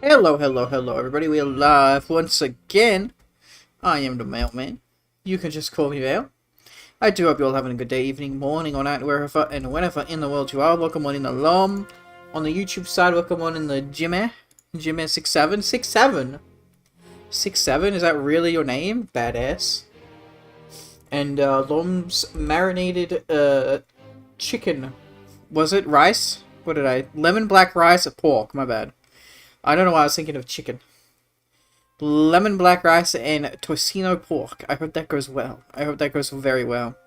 Hello, hello, hello, everybody. We are live once again. I am the Mailman. You can just call me Mail. I do hope you're all having a good day, evening, morning, or night, wherever and whenever in the world you are. Welcome on in the LOM. On the YouTube side, welcome on in the Jimmy. Jimmy 67. 67? 67? Is that really your name? Badass. And LOM's marinated chicken. Was it rice? What did I? Lemon black rice or pork? My bad. I don't know why I was thinking of chicken. Lemon black rice and tocino pork. I hope that goes well. I hope that goes very well.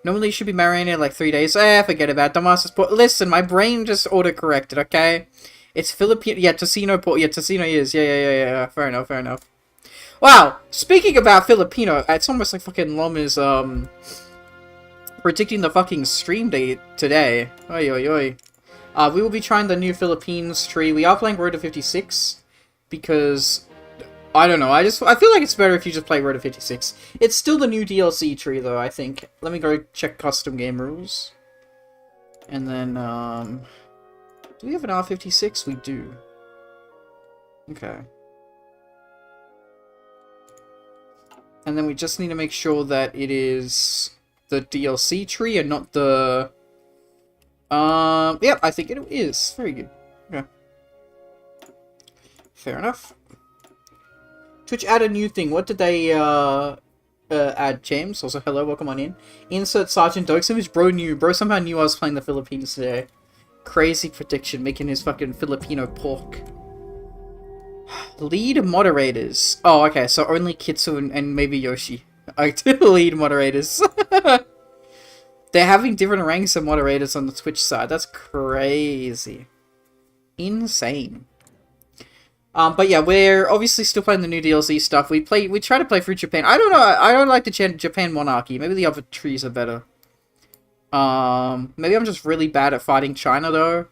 Normally it should be marinated like 3 days. Forget about it. Damascus pork. Listen, my brain just auto-corrected, okay? It's Filipino. Yeah, tocino pork. Yeah, tocino is. Yeah. Fair enough, fair enough. Wow! Speaking about Filipino, it's almost like fucking Lom is, predicting the fucking stream date today. Oi, oi, oi. We will be trying the new Philippines tree. We are playing Road to 56 because I don't know. I feel like it's better if you just play Road to 56. It's still the new DLC tree though, I think. Let me go check custom game rules. And then do we have an R56? We do. Okay. And then we just need to make sure that it is the DLC tree and not the I think it is. Very good. Okay. Fair enough. Twitch add a new thing. What did they, add, James? Also, hello, welcome on in. Insert Sergeant Dokes image. Bro somehow knew I was playing the Philippines today. Crazy prediction, making his fucking Filipino pork. Lead moderators. Oh, okay, so only Kitsu and maybe Yoshi. Lead moderators. They're having different ranks of moderators on the Twitch side. That's crazy. Insane. But yeah, we're obviously still playing the new DLC stuff. We try to play through Japan. I don't know, I don't like the Japan monarchy. Maybe the other trees are better. Maybe I'm just really bad at fighting China though.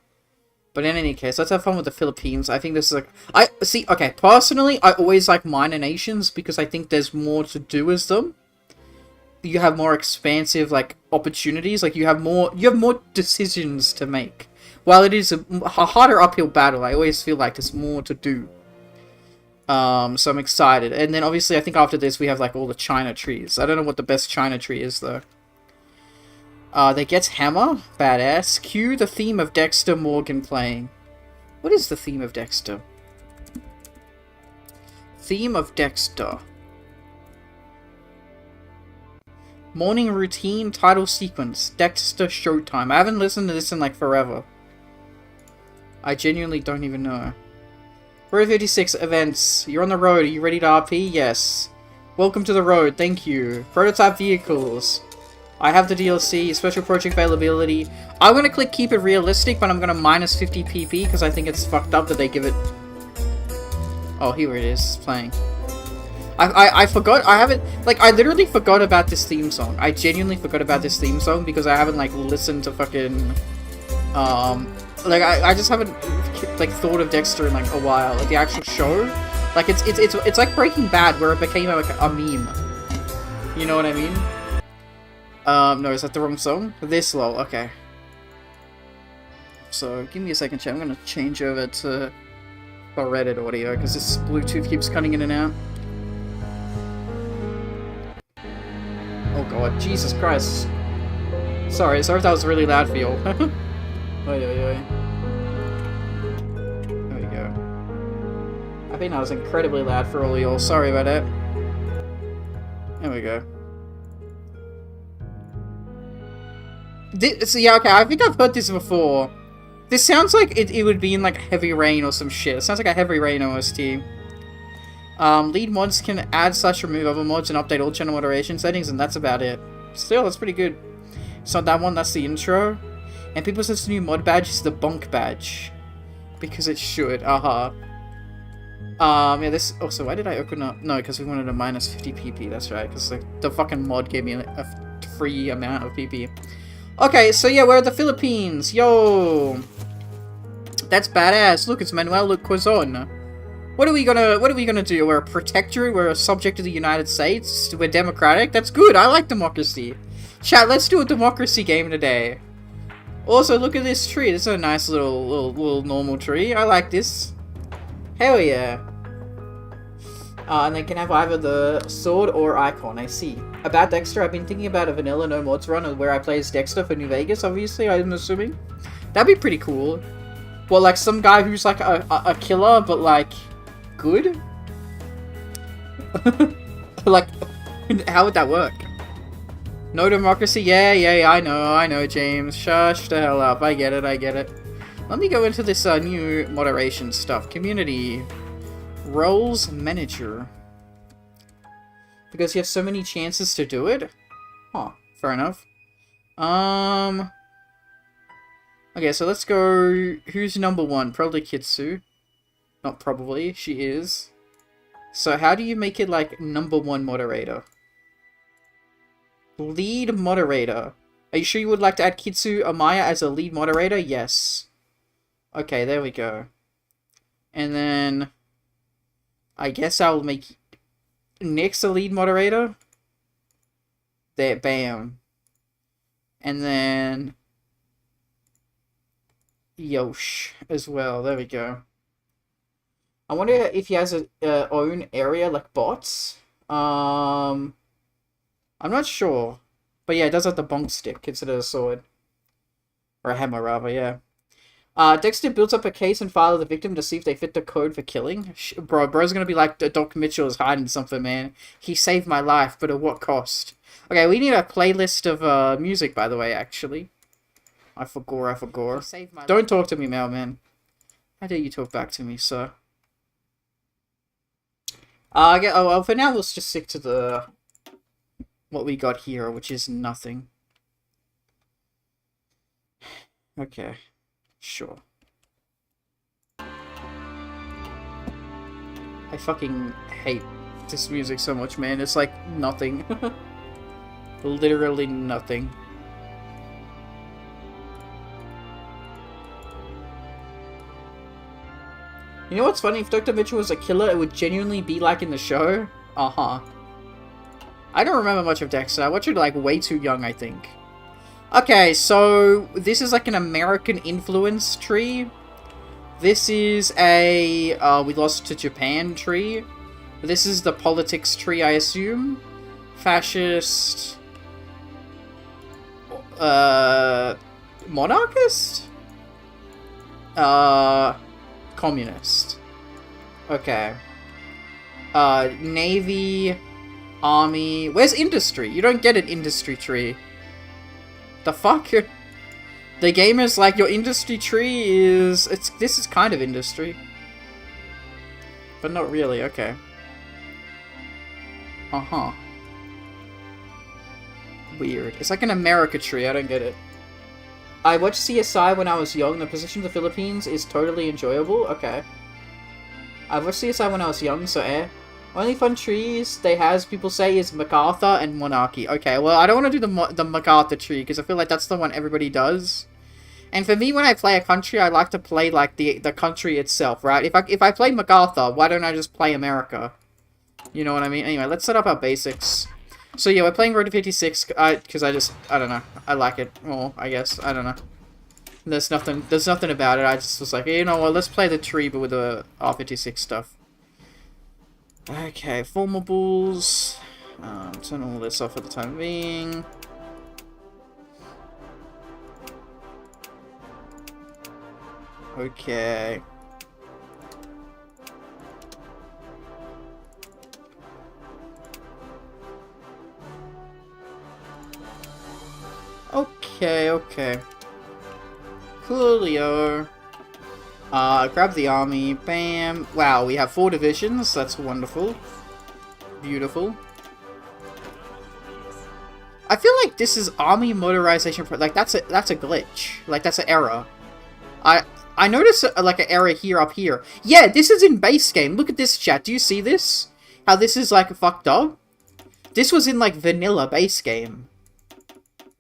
But in any case, let's have fun with the Philippines. I think this is okay, personally, I always like minor nations because I think there's more to do as them. You have more expansive like opportunities, like you have more decisions to make. While it is a harder uphill battle, I always feel like there's more to do. So I'm excited. And then obviously I think after this we have like all the China trees. I don't know what the best China tree is though. They get hammer, badass. Cue the theme of Dexter Morgan playing. What is the theme of Dexter? Theme of Dexter. Morning routine, title sequence, Dexter Showtime. I haven't listened to this in like forever. I genuinely don't even know. Road 56 events. You're on the road. Are you ready to RP? Yes. Welcome to the road. Thank you. Prototype vehicles. I have the DLC. Special project availability. I'm gonna click keep it realistic, but I'm gonna minus 50 PP because I think it's fucked up that they give it. Oh, here it is. It's playing. I forgot, I haven't, like, I literally forgot about this theme song. I genuinely forgot about this theme song because I haven't, like, listened to fucking, like, I just haven't, like, thought of Dexter in, like, a while. Like, the actual show. Like, it's like Breaking Bad, where it became, like, a meme. You know what I mean? No, is that the wrong song? This lol, okay. So, give me a second, chat. I'm gonna change over to Reddit audio, because this Bluetooth keeps cutting in and out. Oh god, Jesus Christ. Sorry if that was really loud for you. Oi, oi, oi. There we go. I think that was incredibly loud for all of y'all. Sorry about that. There we go. So yeah, okay, I think I've heard this before. This sounds like it would be in like Heavy Rain or some shit. It sounds like a Heavy Rain OST. Lead mods can add/remove other mods and update all channel moderation settings, and that's about it. Still, that's pretty good. It's not that one, that's the intro. And people say this new mod badge is the bunk badge. Because it should, yeah, this, also, why did I open up? No, because we wanted a minus 50 PP, that's right, because the fucking mod gave me a free amount of PP. Okay, so yeah, we're at the Philippines, yo! That's badass, look, it's Manuel Quezon. What are we gonna do? We're a protectorate, we're a subject of the United States, we're democratic? That's good, I like democracy. Chat, let's do a democracy game today. Also, look at this tree, this is a nice little normal tree, I like this. Hell yeah. And they can have either the sword or icon, I see. About Dexter, I've been thinking about a vanilla no mods run where I play as Dexter for New Vegas, obviously, I'm assuming. That'd be pretty cool. Well, like some guy who's like a killer, but like, good? Like, how would that work? No democracy? Yeah, I know, James. Shush the hell up. I get it. Let me go into this new moderation stuff. Community. Roles Manager. Because you have so many chances to do it? Huh, fair enough. Okay, so let's go... Who's number one? Probably Kitsu. Not probably, she is. So how do you make it, like, number one moderator? Lead moderator. Are you sure you would like to add Kitsu Amaya as a lead moderator? Yes. Okay, there we go. And then... I guess I'll make Nyx a lead moderator. There, bam. And then... Yosh as well. There we go. I wonder if he has a own area like bots. I'm not sure. But yeah, it does have the bonk stick instead of a sword. Or a hammer, rather, yeah. Dexter builds up a case and file of the victim to see if they fit the code for killing. Bro's gonna be like, Doc Mitchell is hiding something, man. He saved my life, but at what cost? Okay, we need a playlist of music, by the way, actually. I forgot. Don't talk to me, Mailman. How dare you talk back to me, sir? Well, for now, let's just stick to what we got here, which is nothing. Okay. Sure. I fucking hate this music so much, man. It's like nothing. Literally nothing. You know what's funny? If Dr. Mitchell was a killer, it would genuinely be like in the show. Uh-huh. I don't remember much of Dexter. I watched it like way too young, I think. Okay, so this is like an American influence tree. This is a we lost to Japan tree. This is the politics tree, I assume. Fascist. Monarchist? Communist. Okay. Navy, Army. Where's industry? You don't get an industry tree. The fuck? The game is like, your industry tree is... This is kind of industry. But not really, okay. Uh-huh. Weird. It's like an America tree, I don't get it. I watched CSI when I was young. The position of the Philippines is totally enjoyable. Okay. I watched CSI when I was young, so eh. Only fun trees they has, people say, is MacArthur and Monarchy. Okay, well, I don't want to do the MacArthur tree, because I feel like that's the one everybody does. And for me, when I play a country, I like to play, like, the country itself, right? If I play MacArthur, why don't I just play America? You know what I mean? Anyway, let's set up our basics. So yeah, we're playing Road to 56, because I don't know. I like it more, I guess. I don't know. There's nothing about it. I just was like, you know what, let's play the tree, but with the R56 stuff. Okay, formables. Turn all this off for the time being. Okay. Okay. Coolio. Grab the army. Bam. Wow, we have 4 divisions. That's wonderful. Beautiful. I feel like this is army motorization. Like, that's a glitch. Like, that's an error. I noticed, like, an error here up here. Yeah, this is in base game. Look at this, chat. Do you see this? How this is, like, fucked up? This was in, like, vanilla base game.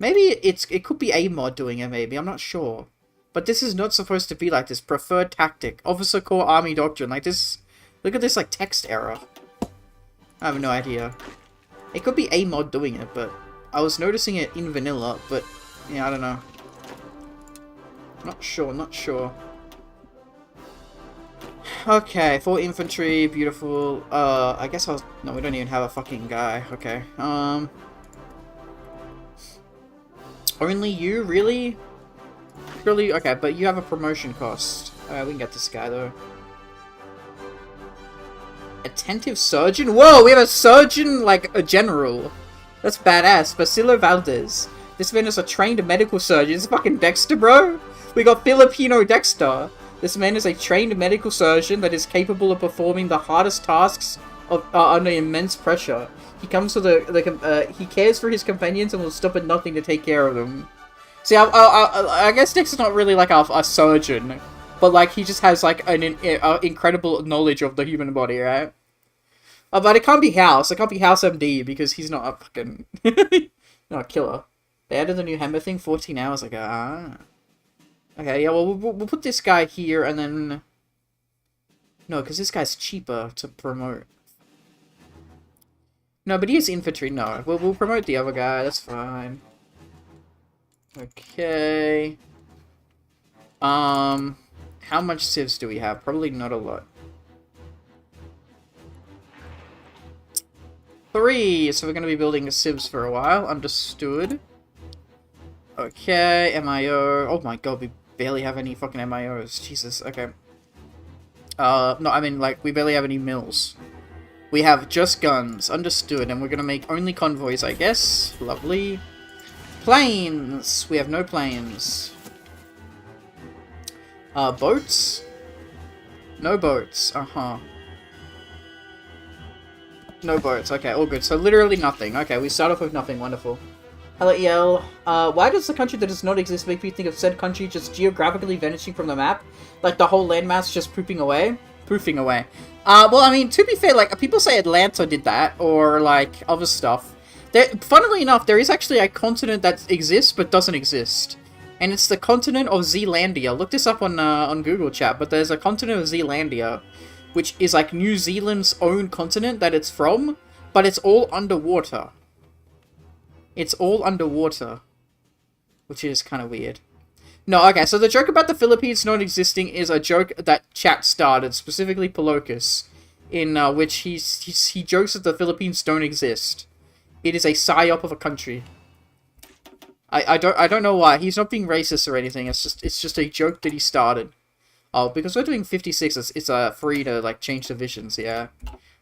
Maybe it could be a mod doing it, maybe. I'm not sure. But this is not supposed to be like this. Preferred tactic. Officer Corps Army Doctrine. Like this. Look at this, like, text error. I have no idea. It could be a mod doing it, but I was noticing it in vanilla, but yeah, I don't know. Not sure. Okay, 4 infantry, beautiful. I guess I was... No, we don't even have a fucking guy. Okay, Only you? Really? Really? Okay, but you have a promotion cost. We can get this guy, though. Attentive surgeon? Whoa, we have a surgeon, like, a general. That's badass. Basilo Valdez. This man is a trained medical surgeon. It's fucking Dexter, bro. We got Filipino Dexter. This man is a trained medical surgeon that is capable of performing the hardest tasks under immense pressure. He comes to he cares for his companions and will stop at nothing to take care of them. See, I guess Dexter's not really like a surgeon, but like he just has like an incredible knowledge of the human body, right? But it can't be House. It can't be House MD because he's not a fucking not a killer. They added the new hammer thing 14 hours ago. Ah. Okay, yeah, well, we'll put this guy here, and then... No, because this guy's cheaper to promote. No, but he is infantry. No, we'll promote the other guy. That's fine. Okay. How much civs do we have? Probably not a lot. 3! So we're going to be building civs for a while. Understood. Okay, MIO. Oh my god, we barely have any fucking MIOs. Jesus, okay. No, I mean, like, we barely have any mills. We have just guns. Understood. And we're gonna make only convoys, I guess. Lovely. Planes! We have no planes. Boats? No boats. Uh-huh. No boats. Okay, all good. So literally nothing. Okay, we start off with nothing. Wonderful. Hello, EL. Why does the country that does not exist make me think of said country just geographically vanishing from the map? Like the whole landmass just poofing away? Poofing away. Well, I mean, to be fair, like, people say Atlanta did that, or, like, other stuff. Funnily enough, there is actually a continent that exists, but doesn't exist. And it's the continent of Zealandia. Look this up on Google Chat, but there's a continent of Zealandia, which is, like, New Zealand's own continent that it's from, but it's all underwater. It's all underwater, which is kind of weird. No, okay, so the joke about the Philippines not existing is a joke that chat started, specifically Polocus, in which he jokes that the Philippines don't exist. It is a psyop of a country. I don't know why. He's not being racist or anything. It's just a joke that he started. Oh, because we're doing 56, it's free to like change divisions. Yeah.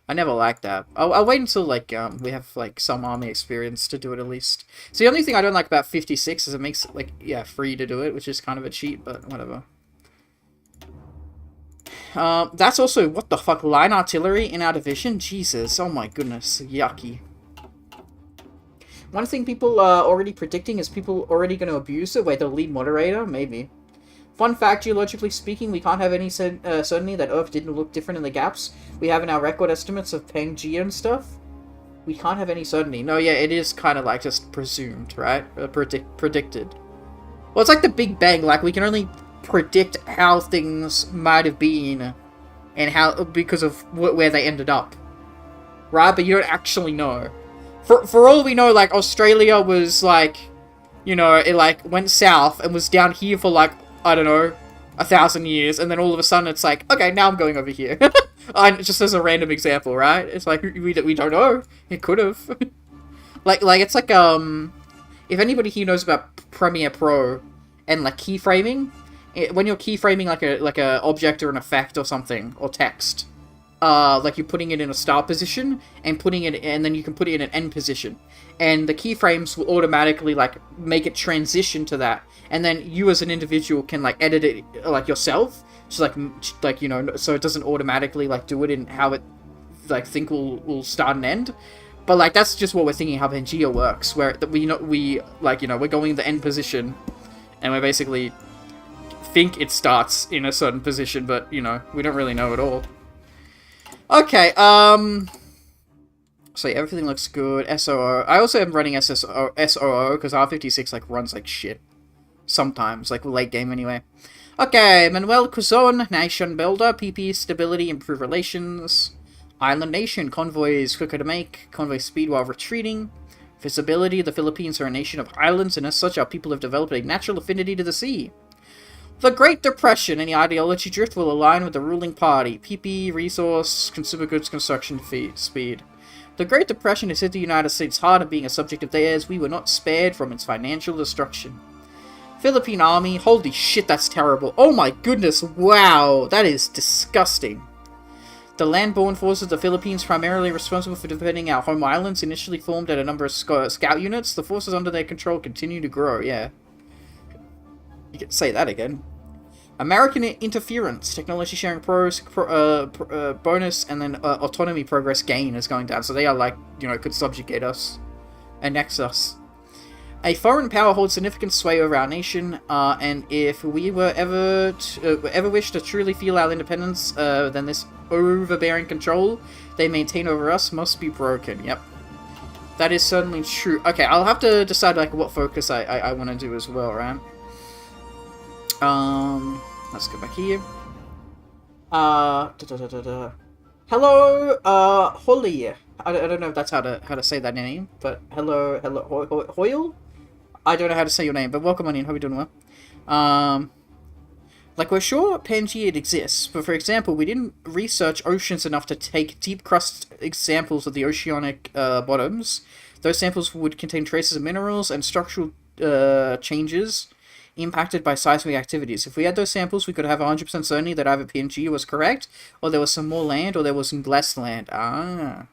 I never liked that. I'll wait until, like, we have, like, some army experience to do it at least. So the only thing I don't like about 56 is it makes it, like, yeah, free to do it, which is kind of a cheat, but whatever. That's also, what the fuck, line artillery in our division? Jesus, oh my goodness, yucky. One thing people are already predicting is people already going to abuse it. Wait, they'll lead moderator? Maybe. Fun fact, geologically speaking, we can't have any certainty that Earth didn't look different in the gaps we have in our record estimates of Pangea and stuff. We can't have any certainty. No, yeah, it is kind of like just presumed, right? Predicted. Well, it's like the Big Bang. Like, we can only predict how things might have been and how, because of where they ended up. Right? But you don't actually know. For all we know, like, Australia was, like, you know, it, like, went south and was down here for, like, I don't know, 1,000 years, and then all of a sudden it's like, okay, now I'm going over here. Just as a random example, right? It's like, we don't know. It could have. like, it's like, if anybody here knows about Premiere Pro and, like, keyframing, when you're keyframing, like a object or an effect or something, or text, like you're putting it in a start position, and then you can put it in an end position. And the keyframes will automatically, like, make it transition to that. And then you as an individual can, like, edit it, like, yourself. So, like, you know, so it doesn't automatically, like, do it in how it, like, think will start and end. But, like, that's just what we're thinking how Pangea works. Where we like, you know, we're going in the end position. And we basically think it starts in a certain position. But, you know, we don't really know at all. Okay, so yeah, everything looks good. SOO. I also am running SOO because R56 like runs like shit. Sometimes, like late game anyway. Okay, Manuel Quezon, Nation Builder, PP Stability, Improve Relations. Island Nation, Convoys quicker to make, convoy speed while retreating. Visibility, the Philippines are a nation of islands, and as such our people have developed a natural affinity to the sea. The Great Depression and the ideology drift will align with the ruling party. PP, resource, consumer goods construction speed. The Great Depression has hit the United States hard, and being a subject of theirs, we were not spared from its financial destruction. Philippine Army, holy shit, that's terrible. Oh my goodness, wow, that is disgusting. The land-borne forces of the Philippines, primarily responsible for defending our home islands, initially formed at a number of scout units. The forces under their control continue to grow, yeah. You can say that again. American interference, technology sharing bonus, and then autonomy progress gain is going down. So they are like, you know, could subjugate us, annex us. A foreign power holds significant sway over our nation, and if we were ever wish to truly feel our independence, then this overbearing control they maintain over us must be broken. Yep. That is certainly true. Okay, I'll have to decide like what focus I want to do as well, right? Let's go back here. Hello, Holly. I don't know if that's how to say that name, but hello, Hoyle? I don't know how to say your name, but welcome on in. Hope you're doing well. Like, we're sure Pangaea exists, but for example, we didn't research oceans enough to take deep crust examples of the oceanic bottoms. Those samples would contain traces of minerals and structural changes impacted by seismic activities. If we had those samples, we could have 100% certainty that either Pangaea was correct, or there was some more land, or there was some less land. Ah.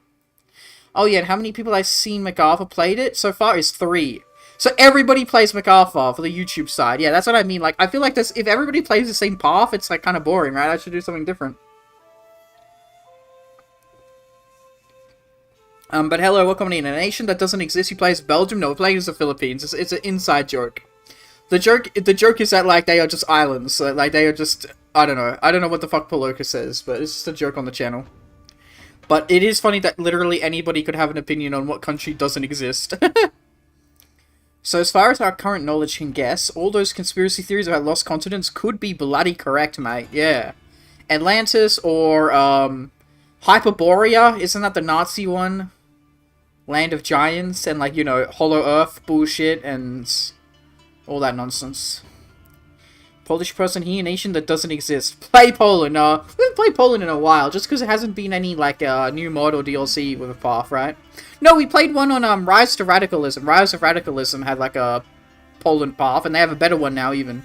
Oh yeah, and how many people I've seen MacArthur played it so far is 3. So everybody plays MacArthur for the YouTube side. Yeah, that's what I mean. Like, I feel like this, if everybody plays the same path, it's like kind of boring, right? I should do something different. But hello, welcome in. A nation that doesn't exist, who plays Belgium? No, we're playing as the Philippines. It's an inside joke. The joke is that, like, they are just islands. So, like, they are just, I don't know what the fuck Poloka says, but it's just a joke on the channel. But it is funny that literally anybody could have an opinion on what country doesn't exist. So as far as our current knowledge can guess, all those conspiracy theories about lost continents could be bloody correct, mate. Yeah. Atlantis or, Hyperborea, isn't that the Nazi one? Land of Giants and, like, you know, Hollow Earth bullshit and all that nonsense. Polish person here, nation that doesn't exist. Play Poland. We haven't played Poland in a while, just because it hasn't been any, like, new mod or DLC with a path, right? No, we played one on, Rise to Radicalism. Rise of Radicalism had, like, a Poland path, and they have a better one now, even.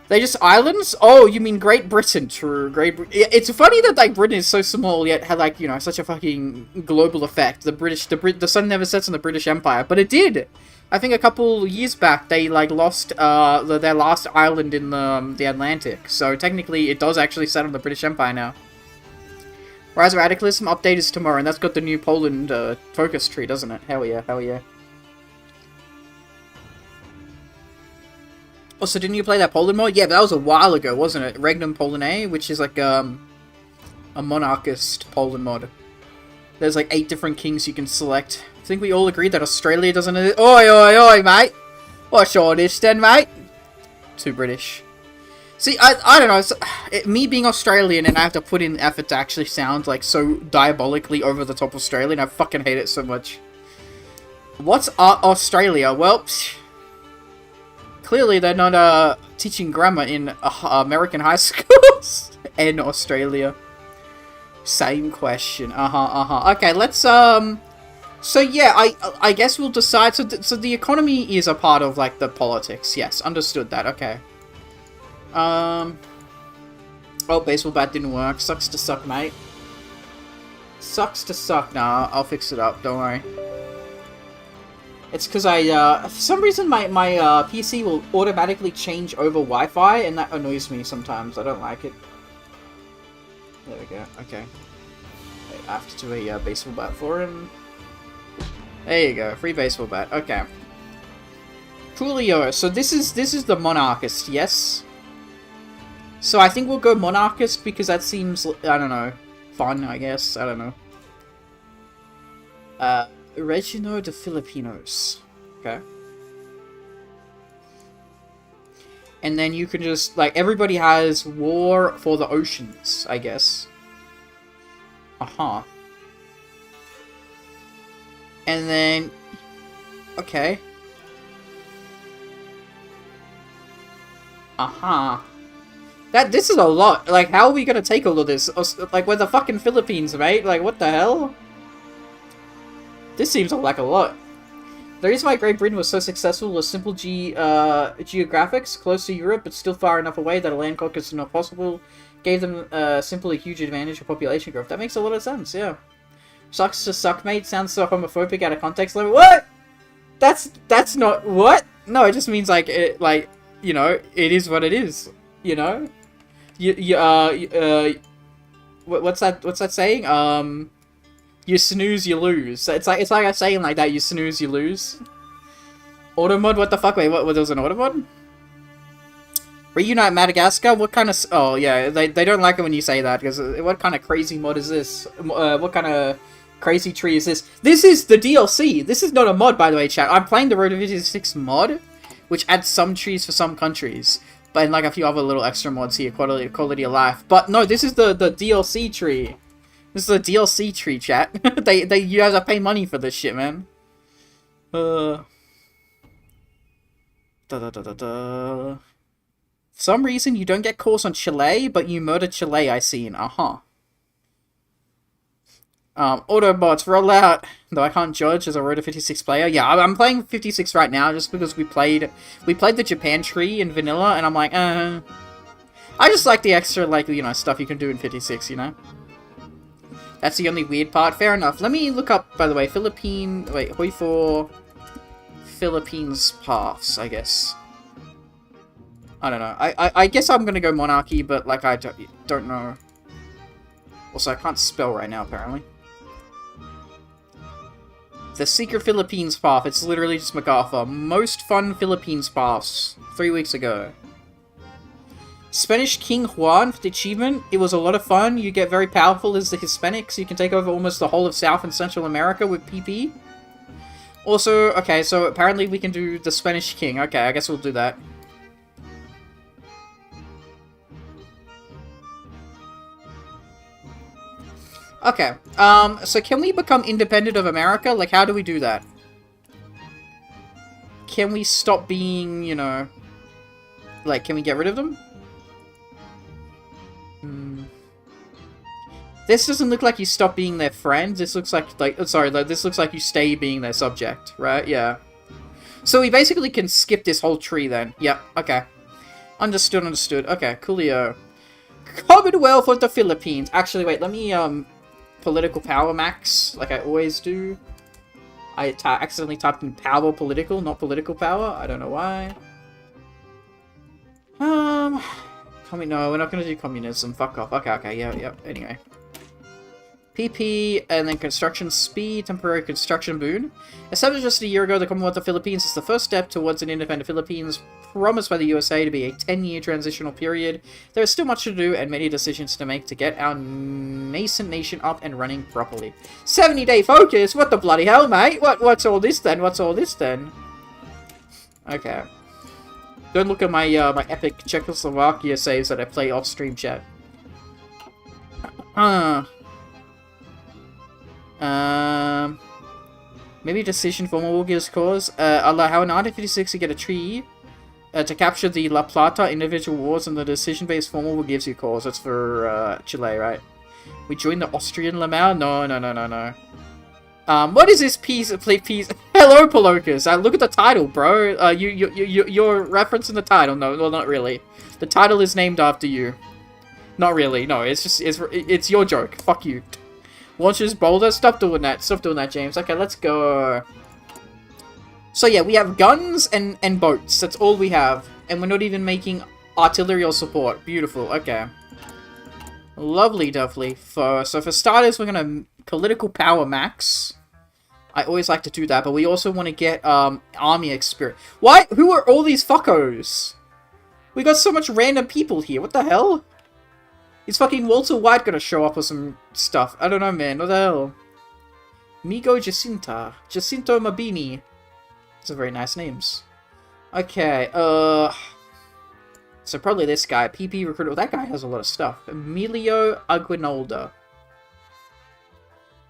They just islands? Oh, you mean Great Britain. True, It's funny that, like, Britain is so small, yet had, like, you know, such a fucking global effect. The sun never sets on the British Empire, but it did! I think a couple years back, they, like, lost, their last island in the Atlantic. So, technically, it does actually set on the British Empire now. Rise of Radicalism update is tomorrow, and that's got the new Poland, focus tree, doesn't it? Hell yeah, hell yeah. Oh, so didn't you play that Poland mod? Yeah, but that was a while ago, wasn't it? Regnum Polanae, which is, like, a monarchist Poland mod. There's, like, 8 different kings you can select. I think we all agreed that Australia doesn't... Oi, oi, oi, mate! What's all this then, mate? Too British. See, I don't know, me being Australian and I have to put in effort to actually sound, like, so diabolically over-the-top Australian, I fucking hate it so much. What's Australia? Well, clearly they're not, teaching grammar in, American high schools in Australia. Same question, Okay, let's, so yeah, I guess we'll decide, so the economy is a part of, like, the politics, yes, understood that, okay. Oh, baseball bat didn't work. Sucks to suck, mate. Sucks to suck. Nah, I'll fix it up. Don't worry. It's because for some reason my PC will automatically change over Wi-Fi, and that annoys me sometimes. I don't like it. There we go. Okay. I have to do a baseball bat for him. There you go. Free baseball bat. Okay. Coolio. So this is the monarchist, yes? So I think we'll go monarchist because that seems, I don't know, fun, I guess. I don't know. Regino de Filipinos. Okay. And then you can just, like, everybody has war for the oceans, I guess. And then, okay. Uh-huh. This is a lot. Like, how are we gonna take all of this? Like, we're the fucking Philippines, mate. Like, what the hell? This seems like a lot. The reason why Great Britain was so successful was simple geographics, close to Europe, but still far enough away that a land conquest is not possible, gave them simply a huge advantage of population growth. That makes a lot of sense, yeah. Sucks to suck, mate. Sounds so homophobic out of context. Like, what? That's not what? No, it just means like you know, it is what it is. You know, what's that saying? You snooze, you lose. It's like a saying like that. You snooze, you lose. Automod? What the fuck? Wait, what? There was an automod? Reunite Madagascar? What kind of... Oh, yeah, they don't like it when you say that, because what kind of crazy mod is this? What kind of crazy tree is this? This is the DLC! This is not a mod, by the way, chat. I'm playing the Road to 56 mod, which adds some trees for some countries, but and like a few other little extra mods here, quality of life. But no, this is the DLC tree. This is a DLC tree, chat. You guys are paying money for this shit, man. For some reason, you don't get calls on Chile, but you murder Chile, I seen. Uh-huh. Autobots, roll out. Though I can't judge as a Road to 56 player. Yeah, I'm playing 56 right now, just because we played the Japan tree in vanilla, and I'm like, I just like the extra, like, you know, stuff you can do in 56, you know? That's the only weird part. Fair enough. Let me look up, by the way, Hoi 4 Philippines paths, I guess. I don't know. I guess I'm gonna go monarchy, but, like, I don't know. Also, I can't spell right now, apparently. The Secret Philippines path. It's literally just MacArthur. Most fun Philippines paths. 3 weeks ago. Spanish King Juan for the achievement. It was a lot of fun. You get very powerful as the Hispanics. You can take over almost the whole of South and Central America with PP. Also, okay, so apparently we can do the Spanish King. Okay, I guess we'll do that. Okay, so can we become independent of America? Like, how do we do that? Can we stop being, you know... Like, can we get rid of them? This doesn't look like you stop being their friend. This looks like sorry, this looks like you stay being their subject, right? Yeah. So we basically can skip this whole tree then. Yep, okay. Understood. Okay, coolio. Commonwealth of the Philippines. Actually, wait, let me, political power max, like I always do. I accidentally typed in power political, not political power. I don't know why. No, we're not gonna do communism. Fuck off. Okay, yeah, anyway. PP, and then construction speed, temporary construction boon. Established just a year ago, the Commonwealth of the Philippines is the first step towards an independent Philippines, promised by the USA to be a 10-year transitional period. There is still much to do and many decisions to make to get our nascent nation up and running properly. 70-day focus? What the bloody hell, mate? What's all this then? Okay. Don't look at my my epic Czechoslovakia saves that I play off stream, chat. Maybe a decision formal will give us cause. Allow an RT-56 to get a tree to capture the La Plata individual wars, and the decision-based formal will give you cause. That's for Chile, right? We join the Austrian Lamau? No. What is this piece? Hello, Polokas. Look at the title, bro. You're referencing the title. No, well, not really. The title is named after you. Not really. No, it's your joke. Fuck you. Launches boulder. Stop doing that, James. Okay, let's go. So yeah, we have guns and boats. That's all we have, and we're not even making artillery or support. Beautiful. Okay. Lovely, lovely. So for starters, we're gonna political power max. I always like to do that, but we also want to get army experience. Why? Who are all these fuckos? We got so much random people here. What the hell? Is fucking Walter White gonna show up with some stuff? I don't know, man. What the hell? Migo Jacinta. Jacinto Mabini. Those are very nice names. Okay, so probably this guy. PP recruiter. Well, that guy has a lot of stuff. Emilio Aguinaldo.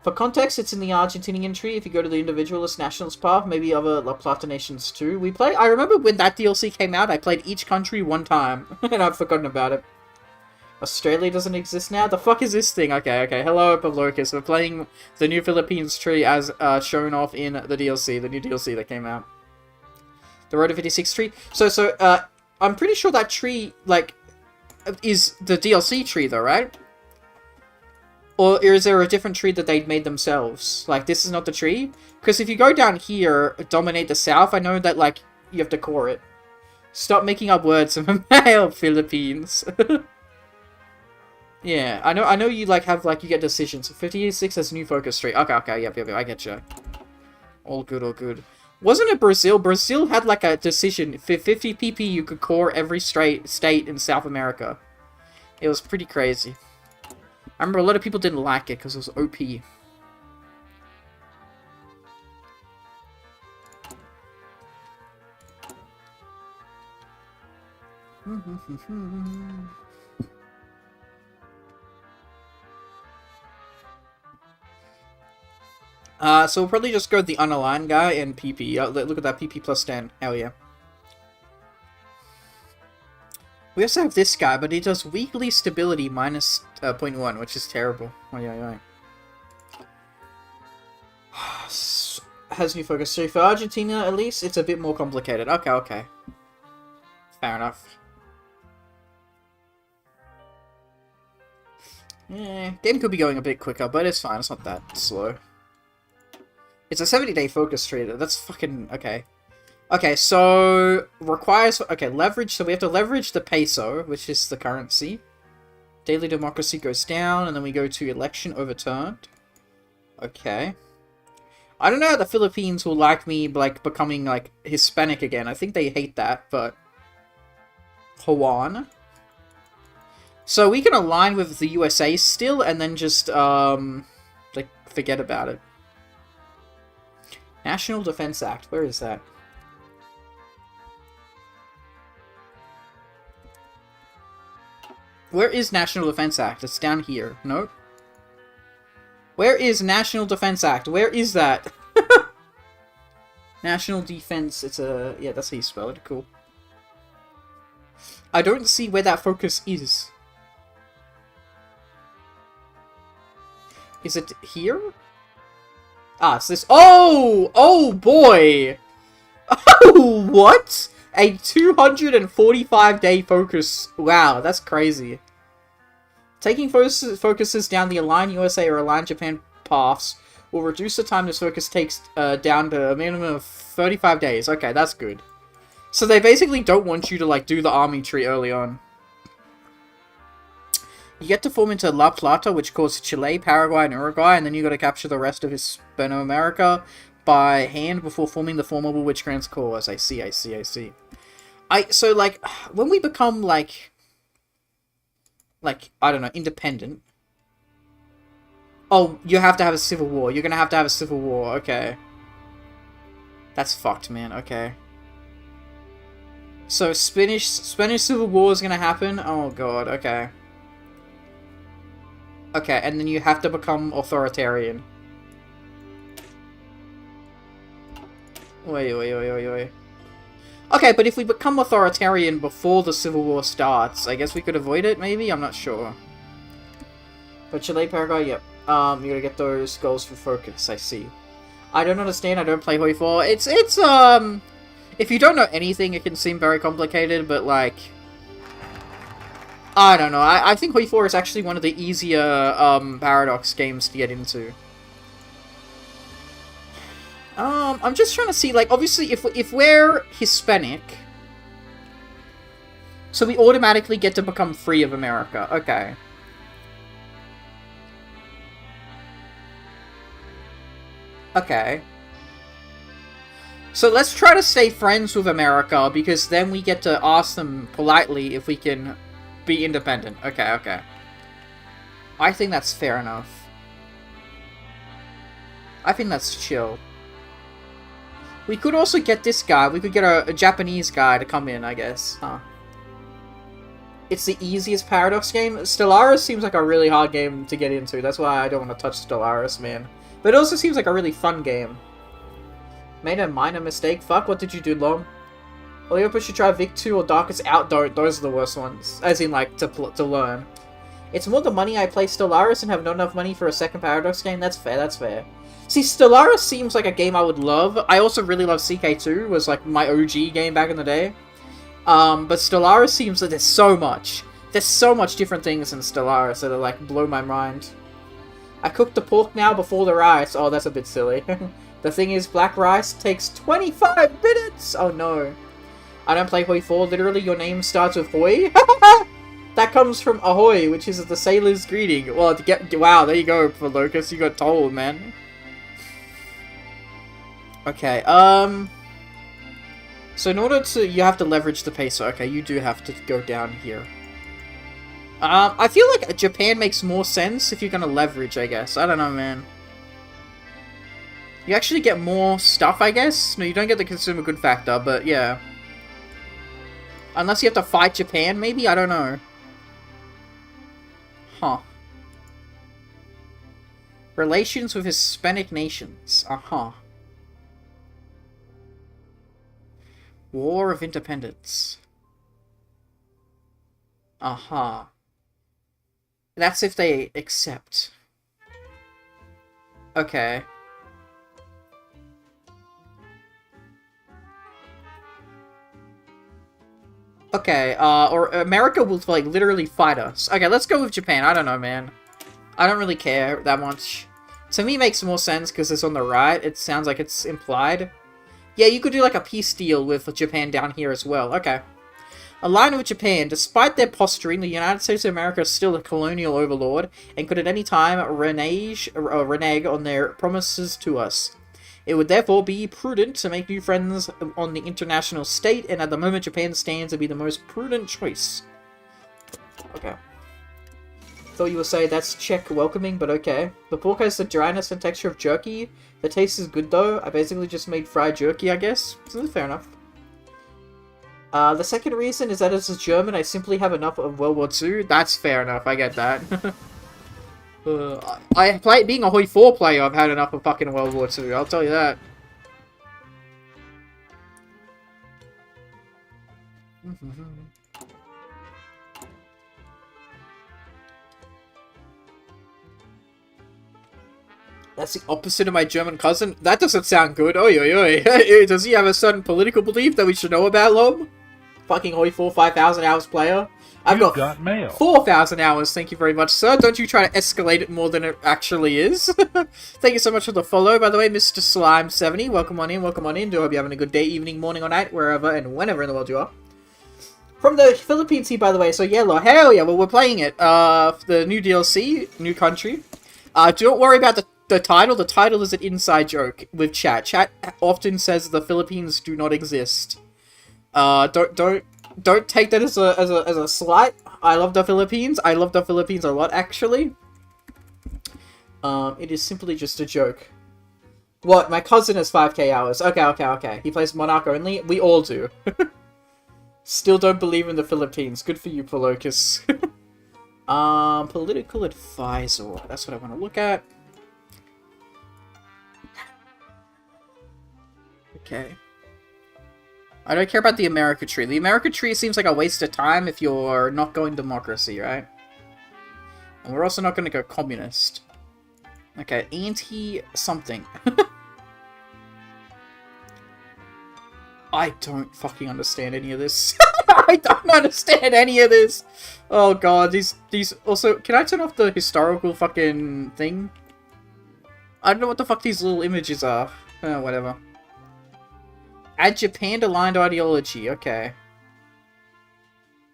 For context, it's in the Argentinian tree. If you go to the individualist nationalist path, maybe other La Plata nations too. I remember when that DLC came out, I played each country one time, and I've forgotten about it. Australia doesn't exist now? The fuck is this thing? Okay. Hello, Pavlocus. We're playing the new Philippines tree as shown off in the DLC, the new DLC that came out. The Road to 56 tree. So, I'm pretty sure that tree, like, is the DLC tree though, right? Or is there a different tree that they'd made themselves? Like, this is not the tree? Because if you go down here, dominate the south, I know that, like, you have to core it. Stop making up words from male Philippines. Yeah, I know you, like, have, like, you get decisions. 56 has new focus tree. Okay, yep, I get you. All good. Wasn't it Brazil? Brazil had, like, a decision. For 50 PP, you could core every state in South America. It was pretty crazy. I remember a lot of people didn't like it because it was OP. So we'll probably just go with the unaligned guy and PP. Look at that, PP plus 10. Hell yeah. We also have this guy, but he does weekly stability minus 0.1, which is terrible. Oh, yeah. Has new focus. So for Argentina, at least, it's a bit more complicated. Okay. Fair enough. Yeah, game could be going a bit quicker, but it's fine. It's not that slow. It's a 70-day focus tree. That's fucking... Okay. Okay, so... Requires... Okay, leverage. So we have to leverage the peso, which is the currency. Daily democracy goes down, and then we go to election overturned. Okay. I don't know how the Philippines will like me, like, becoming, like, Hispanic again. I think they hate that, but... Juan. So we can align with the USA still, and then just, like, forget about it. National Defense Act. Where is that? Where is National Defense Act? It's down here. No? Where is National Defense Act? Where is that? National Defense. It's a... Yeah, that's how you spell it. Cool. I don't see where that focus is. Is it here? Ah, it's this... Oh! Oh, boy! Oh, what? A 245-day focus. Wow, that's crazy. Taking focuses down the Align USA or Align Japan paths will reduce the time this focus takes down to a minimum of 35 days. Okay, that's good. So they basically don't want you to, like, do the army tree early on. You get to form into La Plata, which calls Chile, Paraguay, and Uruguay, and then you got to capture the rest of Hispanoamerica by hand before forming the formable which grants cause. I see. So, like, when we become, like, I don't know, independent. Oh, you have to have a civil war. You're gonna have to have a civil war. Okay. That's fucked, man. Okay. So, Spanish Civil War is gonna happen? Oh, God. Okay. Okay, and then you have to become authoritarian. Wait. Okay, but if we become authoritarian before the Civil War starts, I guess we could avoid it, maybe? I'm not sure. But Chile, Paraguay, yep. You gotta get those goals for focus, I see. I don't understand, I don't play Hoi 4. It's, if you don't know anything, it can seem very complicated, but, like... I don't know, I think Hoi 4 is actually one of the easier, Paradox games to get into. I'm just trying to see, like, obviously, if we're Hispanic, so we automatically get to become free of America. Okay. Okay. So let's try to stay friends with America, because then we get to ask them politely if we can be independent. Okay. I think that's fair enough. I think that's chill. We could also get this guy. We could get a Japanese guy to come in, I guess. Huh. it's the easiest Paradox game. Stellaris seems like a really hard game to get into. That's why I don't want to touch Stellaris, man. But it also seems like a really fun game. Made a minor mistake. Fuck, what did you do, Lom? Well, you should try Vic 2 or Darkest Out. Don't. Those are the worst ones. As in, like, to learn. It's more the money I play Stellaris and have not enough money for a second Paradox game. That's fair, that's fair. See, Stellaris seems like a game I would love. I also really love CK2. Was, like, my OG game back in the day. But Stellaris seems like there's so much. There's so much different things in Stellaris that are, like, blow my mind. I cooked the pork now before the rice. Oh, that's a bit silly. The thing is, black rice takes 25 minutes! Oh, no. I don't play Hoi 4. Literally, your name starts with Hoi. That comes from Ahoy, which is the sailor's greeting. Well, wow, there you go, for Locust. You got told, man. Okay, so in order to... You have to leverage the peso. Okay, you do have to go down here. I feel like Japan makes more sense if you're gonna leverage, I guess. I don't know, man. You actually get more stuff, I guess? No, you don't get the consumer good factor, but yeah. Unless you have to fight Japan, maybe? I don't know. Huh. Relations with Hispanic nations. Uh-huh. War of Independence. Uh-huh. That's if they accept. Okay. Okay, or America will, like, literally fight us. Okay, let's go with Japan. I don't know, man. I don't really care that much. To me, it makes more sense because it's on the right. It sounds like it's implied. Yeah, you could do, like, a peace deal with Japan down here as well. Okay. Aligned with Japan. Despite their posturing, the United States of America is still a colonial overlord and could at any time renege on their promises to us. It would therefore be prudent to make new friends on the international state, and at the moment Japan stands to be the most prudent choice. Okay. Thought you would say that's Czech welcoming, but okay. The pork has the dryness and texture of jerky. The taste is good though. I basically just made fried jerky, I guess. So fair enough. The second reason is that as a German, I simply have enough of World War II. That's fair enough, I get that. Being a Hoi 4 player, I've had enough of fucking World War II, I'll tell you that. That's the opposite of my German cousin? That doesn't sound good. Oi, oi, oi. Does he have a certain political belief that we should know about, Lob? Fucking Hoi 4 5,000 hours player. I've got mail. 4,000 hours, thank you very much, sir. Don't you try to escalate it more than it actually is. Thank you so much for the follow, by the way, Mr. Slime70. Welcome on in, welcome on in. Do hope you're having a good day, evening, morning, or night, wherever and whenever in the world you are. From the Philippines here, by the way, so yellow. Hell yeah, well, we're playing it. The new DLC, new country. Don't worry about the title. The title is an inside joke with chat. Chat often says the Philippines do not exist. Don't take that as a slight. I love the Philippines. I love the Philippines a lot, actually. It is simply just a joke. What? My cousin has 5k hours. Okay. He plays Monarch only. We all do. Still don't believe in the Philippines. Good for you, Polocus. Political advisor. That's what I want to look at. Okay. I don't care about the America tree. The America tree seems like a waste of time if you're not going democracy, right? And we're also not going to go communist. Okay, anti-something. I don't fucking understand any of this. I don't understand any of this. Oh god, these... Also, can I turn off the historical fucking thing? I don't know what the fuck these little images are. Whatever. Add Japan-aligned ideology. Okay.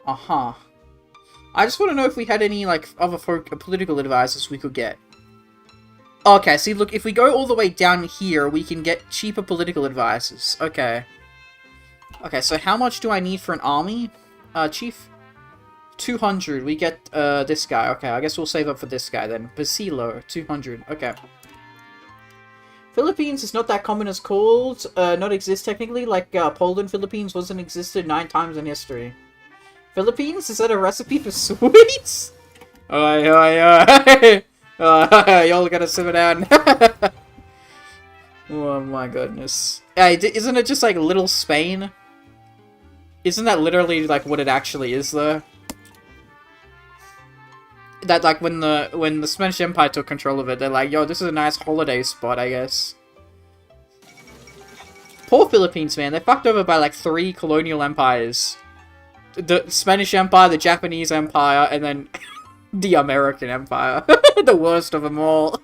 Uh-huh. I just want to know if we had any, like, other political advisors we could get. Okay, see, look, if we go all the way down here, we can get cheaper political advisors. Okay. Okay, so how much do I need for an army, chief? 200. We get, this guy. Okay, I guess we'll save up for this guy, then. Basilo, 200. Okay. Philippines is not that common as called, not exist technically, like Poland, Philippines wasn't existed 9 times in history. Philippines? Is that a recipe for sweets? Oi, oi, oi! Y'all gotta simmer down. Oh my goodness. Hey, isn't it just like Little Spain? Isn't that literally like what it actually is though? That like when the Spanish Empire took control of it, they're like, yo, this is a nice holiday spot, I guess. Poor Philippines, man. They're fucked over by like 3 colonial empires. The Spanish Empire, the Japanese Empire, and then the American Empire. The worst of them all.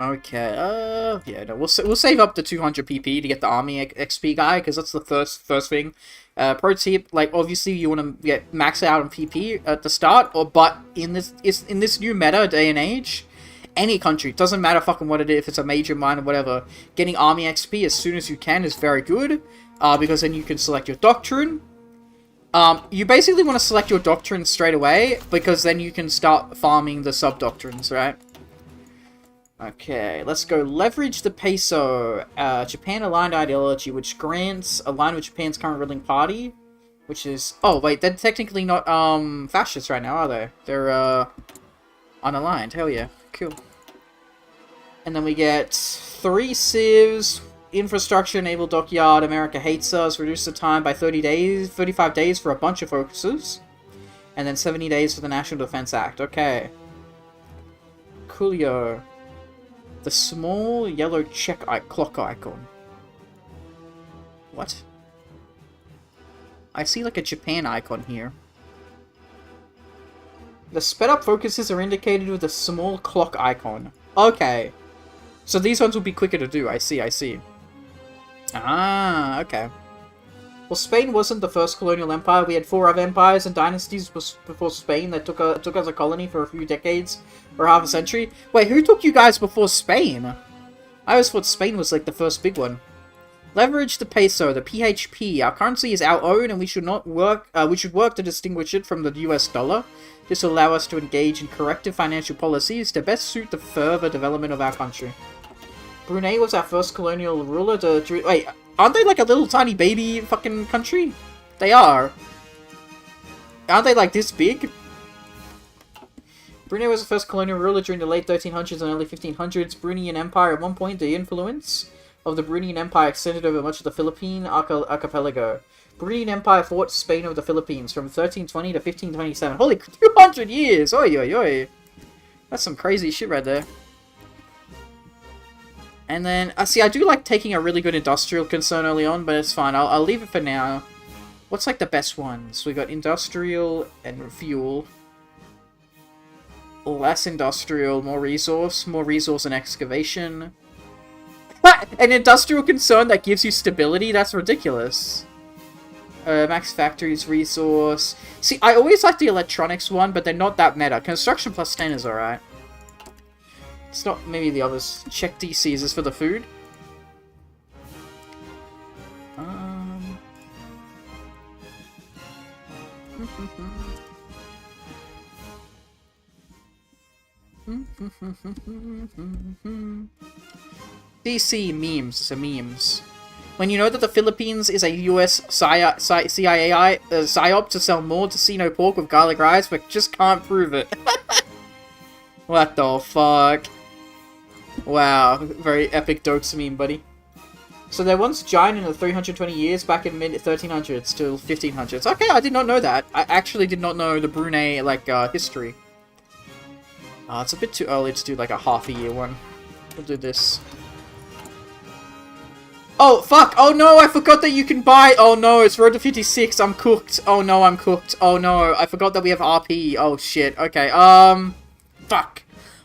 Okay, yeah, no, we'll save up the 200 PP to get the army XP guy, because that's the first thing. Pro tip, like, obviously you want to get max out on PP at the start, but in this new meta day and age, any country, doesn't matter fucking what it is, if it's a major, minor, whatever, getting army XP as soon as you can is very good, because then you can select your doctrine. You basically want to select your doctrine straight away, because then you can start farming the sub-doctrines, right? Okay, let's go leverage the peso. Japan-aligned ideology, which grants aligned with Japan's current ruling party, which is... Oh, wait, they're technically not, fascists right now, are they? They're, unaligned. Hell yeah. Cool. And then we get 3 civs, infrastructure-enabled dockyard, America hates us, reduce the time by 35 days for a bunch of focuses, and then 70 days for the National Defense Act. Okay. Coolio. The small yellow clock icon. What? I see like a Japan icon here. The sped up focuses are indicated with a small clock icon. Okay. So these ones will be quicker to do. I see. Ah, okay. Well, Spain wasn't the first colonial empire. We had 4 other empires and dynasties before Spain that took us a colony for a few decades or half a century. Wait, who took you guys before Spain? I always thought Spain was like the first big one. Leverage the peso, the PHP. Our currency is our own, and we should work to distinguish it from the US dollar. This will allow us to engage in corrective financial policies to best suit the further development of our country. Brunei was our first colonial ruler to... Wait, aren't they like a little tiny baby fucking country? They are. Aren't they like this big? Brunei was the first colonial ruler during the late 1300s and early 1500s. Bruneian Empire, at one point, the influence of the Bruneian Empire extended over much of the Philippine archipelago. Bruneian Empire fought Spain over the Philippines from 1320 to 1527. Holy 200 years! Oi, oi, oi. That's some crazy shit right there. And then, see, I do like taking a really good industrial concern early on, but it's fine. I'll leave it for now. What's like the best ones? We got industrial and fuel. Less industrial, more resource and excavation. An industrial concern that gives you stability? That's ridiculous. Max factories, resource. See, I always like the electronics one, but they're not that meta. Construction plus 10 is alright. It's not maybe the others. Check DC. Is this for the food? DC memes. So memes. When you know that the Philippines is a US CIA psyop to sell more casino pork with garlic rice, but just can't prove it. What the fuck? Wow, very epic dokes meme, buddy. So they're once giant in the 320 years back in mid-1300s to 1500s. Okay, I did not know that. I actually did not know the Brunei, like, history. It's a bit too early to do, like, a half-a-year one. We'll do this. Oh, fuck! Oh no, I forgot that you can buy- Oh no, it's Road to 56, I'm cooked. Oh no, I'm cooked. Oh no, I forgot that we have RP. Oh shit, okay, fuck.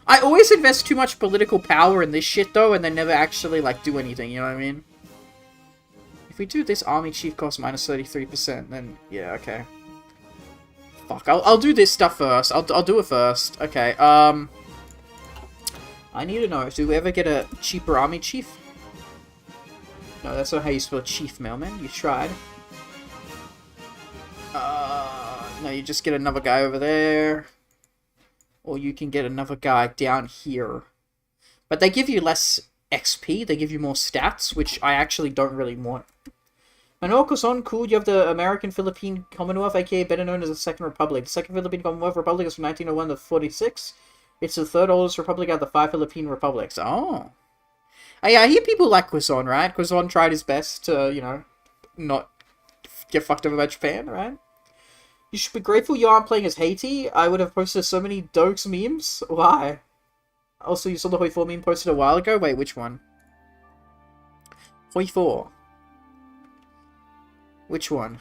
I always invest too much political power in this shit, though, and then never actually, like, do anything, you know what I mean? If we do this army chief cost minus 33%, then, yeah, okay. Fuck, I'll do this stuff first. I'll do it first. Okay, I need to know, do we ever get a cheaper army chief? No, that's not how you spell chief, Mailman. You tried. No, you just get another guy over there. Or you can get another guy down here. But they give you less XP, they give you more stats, which I actually don't really want. Manuel Quezon, cool. You have the American Philippine Commonwealth, aka better known as the Second Republic. The Second Philippine Commonwealth Republic is from 1901 to 46. It's the third oldest republic out of the 5 Philippine republics. Oh. Yeah, I hear people like Quezon, right? Quezon tried his best to, you know, not get fucked over by Japan, right? You should be grateful you aren't playing as Haiti. I would have posted so many Dokes memes. Why? Also, you saw the Hoi 4 meme posted a while ago? Wait, which one? Hoi 4. Which one?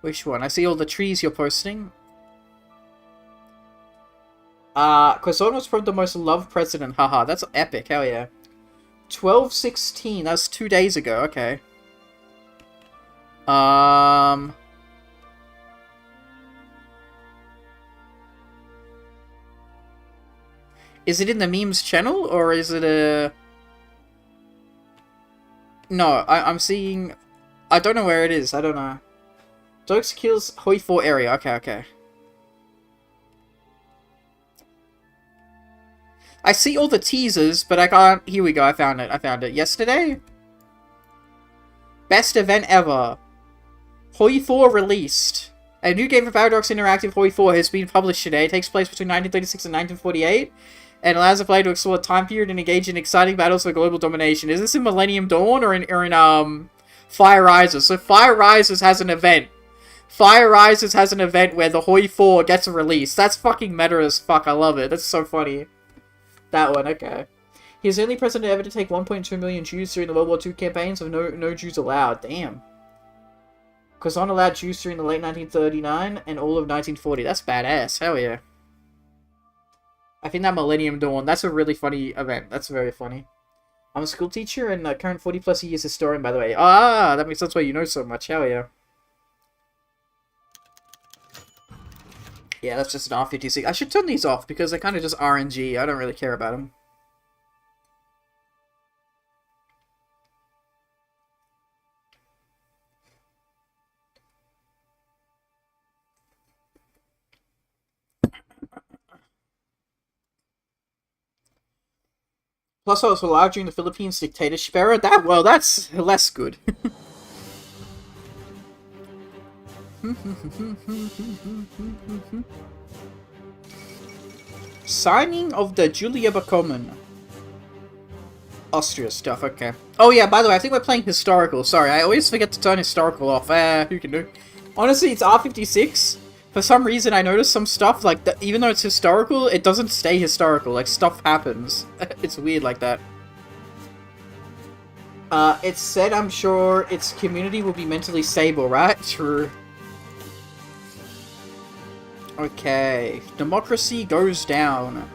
Which one? I see all the trees you're posting. Quezon was probably the most loved president. Haha, that's epic. Hell yeah. 12/16. That's 2 days ago. Okay. Is it in the memes channel, or is it a... No, I'm seeing... I don't know where it is. I don't know. Dokes kills Hoi 4 area. Okay, okay. I see all the teasers, but I can't... Here we go, I found it. I found it. Yesterday? Best event ever. Hoi 4 released. A new game for Paradox Interactive, Hoi 4, has been published today. It takes place between 1936 and 1948, and allows the player to explore a time period and engage in exciting battles for global domination. Is this in Millennium Dawn or in Fire Rises? So Fire Rises has an event. Fire Rises has an event where the Hoi 4 gets released. That's fucking meta as fuck. I love it. That's so funny. That one, okay. He's the only president ever to take 1.2 million Jews during the World War II campaigns, with no Jews allowed. Damn. Quezon allowed Jews during the late 1939 and all of 1940. That's badass. Hell yeah. I think that Millennium Dawn, that's a really funny event. That's very funny. I'm a school teacher and a current 40 plus years historian, by the way. Ah, that makes sense why you know so much. Hell yeah. Yeah, that's just an R56. I should turn these off because they're kind of just RNG. I don't really care about them. Plus, I was alive during the Philippines dictatorship era. Well, that's less good. Signing of the Julia Bakomen. Austria stuff, okay. Oh yeah, by the way, I think we're playing historical. Sorry, I always forget to turn historical off. Who can do? Honestly, it's R56. For some reason, I noticed some stuff, like, even though it's historical, it doesn't stay historical. Like, stuff happens. It's weird like that. It's said, I'm sure, its community will be mentally stable, right? True. Okay. Democracy goes down.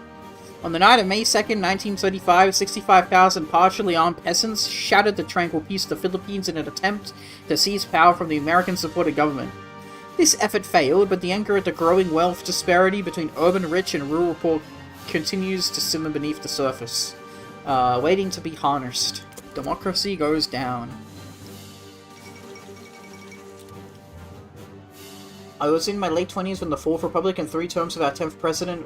On the night of May 2nd, 1935, 65,000 partially armed peasants shattered the tranquil peace of the Philippines in an attempt to seize power from the American-supported government. This effort failed, but the anchor at the growing wealth disparity between urban rich and rural poor continues to simmer beneath the surface, waiting to be harnessed. Democracy goes down. I was in my late 20s when the Fourth Republic and 3 terms of our 10th president,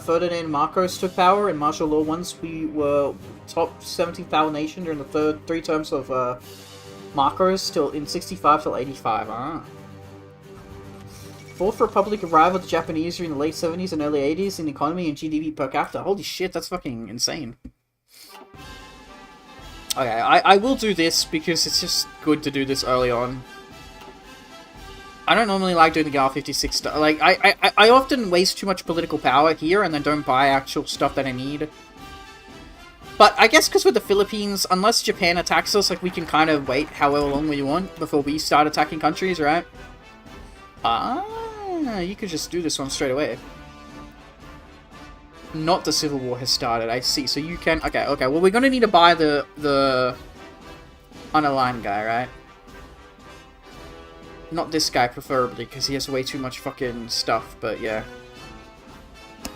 Ferdinand Marcos, took power in martial law. Once we were top 17th power nation during the 3 terms of Marcos till in 65 till 85. Fourth Republic arrived with the Japanese during the late 70s and early 80s in economy and GDP per capita. Holy shit, that's fucking insane. Okay, I will do this because it's just good to do this early on. I don't normally like doing the GAR56 stuff. Like, I often waste too much political power here and then don't buy actual stuff that I need. But I guess because with the Philippines, unless Japan attacks us, like, we can kind of wait however long we want before we start attacking countries, right? You could just do this one straight away. Not the Civil War has started, I see. So you can... Okay, well, we're gonna need to buy the unaligned guy, right? Not this guy, preferably, because he has way too much fucking stuff, but yeah.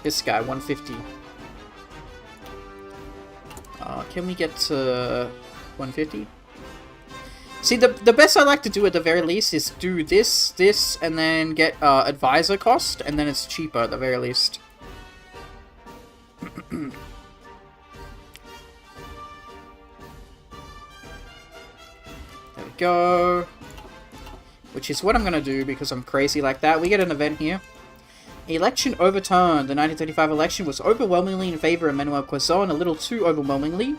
This guy, 150. Can we get to 150? See, the best I like to do at the very least is do this, and then get advisor cost, and then it's cheaper at the very least. There we go. Which is what I'm going to do because I'm crazy like that. We get an event here. Election overturned. The 1935 election was overwhelmingly in favor of Manuel Quezon, a little too overwhelmingly.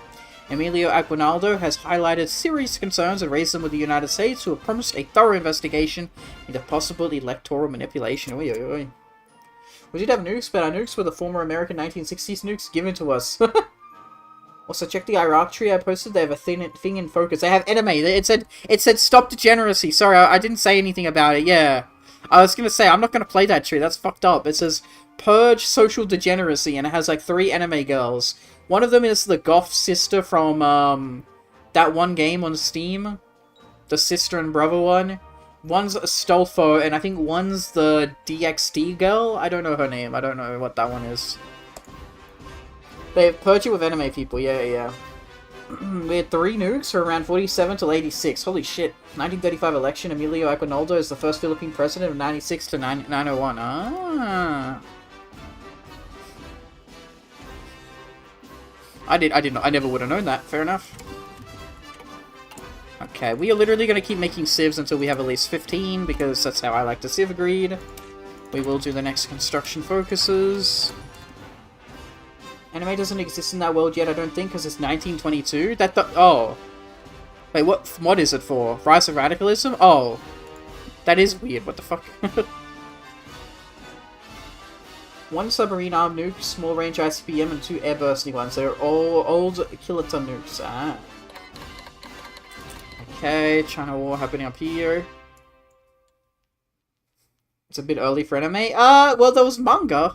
Emilio Aguinaldo has highlighted serious concerns and raised them with the United States, who have promised a thorough investigation into possible electoral manipulation. Oy, oy, oy. We did have nukes, but our nukes were the former American 1960s nukes given to us. Also, check the Iraq tree I posted. They have a thing in focus. They have anime. It said stop degeneracy. Sorry, I didn't say anything about it. Yeah. I was going to say, I'm not going to play that tree. That's fucked up. It says purge social degeneracy, and it has like 3 anime girls. One of them is the goth sister from that one game on Steam. The sister and brother one. One's Astolfo, and I think one's the DXD girl. I don't know her name. I don't know what that one is. They purge it with anime people. Yeah. We had 3 nukes from around 47 till 86. Holy shit. 1935 election. Emilio Aguinaldo is the first Philippine president of 96 to 901. Ah. I never would have known that. Fair enough. Okay, we are literally going to keep making civs until we have at least 15, because that's how I like to civ greed. We will do the next construction focuses. Anime doesn't exist in that world yet, I don't think, because it's 1922. Oh. Wait, what is it for? Rise of Radicalism? Oh. That is weird, what the fuck? 1 submarine armed nuke, small range ICBM, and 2 airbursty ones. They're all old kiloton nukes. Ah. Okay, China War happening up here. It's a bit early for anime. Well, there was manga.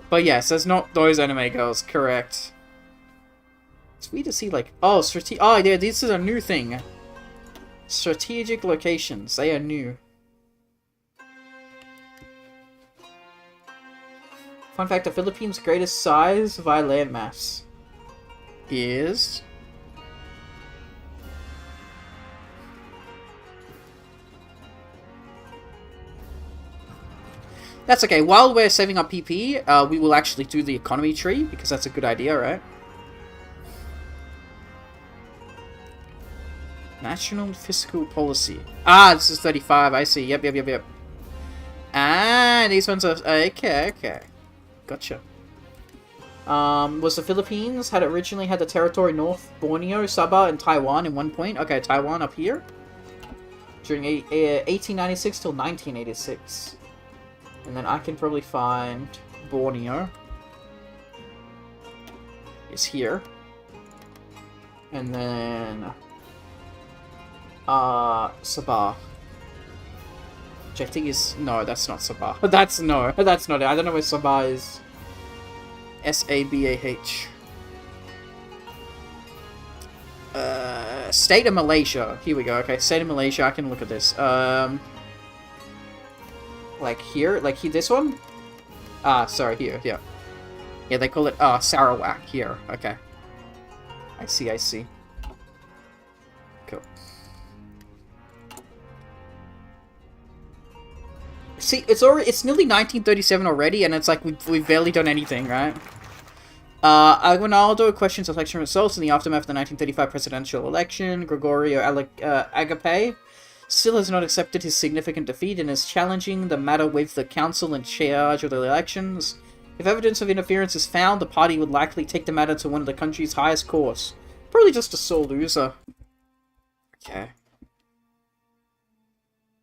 But yes, there's not those anime girls, correct. It's weird to see, like, oh, yeah, this is a new thing. Strategic locations, they are new. Fun fact, the Philippines' greatest size via landmass is... That's okay. While we're saving up PP, we will actually do the economy tree, because that's a good idea, right? National fiscal policy. Ah, this is 35. I see. Yep. Ah, these ones are... Okay. Gotcha. Was the Philippines had originally had the territory North Borneo, Sabah, and Taiwan in one point? Okay, Taiwan up here. During 1896 till 1986. And then I can probably find Borneo. Is here. And then... Sabah. Which I think is... No, that's not Sabah. That's not it. I don't know where Sabah is. S-A-B-A-H. State of Malaysia. Here we go. Okay, State of Malaysia. I can look at this. Like here? Like this one? Ah, sorry, here, yeah. Yeah, they call it, Sarawak here. Okay. I see. Cool. See, it's nearly 1937 already, and it's like we've barely done anything, right? Aguinaldo questions election results in the aftermath of the 1935 presidential election. Gregorio Agape still has not accepted his significant defeat and is challenging the matter with the council in charge of the elections. If evidence of interference is found, the party would likely take the matter to one of the country's highest courts. Probably just a sore loser. Okay.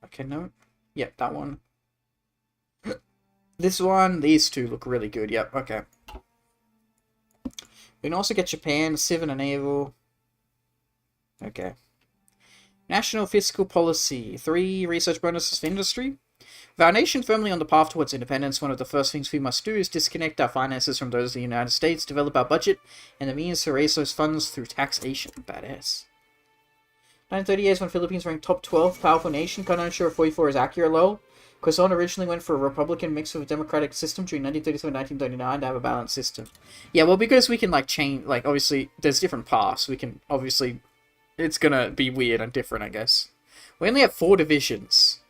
Okay, no. Yep, that one. This one, these two look really good. Yep, okay. We can also get Japan, Civ and Naval. Okay. National Fiscal Policy. 3 research bonuses for industry. With our nation firmly on the path towards independence, one of the first things we must do is disconnect our finances from those of the United States, develop our budget, and the means to raise those funds through taxation. Badass. 1938 is when Philippines ranked top 12 powerful nation. Kinda unsure if 44 is accurate, lol. Quezon originally went for a Republican mix with a democratic system during 1937 and 1939 to have a balanced system. Yeah, well, because we can, like, change, like, obviously, there's different paths. We can, obviously, it's gonna be weird and different, I guess. We only have 4 divisions.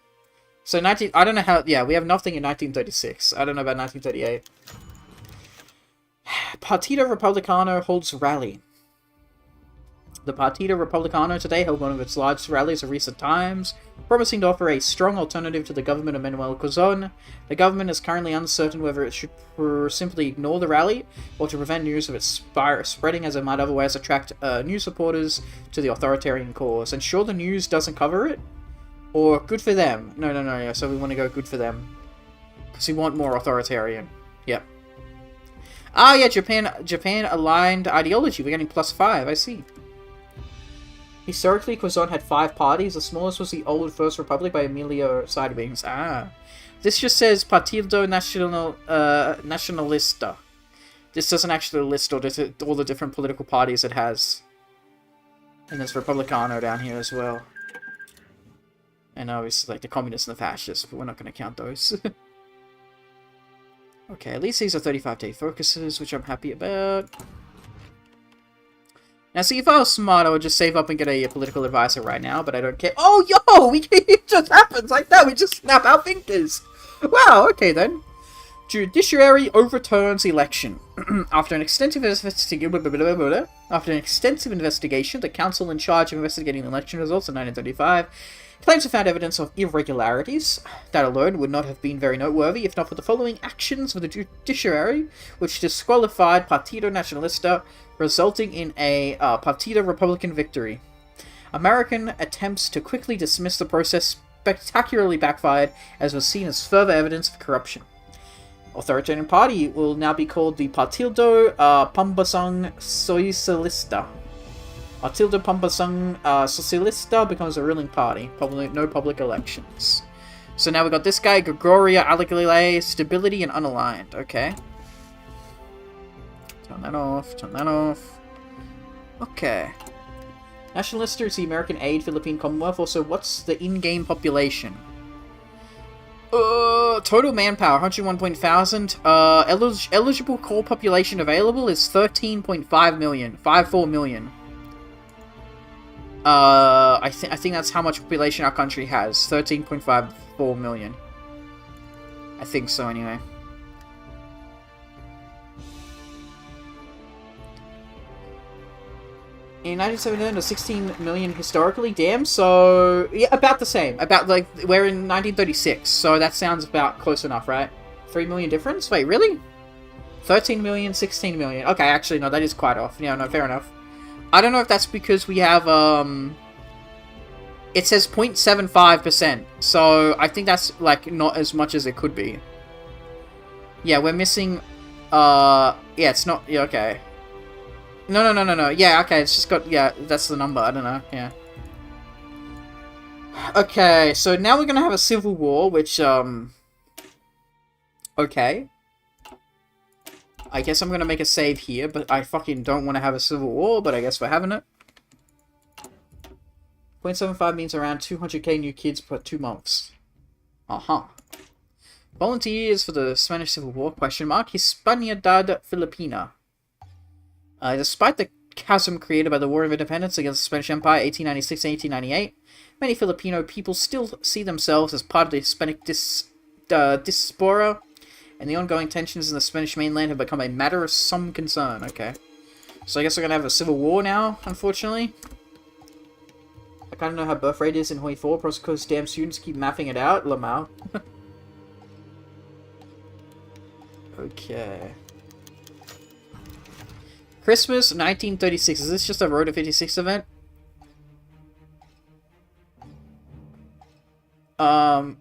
So, I don't know how, yeah, we have nothing in 1936. I don't know about 1938. Partido Republicano holds rally. The Partido Republicano today held one of its largest rallies of recent times, promising to offer a strong alternative to the government of Manuel Quezon. The government is currently uncertain whether it should simply ignore the rally, or to prevent news of its spreading as it might otherwise attract new supporters to the authoritarian cause. And sure, the news doesn't cover it? Or good for them? No, yeah, so we want to go good for them. Because we want more authoritarian. Yep. Ah, yeah, Japan-aligned ideology. We're getting +5, I see. Historically, Quezon had 5 parties. The smallest was the old First Republic by Emilio Sidewings. Ah. This just says Partido Nacionalista. This doesn't actually list all the different political parties it has. And there's Republicano down here as well. And obviously, like, the communists and the fascists, but we're not going to count those. Okay, at least these are 35-day focuses, which I'm happy about. Now, see, if I was smart, I would just save up and get a political advisor right now, but I don't care. Oh, yo! It just happens like that! We just snap our fingers! Wow, okay then. Judiciary overturns election. After an extensive investigation, the council in charge of investigating the election results in 1935 claims to have found evidence of irregularities. That alone would not have been very noteworthy if not for the following actions of the judiciary, which disqualified Partido Nacionalista, resulting in a Partido Republican victory. American attempts to quickly dismiss the process spectacularly backfired, as was seen as further evidence of corruption. Authoritarian party will now be called the Partido Pambasang Socialista. Partido Pambasang Socialista becomes a ruling party. Probably no public elections. So now we got this guy, Gregoria Alegale, stability and unaligned. Okay. Turn that off, turn that off. Okay. Nationalista is the American Aid Philippine Commonwealth. Also, what's the in-game population? Total manpower, 101,000. Eligible core population available is 13.5 million. 54 million. I think that's how much population our country has. 13.54 million. I think so, anyway. In 1979, it was 16 million historically. Damn, so... yeah, about the same. About, like, we're in 1936, so that sounds about close enough, right? 3 million difference? Wait, really? 13 million, 16 million. Okay, actually, no, that is quite off. Yeah, no, fair enough. I don't know if that's because we have, it says 0.75%, so I think that's, like, not as much as it could be. Yeah, we're missing, yeah, it's not, yeah, okay. No. Yeah, okay, it's just got, yeah, that's the number, I don't know, yeah. Okay, so now we're gonna have a civil war, which, okay. I guess I'm gonna make a save here, but I fucking don't want to have a civil war, but I guess we're having it. 0.75 means around 200k new kids per 2 months. Uh-huh. Volunteers for the Spanish Civil War, question mark, Hispanidad Filipina. Despite the chasm created by the War of Independence against the Spanish Empire, 1896 and 1898, many Filipino people still see themselves as part of the Hispanic diaspora, and the ongoing tensions in the Spanish mainland have become a matter of some concern. Okay. So I guess we're gonna have a civil war now, unfortunately. I kind of know how birth rate is in Hoi 4, because damn students keep mapping it out. Lamau. Okay. Christmas 1936. Is this just a Road to 56 event? I'm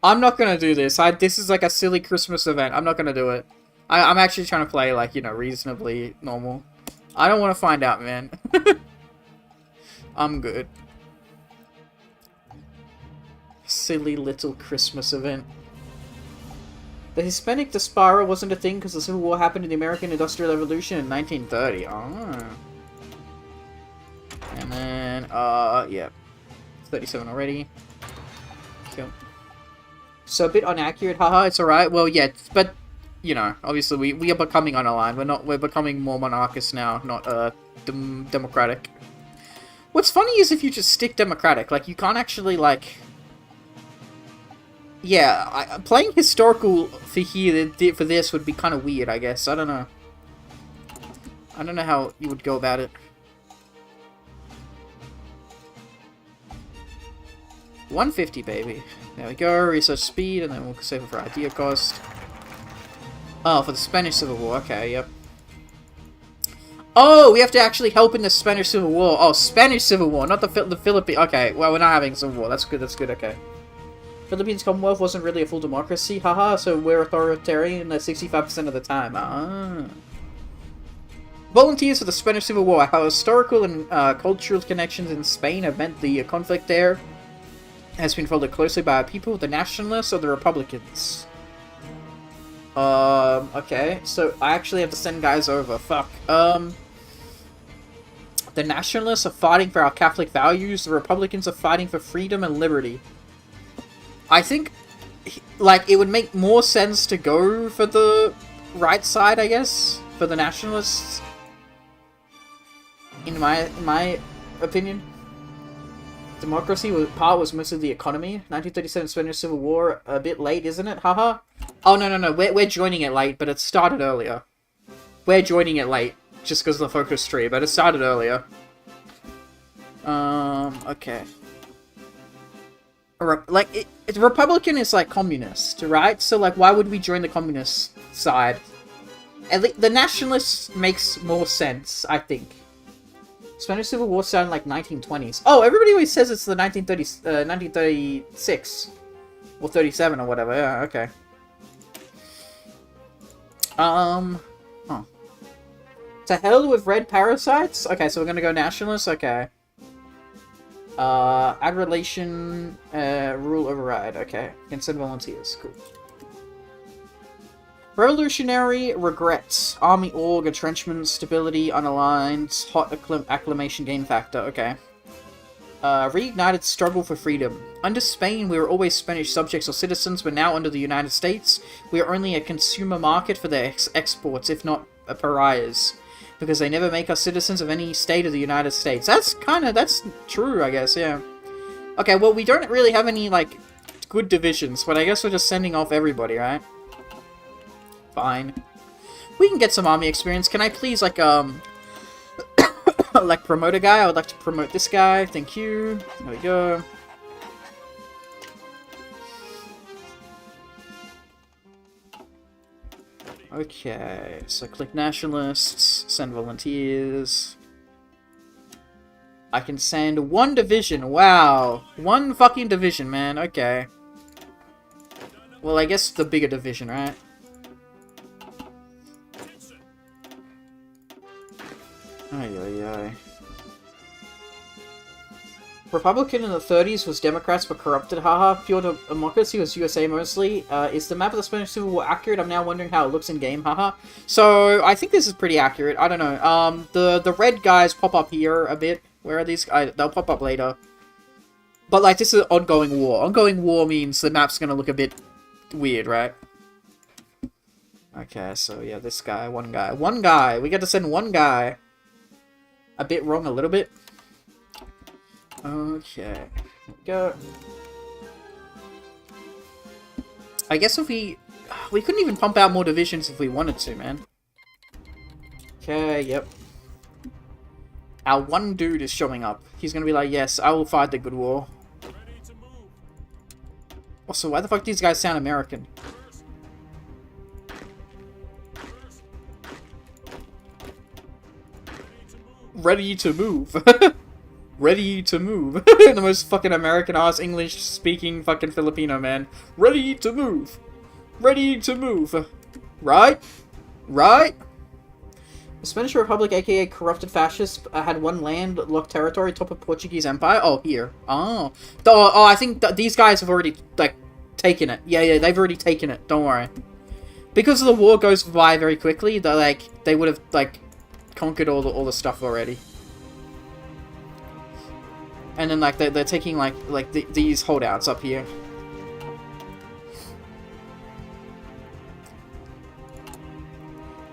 not gonna do this. This is like a silly Christmas event. I'm not gonna do it. I'm actually trying to play, like, you know, reasonably normal. I don't want to find out, man. I'm good. Silly little Christmas event. The Hispanic diaspora wasn't a thing because the Civil War happened in the American Industrial Revolution in 1930. Ah. And then, yeah. 37 already. Cool. So a bit inaccurate, haha, it's alright. Well, yeah, but, you know, obviously we are becoming unaligned. We're becoming more monarchist now, not, democratic. What's funny is if you just stick democratic, like, you can't actually, like... Yeah, playing historical for here, for this, would be kind of weird, I guess. I don't know. I don't know how you would go about it. 150, baby. There we go. Research speed, and then we'll save it for idea cost. Oh, for the Spanish Civil War. Okay, yep. Oh, we have to actually help in the Spanish Civil War. Oh, Spanish Civil War, not the Philippines. Okay, well, we're not having a Civil War. That's good, okay. Philippines Commonwealth wasn't really a full democracy, haha, so we're authoritarian 65% of the time. Ah. Volunteers for the Spanish Civil War. How historical and cultural connections in Spain have meant the conflict there has been followed closely by our people, the Nationalists or the Republicans. Okay, so I actually have to send guys over. Fuck. The Nationalists are fighting for our Catholic values, the Republicans are fighting for freedom and liberty. I think, like, it would make more sense to go for the right side, I guess, for the Nationalists. In my opinion. Democracy was mostly the economy. 1937 Spanish Civil War, a bit late, isn't it? Haha. Oh, no, we're joining it late, but it started earlier. We're joining it late, just because of the focus tree, but it started earlier. Okay. Like, Republican is, like, communist, right? So, like, why would we join the communist side? At least, the nationalists makes more sense, I think. Spanish Civil War started in, like, 1920s. Oh, everybody always says it's the 1936. Or 37 or whatever, yeah, okay. Oh. To hell with red parasites? Okay, so we're gonna go nationalists? Okay. Add relation, rule override. Okay. Can send volunteers. Cool. Revolutionary regrets. Army org, entrenchment, stability, unaligned, hot acclamation gain factor. Okay. Reignited struggle for freedom. Under Spain, we were always Spanish subjects or citizens, but now under the United States, we are only a consumer market for their exports, if not pariahs. Because they never make us citizens of any state of the United States. That's true, I guess, yeah. Okay, well, we don't really have any, like, good divisions, but I guess we're just sending off everybody, right? Fine. We can get some army experience. Can I please, like, like, promote a guy? I would like to promote this guy. Thank you. There we go. Okay, so click nationalists, send volunteers. I can send one division, wow. One fucking division, man, okay. Well, I guess the bigger division, right? Ay. Republican in the 30s was Democrats but corrupted, haha. Pure democracy was USA mostly. Is the map of the Spanish Civil War accurate? I'm now wondering how it looks in game, haha. So, I think this is pretty accurate. I don't know. The red guys pop up here a bit. Where are these guys? They'll pop up later. But, like, this is an ongoing war. Ongoing war means the map's gonna look a bit weird, right? Okay, so, yeah, this guy, one guy. One guy! We get to send one guy. A bit wrong a little bit. Okay, go. I guess if we couldn't even pump out more divisions if we wanted to, man. Okay, yep. Our one dude is showing up. He's gonna be like, yes, I will fight the good war. Also, why the fuck do these guys sound American? Ready to move. Ready to move. The most fucking American-ass English-speaking fucking Filipino, man. Ready to move. Ready to move. Right? Right? The Spanish Republic, aka corrupted fascists, had one landlocked territory top of Portuguese Empire. Oh, here. Oh. I think these guys have already, like, taken it. Yeah, they've already taken it. Don't worry. Because the war goes by very quickly, they would have, like, conquered all the stuff already. And then, like, they're taking, these holdouts up here.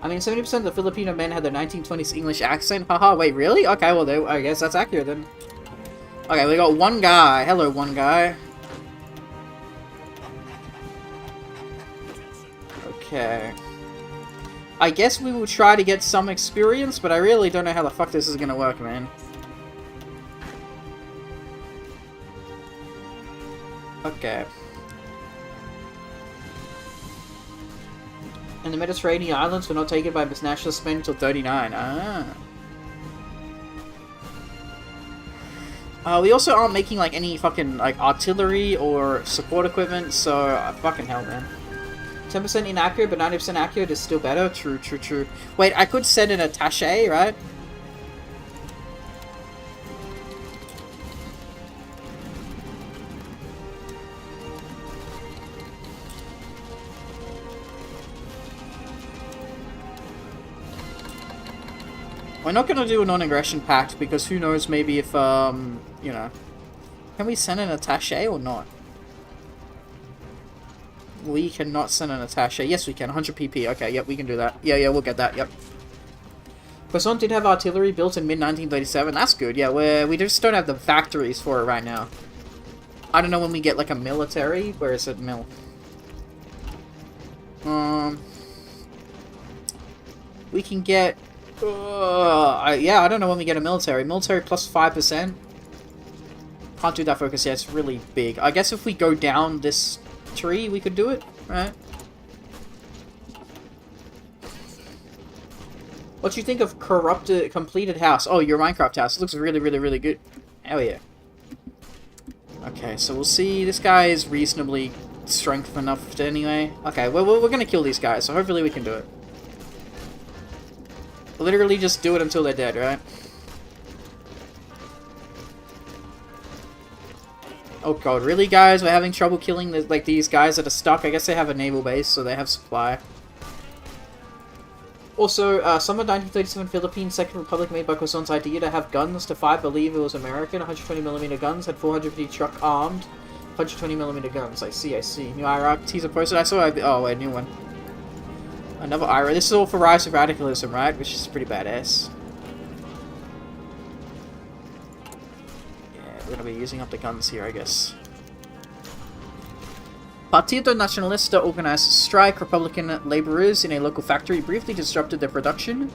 I mean, 70% of the Filipino men had their 1920s English accent. Haha, wait, really? Okay, well, I guess that's accurate then. Okay, we got one guy. Hello, one guy. Okay. I guess we will try to get some experience, but I really don't know how the fuck this is gonna work, man. Okay. And the Mediterranean islands were not taken by national Spain until 39. We also aren't making like any fucking like artillery or support equipment, so fucking hell, man. 10% inaccurate, but 90% accurate is still better. True, true, true. Wait, I could send an attaché, right? We're not gonna do a non-aggression pact because who knows, maybe if, you know. Can we send an attaché or not? We cannot send an attaché. Yes, we can. 100 PP. Okay, yep, we can do that. Yeah, we'll get that. Yep. Croissant did have artillery built in mid-1937. That's good. Yeah, we just don't have the factories for it right now. I don't know when we get, like, a military. Where is it? Mill. We can get... yeah, I don't know when we get a military. Military plus 5%. Can't do that focus yet. It's really big. I guess if we go down this tree, we could do it, right? What do you think of completed house? Oh, your Minecraft house. It looks really, really, really good. Hell yeah. Okay, so we'll see. This guy is reasonably strength enough to anyway. Okay, well, we're gonna kill these guys, so hopefully we can do it. Literally just do it until they're dead, right? Oh god, really guys? We're having trouble killing these guys that are stuck? I guess they have a naval base, so they have supply. Also, summer 1937 Philippines Second Republic made by Croissant's idea to have guns to fire. Believe it was American. 120mm guns, had 450 truck armed. 120mm guns. I see. New Iraq teaser posted. I saw. Oh, wait, new one. Another IRA. This is all for Rise of Radicalism, right? Which is pretty badass. Yeah, we're gonna be using up the guns here, I guess. Partido Nacionalista organized a strike. Republican laborers in a local factory briefly disrupted their production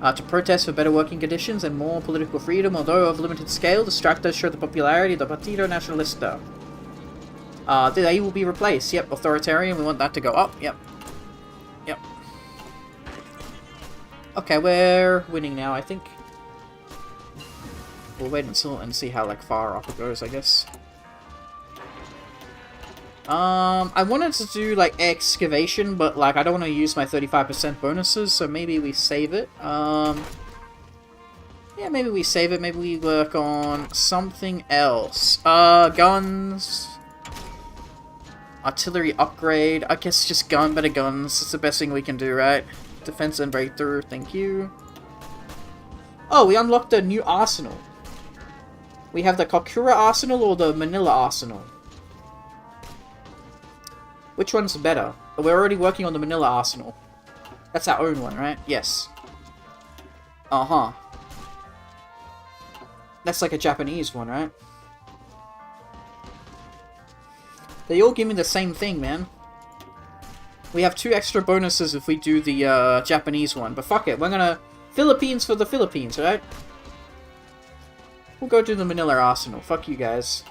to protest for better working conditions and more political freedom. Although of limited scale, the strike does show the popularity of the Partido Nacionalista. They will be replaced. Yep, authoritarian. We want that to go up. Yep. Okay, we're winning now, I think. We'll wait until and see how like far up it goes, I guess. I wanted to do like excavation, but like I don't want to use my 35% bonuses, so maybe we save it. Yeah, maybe we save it. Maybe we work on something else. Guns. Artillery upgrade. I guess just better guns. It's the best thing we can do, right? Defense and breakthrough, thank you. Oh, we unlocked a new arsenal. We have the Kokura arsenal or the Manila arsenal? Which one's better? We're already working on the Manila arsenal. That's our own one, right? Yes. Uh-huh. That's like a Japanese one, right? They all give me the same thing, man. We have 2 extra bonuses if we do the Japanese one, but fuck it, we're gonna... Philippines for the Philippines, right? We'll go do the Manila Arsenal. Fuck you guys.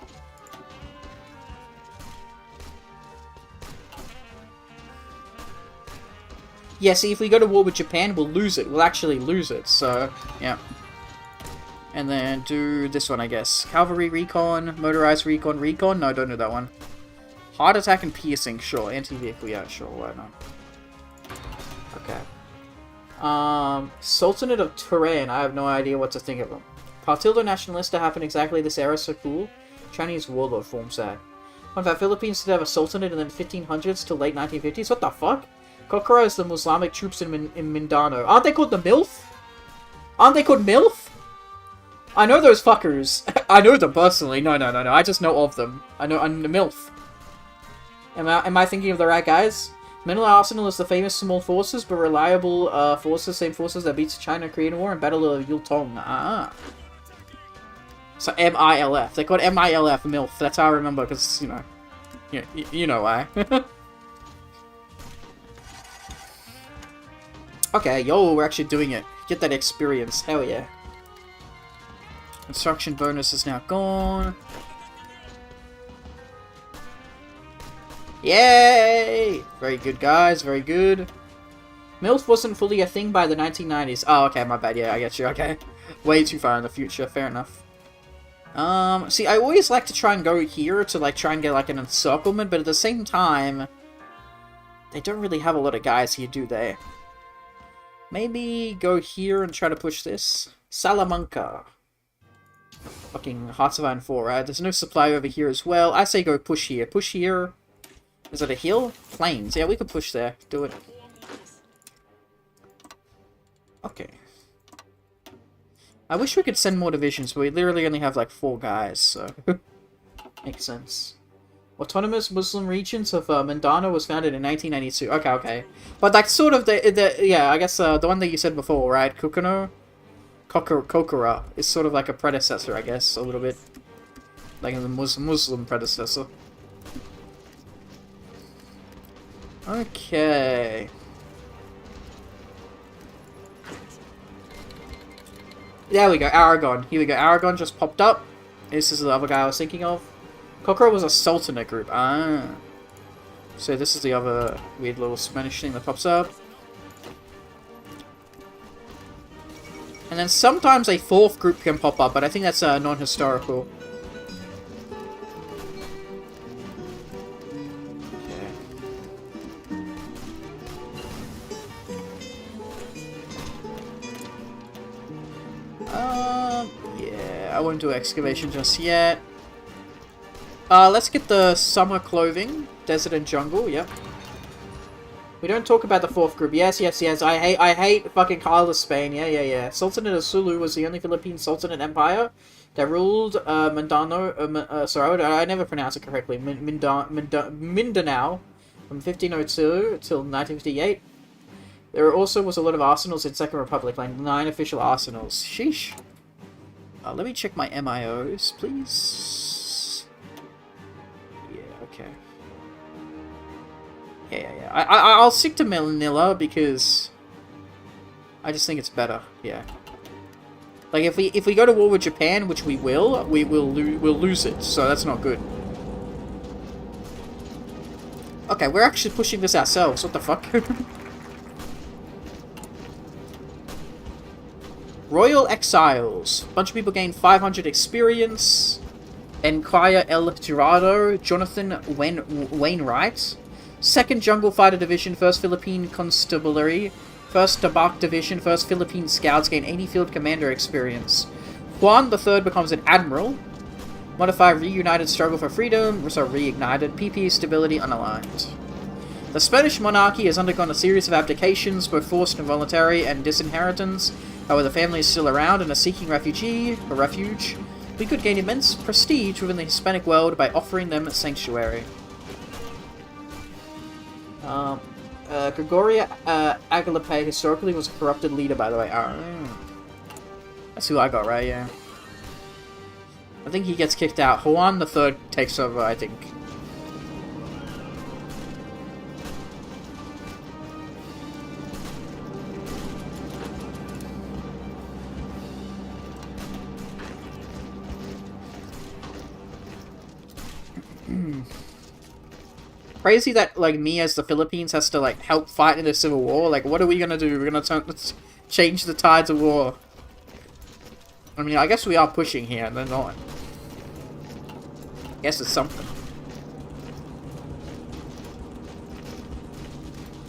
Yeah, see, if we go to war with Japan, we'll lose it. We'll actually lose it, so, yeah. And then do this one, I guess. Cavalry Recon, Motorized Recon. No, don't do that one. Heart attack and piercing, sure. Anti-vehicle, yeah, sure, why not? Okay. Sultanate of Turan, I have no idea what to think of them. Partido Nacionalista happened exactly this era, so cool. Chinese warlord form sad. One fact, Philippines did have a sultanate in the 1500s to late 1950s. What the fuck? Kokoro is the Muslimic troops in Mindanao. Aren't they called the MILF? Aren't they called MILF? I know those fuckers. I know them personally. No. I just know of them. I'm the MILF. Am I thinking of the right guys? Manila Arsenal is the famous small forces, but reliable same forces that beats China Korean War and Battle of Yultong. So MILF. They called MILF MILF. That's how I remember, because, you know. You know why. Okay, yo, we're actually doing it. Get that experience. Hell yeah. Construction bonus is now gone. Yay! Very good, guys. Very good. MILF wasn't fully a thing by the 1990s. Oh, okay, my bad. Yeah, I get you. Okay. Way too far in the future. Fair enough. See, I always like to try and go here to, like, try and get, like, an encirclement, but at the same time, they don't really have a lot of guys here, do they? Maybe go here and try to push this. Salamanca. Fucking Hearts of Iron 4, right? There's no supply over here as well. I say go push here. Push here. Is it a hill? Plains. Yeah, we could push there. Do it. Okay. I wish we could send more divisions, but we literally only have like 4 guys, so... Makes sense. Autonomous Muslim Regions of Mindanao was founded in 1992. Okay, okay. But that's sort of the yeah, I guess the one that you said before, right? Kokoro is sort of like a predecessor, I guess, a little bit. Like the Muslim predecessor. Okay. There we go, Aragon. Here we go, Aragon just popped up. This is the other guy I was thinking of. Kokoro was a sultanate group. Ah. So this is the other weird little Spanish thing that pops up. And then sometimes a 4th group can pop up, but I think that's non-historical. Yeah, I won't do excavation just yet. Let's get the summer clothing, desert and jungle. Yep. We don't talk about the 4th group. Yes, yes, yes. I hate fucking Carlos Spain. Yeah, yeah, yeah. Sultanate of Sulu was the only Philippine Sultanate Empire that ruled Mindanao. Sorry, I never pronounce it correctly. Mindanao from 1502 till 1958. There also was a lot of arsenals in Second Republic, like 9 official arsenals. Sheesh. Let me check my MIOs, please. Yeah, okay. Yeah. I'll stick to Manila because I just think it's better. Yeah. Like if we go to war with Japan, which we will, we'll lose it. So that's not good. Okay, we're actually pushing this ourselves. What the fuck? Royal Exiles. A bunch of people gain 500 experience. Enquire El Tirado. Jonathan Wainwright. 2nd Jungle Fighter Division. 1st Philippine Constabulary. 1st Tabak Division. 1st Philippine Scouts gain 80 Field Commander experience. Juan III becomes an Admiral. Modify Reunited Struggle for Freedom. So reignited. PP Stability unaligned. The Spanish monarchy has undergone a series of abdications, both forced and voluntary, and disinheritance. However, the family is still around and are seeking refuge. We could gain immense prestige within the Hispanic world by offering them sanctuary. Gregoria Aguilape historically was a corrupted leader, by the way. That's who I got, right? Yeah. I think he gets kicked out. Juan III takes over, I think. Crazy that, like, me as the Philippines has to, like, help fight in the civil war. Like, what are we gonna do? We're gonna change the tides of war. I mean, I guess we are pushing here, they're not. I guess it's something.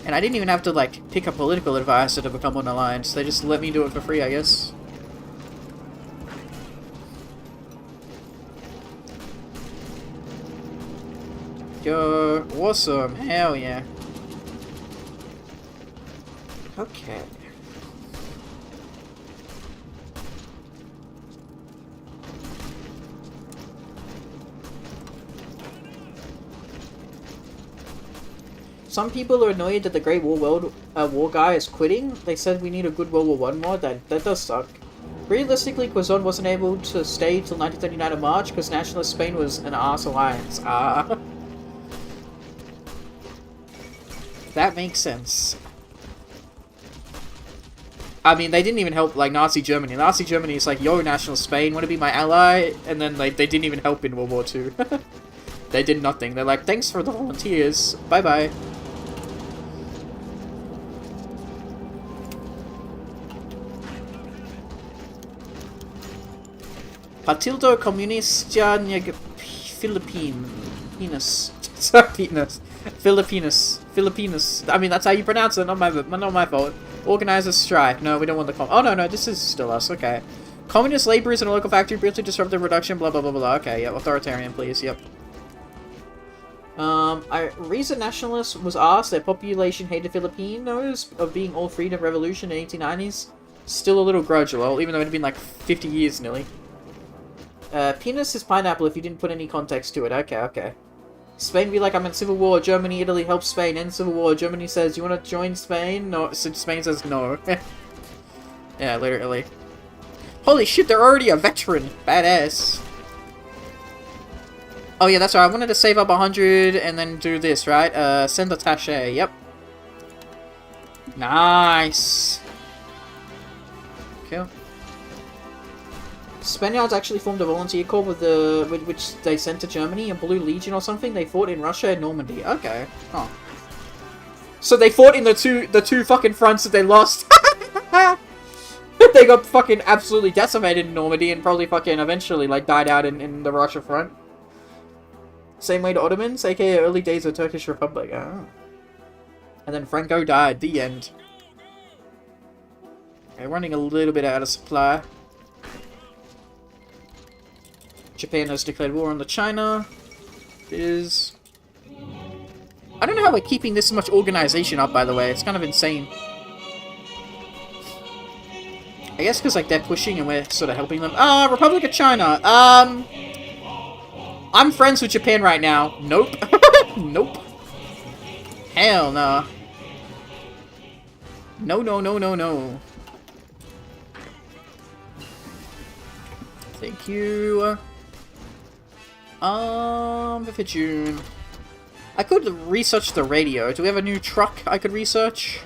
And I didn't even have to, like, pick a political advisor to become an alliance. They just let me do it for free, I guess. Yo, awesome. Hell yeah. Okay. Some people are annoyed that the Great War guy is quitting. They said we need a good World War I mod. That does suck. Realistically, Quezon wasn't able to stay till 1939 of March because Nationalist Spain was an arse alliance. That makes sense. I mean, they didn't even help, like, Nazi Germany. Nazi Germany is like, yo, National Spain, want to be my ally? And then, like, they didn't even help in World War II. They did nothing. They're like, thanks for the volunteers. Bye-bye. Partido Comunista Filipinas. Filipinas. I mean, that's how you pronounce it. Not my fault. Organize a strike. No, we don't want the oh, no, this is still us. Okay. Communist laborers in a local factory briefly disrupt the production. Blah, blah, blah, blah. Okay, yeah. Authoritarian, please. Yep. Reason nationalists was asked. Their population hated Filipinos of being all freedom revolution in the 1890s. Still a little grudge, well, even though it had been like 50 years nearly. Penis is pineapple if you didn't put any context to it. Okay. Spain be like, I'm in civil war. Germany, Italy help Spain end civil war. Germany says, you want to join Spain? No. Spain says no. Yeah, literally. Holy shit, they're already a veteran. Badass. Oh yeah, that's right. I wanted to save up 100 and then do this, right? Send attaché. Yep. Nice. Cool. Spaniards actually formed a volunteer corps with which they sent to Germany, a Blue Legion or something. They fought in Russia and Normandy. Okay. Oh. So they fought in the two fucking fronts that they lost. They got fucking absolutely decimated in Normandy and probably fucking eventually like died out in the Russia front. Same way to Ottomans, aka early days of Turkish Republic. Oh. And then Franco died. The end. Okay, running a little bit out of supply. Japan has declared war on the China. I don't know how we're keeping this much organization up, by the way. It's kind of insane. I guess because like they're pushing and we're sort of helping them. Republic of China. I'm friends with Japan right now. Nope. Nope. Hell no. No. Thank you. 5th of June. I could research the radio. Do we have a new truck I could research?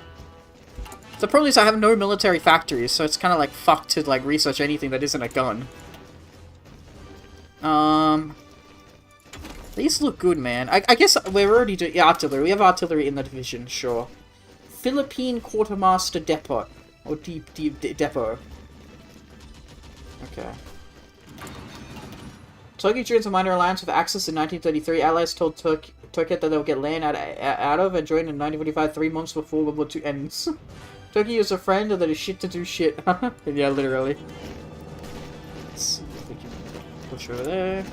The problem is I have no military factories, so it's kind of like fucked to like research anything that isn't a gun. These look good, man. I guess we're already doing artillery. We have artillery in the division, sure. Philippine Quartermaster Depot. Or Depot. Okay. Turkey joins a minor alliance with Axis in 1933. Allies told Turkey that they'll get land out of and joined in 1945, 3 months before World War II ends. Turkey is a friend that is shit to do shit. Yeah, literally. Let's see if we can push over there.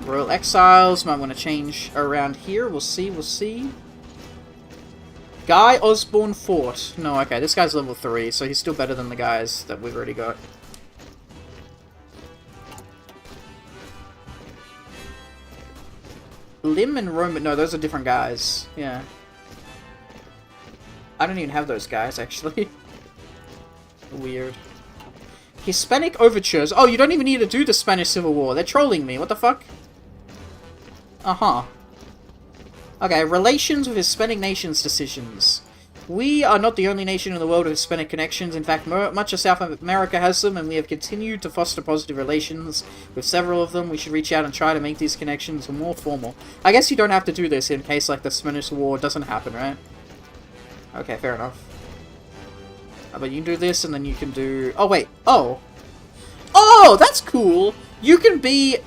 Royal Exiles, might want to change around here. We'll see. Guy Osborne Fort. No, okay, this guy's level 3, so he's still better than the guys that we've already got. Lim and Roman, no, those are different guys. Yeah. I don't even have those guys, actually. Weird. Hispanic Overtures. Oh, you don't even need to do the Spanish Civil War. They're trolling me. What the fuck? Uh-huh. Okay, relations with Hispanic nations decisions. We are not the only nation in the world with Hispanic connections. In fact, much of South America has them, and we have continued to foster positive relations with several of them. We should reach out and try to make these connections more formal. I guess you don't have to do this in case, like, the Spanish War doesn't happen, right? Okay, fair enough. But you can do this, and then you can do... Oh, wait. Oh! Oh, that's cool! You can be,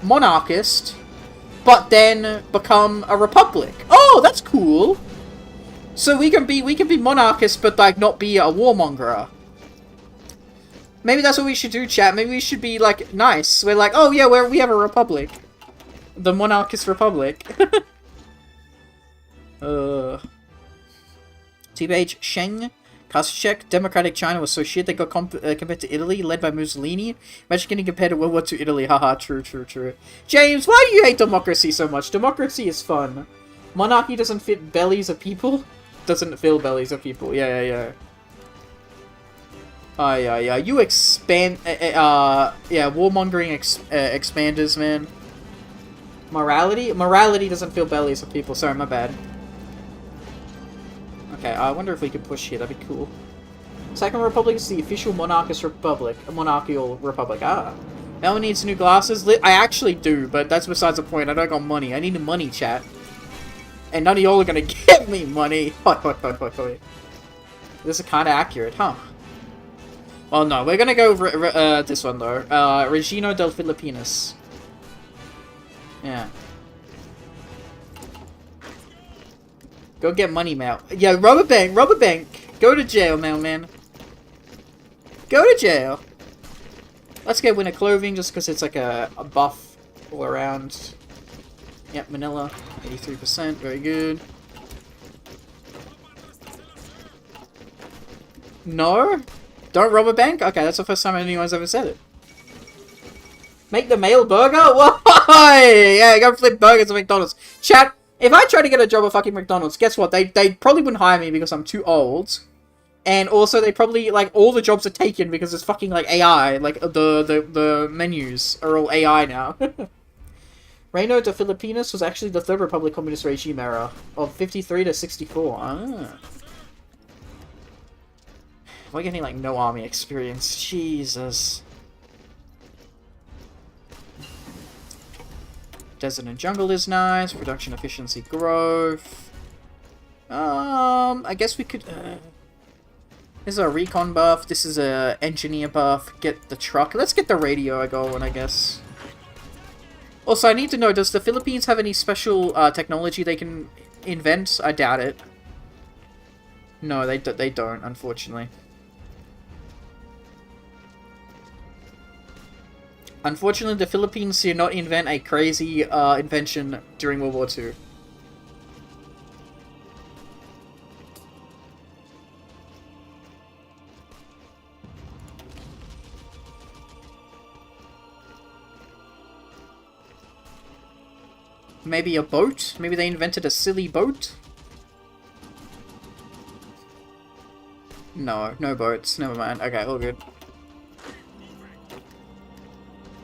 monarchist, but then become a republic. Oh, that's cool. So we can be monarchists, but like not be a warmonger. Maybe that's what we should do, chat. Maybe we should be like nice. We're like, oh yeah, we have a republic, the monarchist republic. T-Page Sheng. Koscheck, Democratic China was so shit they got compared to Italy, led by Mussolini. Imagine getting compared to World War II Italy. Haha, true. James, why do you hate democracy so much? Democracy is fun. Monarchy doesn't fit bellies of people. Doesn't fill bellies of people. Yeah. Yeah. You expand... yeah, warmongering expanders, man. Morality? Morality doesn't fill bellies of people. Sorry, my bad. Okay, I wonder if we could push here. That'd be cool. Second Republic is the official monarchical republic. Ah. Mailman needs new glasses. I actually do, but that's besides the point. I don't got money. I need money, chat. And none of y'all are gonna give me money. This is kind of accurate, huh? Well, no. We're gonna go this one, though. Regino del Filipinas. Yeah. Go get money, Mail. Yeah, Rubber Bank. Go to jail, Mailman. Go to jail. Let's get winter clothing just because it's like a buff all around. Yep, Manila. 83%. Very good. No? Don't rob a bank? Okay, that's the first time anyone's ever said it. Make the mail burger? Why? Yeah, go flip burgers at McDonald's. Chat, if I try to get a job at fucking McDonald's, guess what? They probably wouldn't hire me because I'm too old. And also, they probably, like, all the jobs are taken because it's fucking, like, AI. Like, the menus are all AI now. Reino de Filipinas was actually the Third Republic Communist regime era of 53 to 64. Ah. We're getting, like, no army experience. Jesus. Desert and jungle is nice. Production efficiency growth. I guess we could... This is a recon buff. This is a engineer buff. Get the truck. Let's get the radio going, I guess. Also, I need to know, does the Philippines have any special technology they can invent? I doubt it. No, they don't, unfortunately. Unfortunately, the Philippines did not invent a crazy invention during World War II. Maybe a boat? Maybe they invented a silly boat? No, no boats. Never mind. Okay, all good.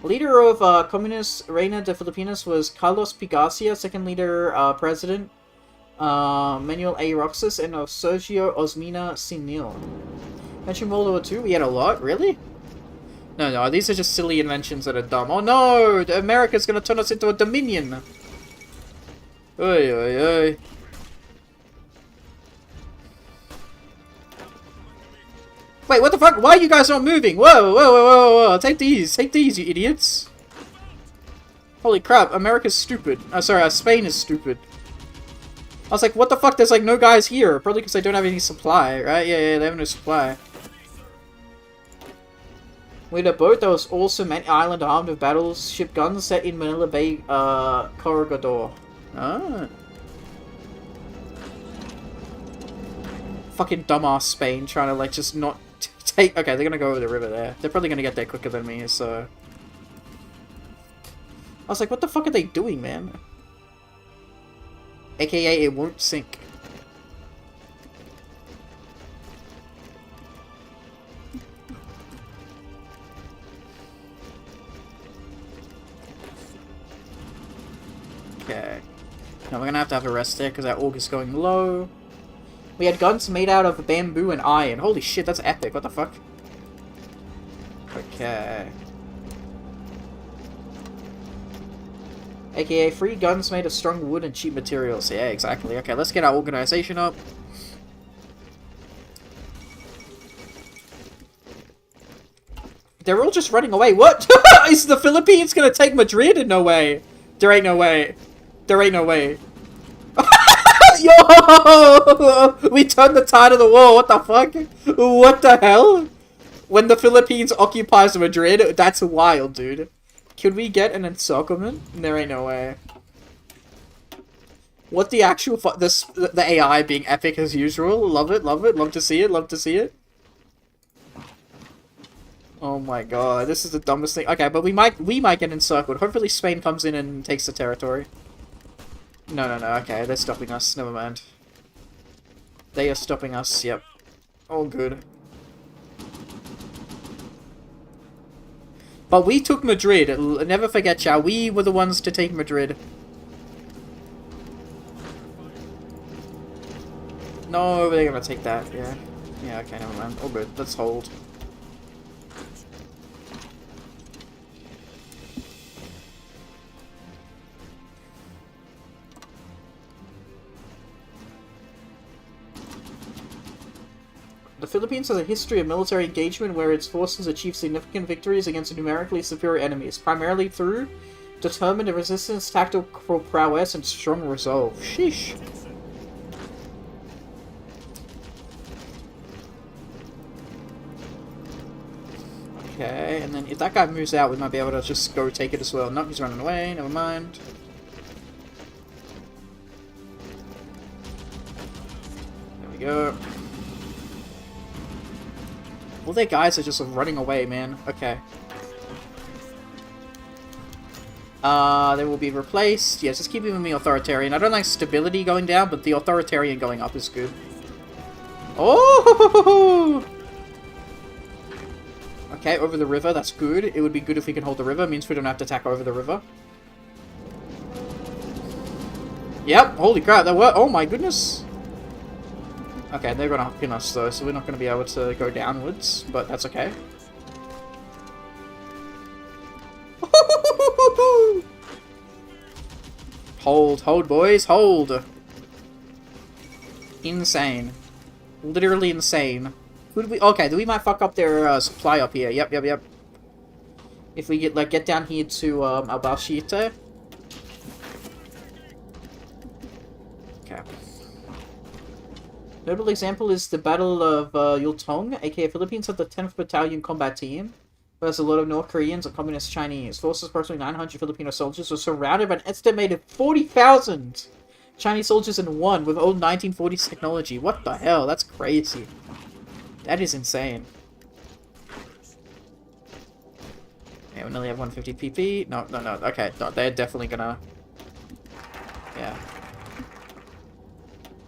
Leader of Communist Reina de Filipinas was Carlos P. Garcia, second leader, president, Manuel A. Roxas, and Sergio Osmina Sinil. Mention World War II? We had a lot? Really? No, these are just silly inventions that are dumb. Oh no! America's gonna turn us into a dominion! Oy, oy, oy. Wait, what the fuck? Why are you guys not moving? Whoa. Take these, you idiots. Holy crap, America's stupid. Oh, sorry, Spain is stupid. I was like, what the fuck? There's like no guys here. Probably because they don't have any supply, right? Yeah, they have no supply. We had a boat that was also many island armed with battleship guns set in Manila Bay, Corregidor. Ah. Fucking dumbass Spain trying to like just not take... Okay, they're gonna go over the river there. They're probably gonna get there quicker than me, so... I was like, what the fuck are they doing, man? AKA, it won't sink. Okay. Now we're gonna have to have a rest there because our org is going low. We had guns made out of bamboo and iron. Holy shit, that's epic. What the fuck? Okay. AKA free guns made of strong wood and cheap materials. Yeah, exactly. Okay, let's get our organization up. They're all just running away. What? Is the Philippines gonna take Madrid? No way. There ain't no way. There ain't no way. Yo! We turned the tide of the war. What the fuck? What the hell? When the Philippines occupies Madrid? That's wild, dude. Could we get an encirclement? There ain't no way. What the actual the AI being epic as usual. Love it, love it. Love to see it, love to see it. Oh my god, this is the dumbest thing. Okay, but we might get encircled. Hopefully Spain comes in and takes the territory. No, okay, they're stopping us. Never mind. They are stopping us, yep. All good. But we took Madrid. Never forget, Chow. We were the ones to take Madrid. No, they're gonna take that, yeah. Yeah, okay, never mind. All good. Let's hold. The Philippines has a history of military engagement where its forces achieve significant victories against numerically superior enemies, primarily through determined resistance, tactical prowess, and strong resolve. Sheesh. Okay, and then if that guy moves out, we might be able to just go take it as well. No, he's running away. Never mind. There we go. All their guys are just running away, man. Okay. They will be replaced. Yeah, just keep giving me authoritarian. I don't like stability going down, but the authoritarian going up is good. Oh! Okay, over the river. That's good. It would be good if we can hold the river. It means we don't have to attack over the river. Yep. Holy crap. That worked. Oh my goodness. Okay, they're gonna pin us though, so we're not gonna be able to go downwards, but that's okay. Hold, boys, hold! Insane. Literally insane. Who do we? Okay, we might fuck up their supply up here. Yep. If we get down here to Albashite. Okay. Notable example is the Battle of Yultong, aka Philippines had the 10th Battalion Combat Team. There's a lot of North Koreans and Communist Chinese. Forces approximately 900 Filipino soldiers were surrounded by an estimated 40,000 Chinese soldiers in one with old 1940s technology. What the hell? That's crazy. That is insane. Yeah, we only have 150 PP. No. Okay, no, they're definitely gonna... Yeah.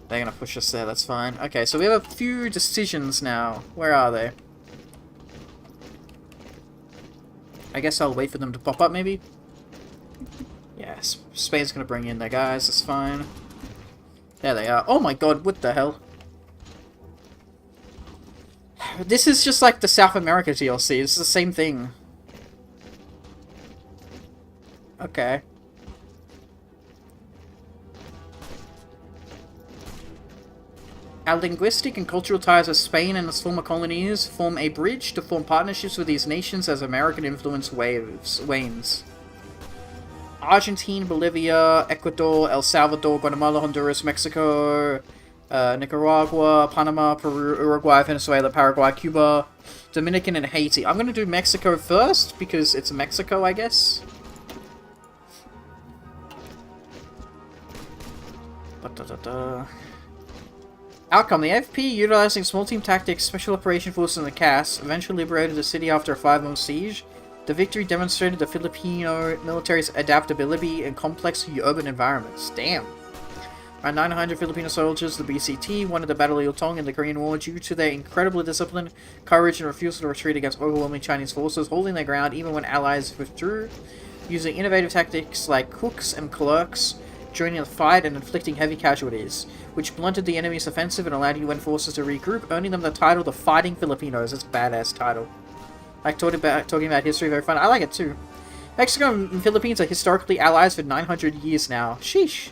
They're gonna push us there, that's fine. Okay, so we have a few decisions now. Where are they? I guess I'll wait for them to pop up, maybe? Yeah, Spain's gonna bring in their guys, that's fine. There they are. Oh my god, what the hell? This is just like the South America DLC, it's the same thing. Okay. Our linguistic and cultural ties with Spain and its former colonies form a bridge to form partnerships with these nations as American influence wanes. Argentina, Bolivia, Ecuador, El Salvador, Guatemala, Honduras, Mexico, Nicaragua, Panama, Peru, Uruguay, Venezuela, Paraguay, Cuba, Dominican, and Haiti. I'm going to do Mexico first, because it's Mexico, I guess. Outcome. The AFP, utilizing small team tactics, special operation forces, and the CAS, eventually liberated the city after a 5-month siege. The victory demonstrated the Filipino military's adaptability in complex urban environments. Damn. Around 900 Filipino soldiers, the BCT, won at the Battle of Yultong in the Korean War due to their incredible discipline, courage, and refusal to retreat against overwhelming Chinese forces, holding their ground even when allies withdrew, using innovative tactics like hooks and clerks, joining the fight and inflicting heavy casualties, which blunted the enemy's offensive and allowed UN forces to regroup, earning them the title The Fighting Filipinos. It's a badass title. Like talking about history, very fun. I like it too. Mexico and Philippines are historically allies for 900 years now. Sheesh.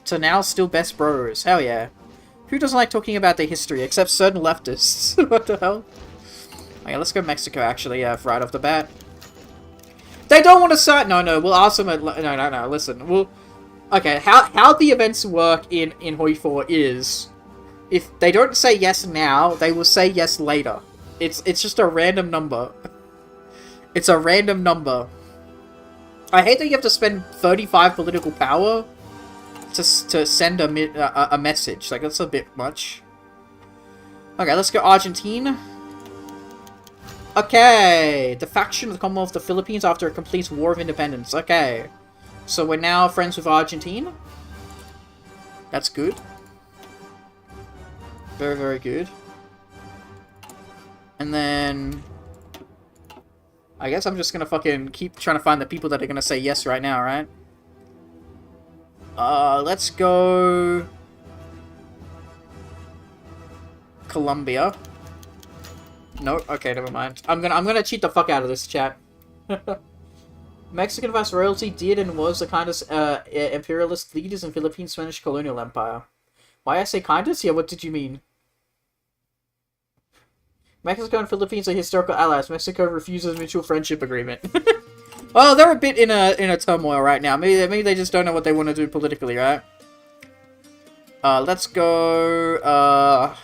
So now still best bros. Hell yeah. Who doesn't like talking about their history, except certain leftists? What the hell? Okay, let's go Mexico actually, right off the bat. They don't want to start... No, we'll ask them at... No, listen. We'll... Okay, how the events work in Hoi 4 is, if they don't say yes now, they will say yes later. It's just a random number. It's a random number. I hate that you have to spend 35 political power to send a message. Like, that's a bit much. Okay, let's go Argentina. Okay, the faction of the Commonwealth of the Philippines after a complete war of independence. Okay. So we're now friends with Argentina. That's good. Very, very good. And then... I guess I'm just gonna fucking keep trying to find the people that are gonna say yes right now, right? Let's go... Colombia. No, okay, never mind. I'm gonna cheat the fuck out of this chat. Mexican vice royalty did and was the kindest imperialist leaders in Philippine Spanish colonial empire. Why I say kindest? Yeah, what did you mean? Mexico and Philippines are historical allies. Mexico refuses mutual friendship agreement. Well, they're a bit in a turmoil right now. Maybe they just don't know what they want to do politically, right? Let's go.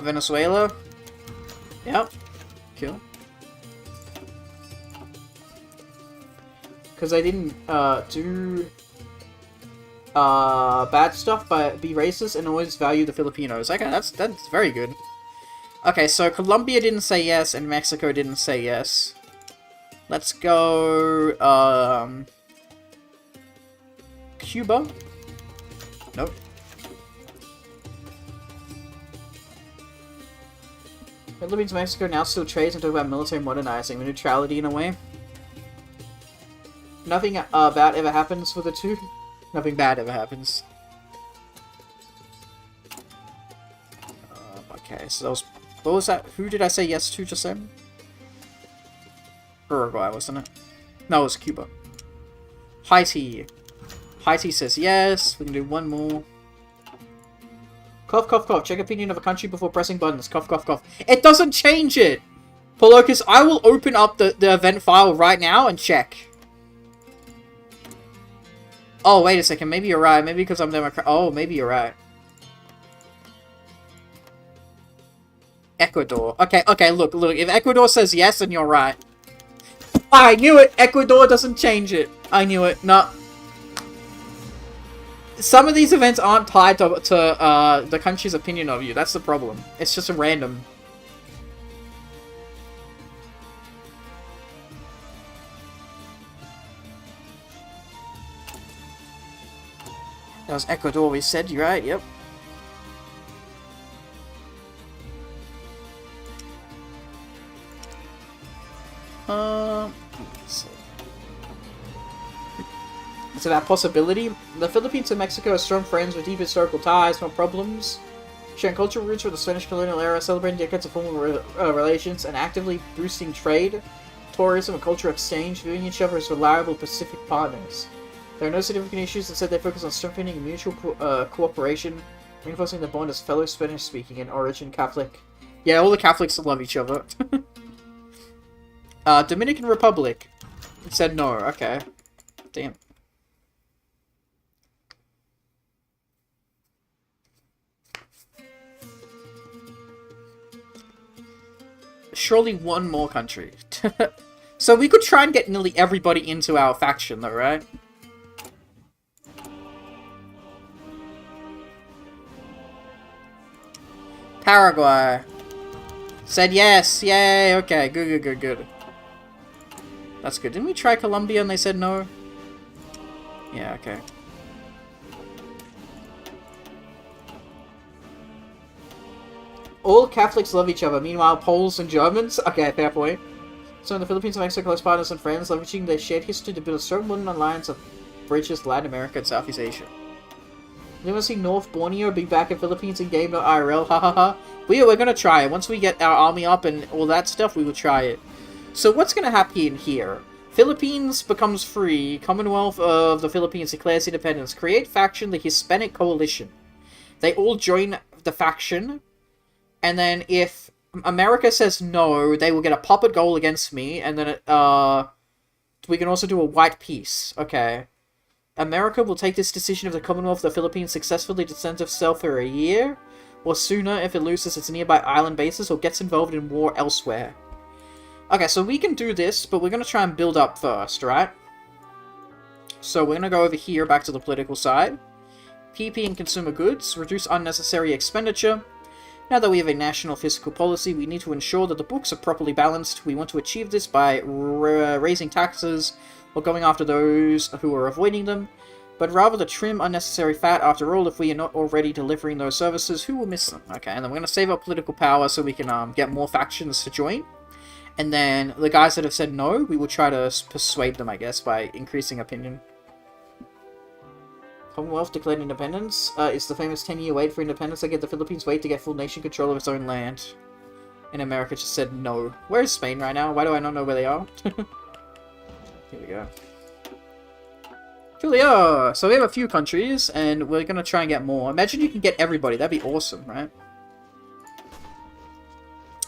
Venezuela. Yep. Cool. Because they didn't do bad stuff, but be racist and always value the Filipinos. Okay, that's very good. Okay, so Colombia didn't say yes, and Mexico didn't say yes. Let's go, Cuba? Nope. Philippines, Mexico now still trades and talk about military modernizing, with neutrality in a way. Nothing bad ever happens for the two. Nothing bad ever happens. Okay, so that was... What was that? Who did I say yes to just then? Uruguay, wasn't it? No, it was Cuba. Haiti. Haiti says yes. We can do one more. Cough, cough, cough. Check opinion of a country before pressing buttons. Cough, cough, cough. It doesn't change it! Polocus, I will open up the event file right now and check. Oh, wait a second. Maybe you're right. Maybe because I'm Democrat. Oh, maybe you're right. Ecuador. Okay, okay, look. If Ecuador says yes, then you're right. I knew it! Ecuador doesn't change it. I knew it. No. Some of these events aren't tied to the country's opinion of you. That's the problem. It's just a random. That was Ecuador we said, you're right, yep. Let's see. It's about possibility. The Philippines and Mexico are strong friends with deep historical ties, no problems. Sharing cultural roots from the Spanish colonial era, celebrating decades of formal relations, and actively boosting trade, tourism, and cultural exchange, viewing each other as reliable Pacific partners. There are no significant issues, instead they focus on strengthening mutual cooperation, reinforcing the bond as fellow Spanish-speaking and origin Catholic. Yeah, all the Catholics love each other. Dominican Republic. It said no, okay. Damn. Surely one more country. So we could try and get nearly everybody into our faction though, right? Paraguay. Said yes. Yay. Okay. Good, good, good, good. That's good. Didn't we try Colombia and they said no? Yeah, okay. All Catholics love each other. Meanwhile, Poles and Germans... Okay, fair point. So in the Philippines and Mexico, close partners and friends, leveraging their shared history to build a strong modern alliance of bridges Latin America and Southeast Asia. You want to see North Borneo be back in Philippines in game IRL? Hahaha. We're gonna try it. Once we get our army up and all that stuff, we will try it. So what's gonna happen here? Philippines becomes free. Commonwealth of the Philippines declares independence. Create faction, the Hispanic Coalition. They all join the faction. And then if America says no, they will get a puppet goal against me. And then we can also do a white peace. Okay. America will take this decision of the Commonwealth of the Philippines successfully to defend itself for a year, or sooner if it loses its nearby island bases or gets involved in war elsewhere. Okay, so we can do this, but we're going to try and build up first, right? So we're going to go over here, back to the political side. PP and consumer goods, reduce unnecessary expenditure. Now that we have a national fiscal policy, we need to ensure that the books are properly balanced. We want to achieve this by raising taxes, or going after those who are avoiding them, but rather to trim unnecessary fat. After all, if we are not already delivering those services, who will miss them? Okay, and then we're going to save up political power so we can get more factions to join. And then the guys that have said no, we will try to persuade them, I guess, by increasing opinion. Commonwealth declared independence. It's the famous 10-year wait for independence. They get the Philippines wait to get full nation control of its own land. And America just said no. Where is Spain right now? Why do I not know where they are? Here we go. Julia! So we have a few countries, and we're gonna try and get more. Imagine you can get everybody. That'd be awesome, right?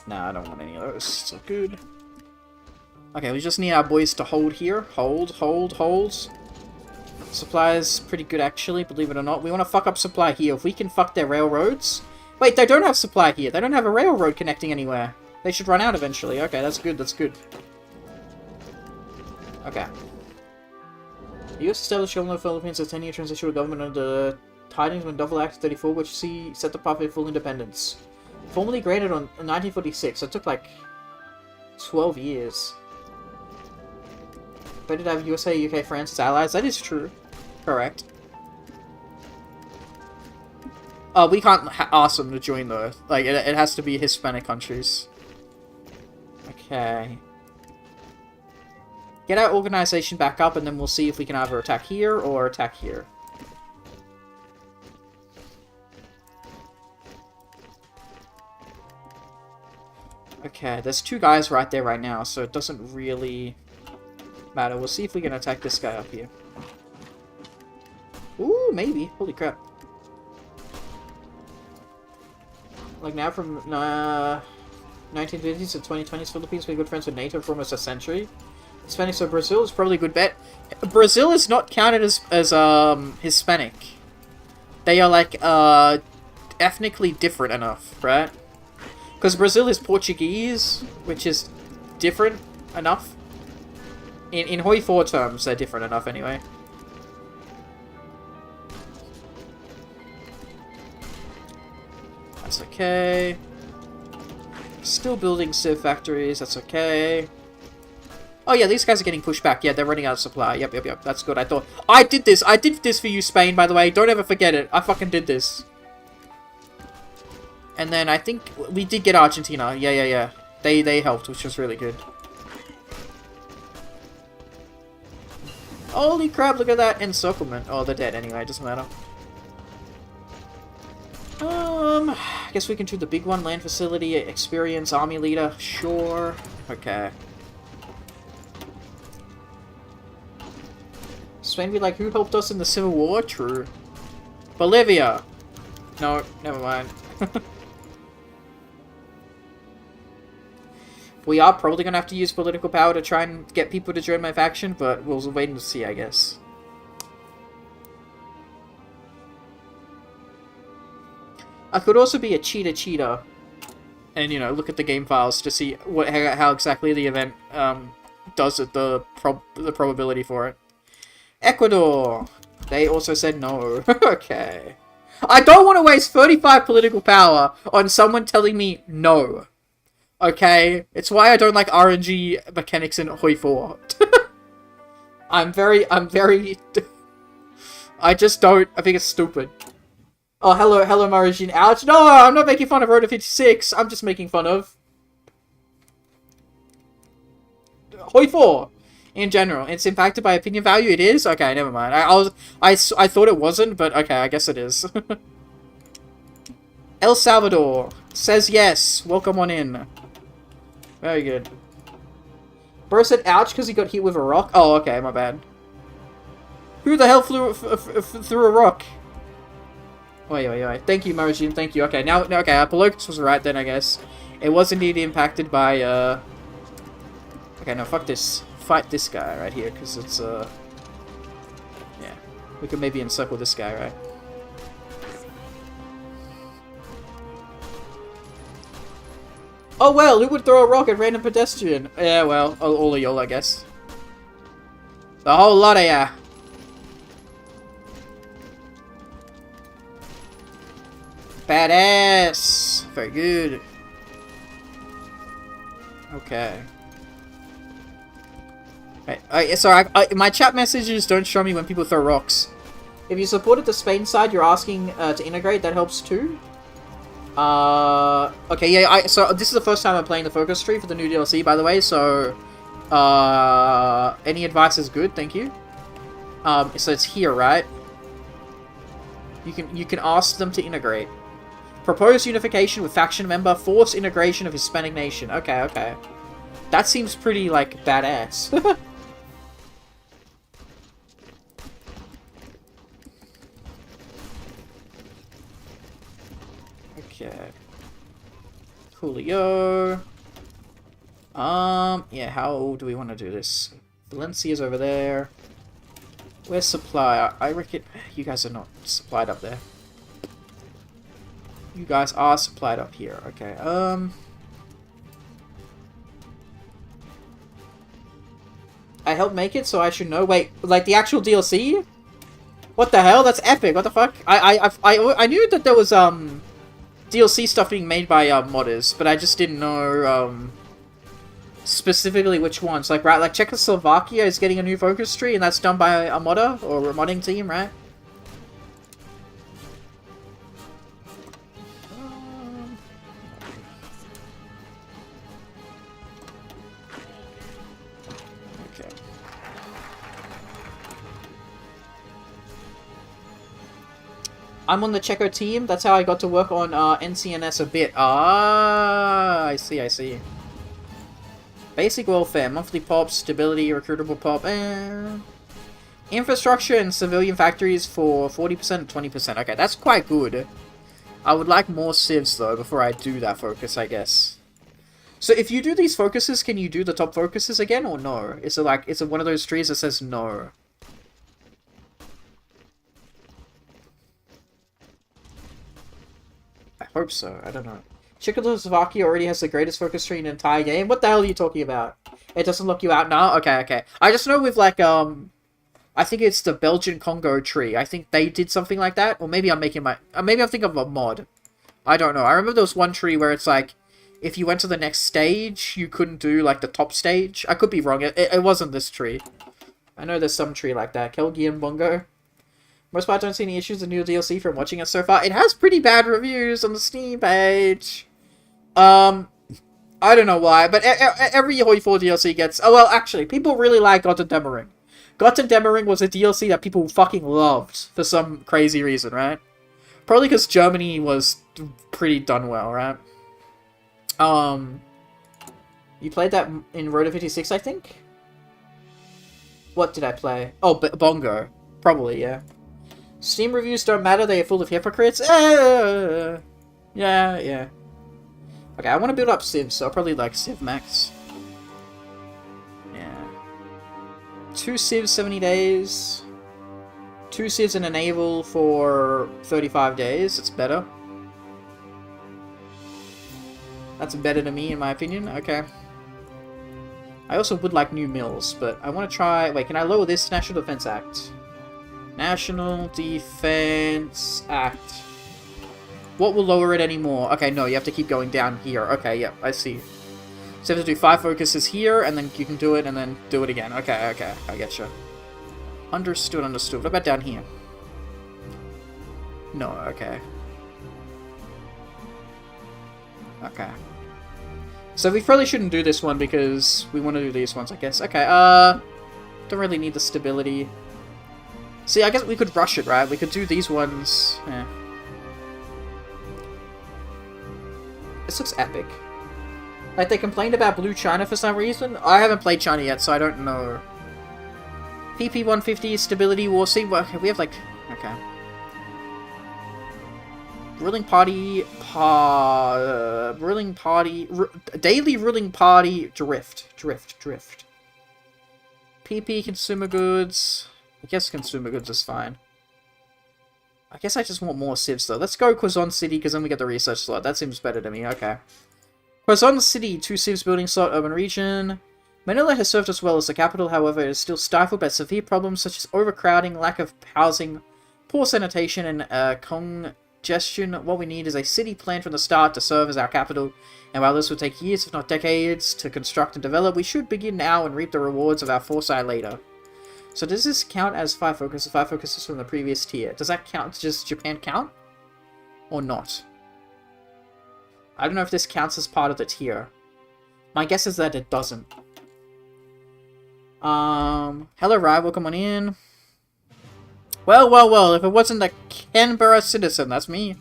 Nah, I don't want any of those. It's not good. Okay, we just need our boys to hold here. Hold, hold, hold. Supply is pretty good, actually, believe it or not. We want to fuck up supply here. If we can fuck their railroads... Wait, they don't have supply here. They don't have a railroad connecting anywhere. They should run out eventually. Okay, that's good, that's good. Okay. The U.S. established government of the Philippines as a 10-year transitional government under the Tidings when Double Act 34, which set the path for full independence. Formally granted in 1946, so it took like 12 years. Better to have USA, UK, France as allies. That is true. Correct. We can't ask them to join though. Like, it has to be Hispanic countries. Okay. Get our organization back up, and then we'll see if we can either attack here or attack here. Okay, there's two guys right there right now, so it doesn't really matter. We'll see if we can attack this guy up here. Ooh, maybe. Holy crap. Like now from 1950s to 2020s, Philippines been good friends with NATO for almost a century. Hispanic, so Brazil is probably a good bet. Brazil is not counted as Hispanic. They are like ethnically different enough, right? Because Brazil is Portuguese, which is different enough. In Hoi 4 terms, they're different enough anyway. That's okay. Still building civ factories, that's okay. Oh yeah, these guys are getting pushed back. Yeah, they're running out of supply. Yep, yep, yep. That's good. I thought... I did this! I did this for you, Spain, by the way. Don't ever forget it. I fucking did this. And then I think we did get Argentina. Yeah, yeah, yeah. They helped, which was really good. Holy crap, look at that encirclement. Oh, they're dead anyway. It doesn't matter. I guess we can do the big one. Land facility, experience, army leader. Sure. Okay. Spain be like, who helped us in the Civil War? True. Bolivia. No, never mind. We are probably going to have to use political power to try and get people to join my faction, but we'll wait and see, I guess. I could also be a cheater, and, you know, look at the game files to see how exactly the event does it, the probability for it. Ecuador! They also said no. Okay. I don't want to waste 35 political power on someone telling me no. Okay? It's why I don't like RNG mechanics in Hoi 4. I'm very... I just don't... I think it's stupid. Oh, hello, Marigine. Ouch. No, I'm not making fun of Rotor 56. I'm just making fun of... Hoi 4. In general. It's impacted by opinion value. It is? Okay, never mind. I thought it wasn't, but okay, I guess it is. El Salvador says yes. Welcome on in. Very good. Bro said ouch because he got hit with a rock. Oh, okay, my bad. Who the hell threw a rock? Wait. Thank you, Marigine. Thank you. Okay, now okay, Apolocus was right then, I guess. It was indeed impacted by, Okay, no, fuck this. Fight this guy right here, because it's, yeah. We could maybe encircle this guy, right? Oh well, who would throw a rock at random pedestrian? Yeah, well, all of y'all, I guess. The whole lot of ya. Badass! Very good. Okay. Right, sorry, my chat messages don't show me when people throw rocks. If you supported the Spain side, you're asking to integrate, that helps too. Okay, yeah, so this is the first time I'm playing the focus tree for the new DLC, by the way, so, any advice is good, thank you. So it's here, right? You can ask them to integrate. Propose unification with faction member. Force integration of Hispanic nation. Okay, okay. That seems pretty, like, badass. Okay. Julio. Yeah, how do we want to do this? Valencia's over there. Where's supply? I reckon you guys are not supplied up there. You guys are supplied up here. Okay, I helped make it, so I should know. Wait, like the actual DLC? What the hell? That's epic. What the fuck? I knew that there was, DLC stuff being made by, modders, but I just didn't know, specifically which ones. Like, right, like Czechoslovakia is getting a new focus tree, and that's done by a modder, or a modding team, right? Okay. I'm on the Checo team. That's how I got to work on, NCNS a bit. Ah, I see, I see. Basic welfare, monthly pop, stability, recruitable pop, infrastructure and civilian factories for 40% and 20%. Okay, that's quite good. I would like more civs, though, before I do that focus, I guess. So if you do these focuses, can you do the top focuses again, or no? Is it like, is it one of those trees that says no? I hope so, I don't know. Czechoslovakia already has the greatest focus tree in the entire game. What the hell are you talking about? It doesn't lock you out now? Okay, okay. I just know with, like, I think it's the Belgian Congo tree. I think they did something like that. Or maybe I'm making my... maybe I'm thinking of a mod. I don't know. I remember there was one tree where it's like, if you went to the next stage, you couldn't do, like, the top stage. I could be wrong. It wasn't this tree. I know there's some tree like that. Kelgi and Bongo. Most part, I don't see any issues with the new DLC from watching it so far. It has pretty bad reviews on the Steam page. I don't know why, but every Hoi 4 DLC gets... Oh, well, actually, people really like Gotten Demmering. Gotten Demmering was a DLC that people fucking loved for some crazy reason, right? Probably because Germany was pretty done well, right? You played that in Roto 56, I think? What did I play? Oh, Bongo. Probably, yeah. Steam reviews don't matter, they are full of hypocrites. Yeah, yeah. Okay, I want to build up civs, so I'll probably like civ max. Yeah. 2 civs, 70 days. 2 civs and a naval for 35 days. It's better. That's better to me, in my opinion. Okay. I also would like new mills, but I want to try... Wait, can I lower this? National Defense Act. National Defense Act. What will lower it anymore? Okay, no, you have to keep going down here. Okay, yeah, I see. So you have to do 5 focuses here, and then you can do it, and then do it again. Okay, okay, I getcha. Understood, understood. What about down here? No, okay. Okay. So we probably shouldn't do this one, because we want to do these ones, I guess. Okay, don't really need the stability. See, I guess we could rush it, right? We could do these ones. Yeah. This looks epic. Like, they complained about Blue China for some reason. I haven't played China yet, so I don't know. PP 150, stability, war scene. Well, okay, we have, like... Okay. Ruling party... ruling party... daily ruling party... Drift. PP, consumer goods... I guess consumer goods is fine. I guess I just want more civs, though. Let's go Quezon City, because then we get the research slot. That seems better to me. Okay. Quezon City, 2 civs building slot, urban region. Manila has served us well as the capital, however, it is still stifled by severe problems such as overcrowding, lack of housing, poor sanitation, and congestion. What we need is a city planned from the start to serve as our capital, and while this will take years, if not decades, to construct and develop, we should begin now and reap the rewards of our foresight later. So does this count as 5 focuses? 5 focuses from the previous tier. Does that count? Does Japan count? Or not? I don't know if this counts as part of the tier. My guess is that it doesn't. Hello Rai, welcome on in. Well, well, well, if it wasn't a Canberra citizen, that's me.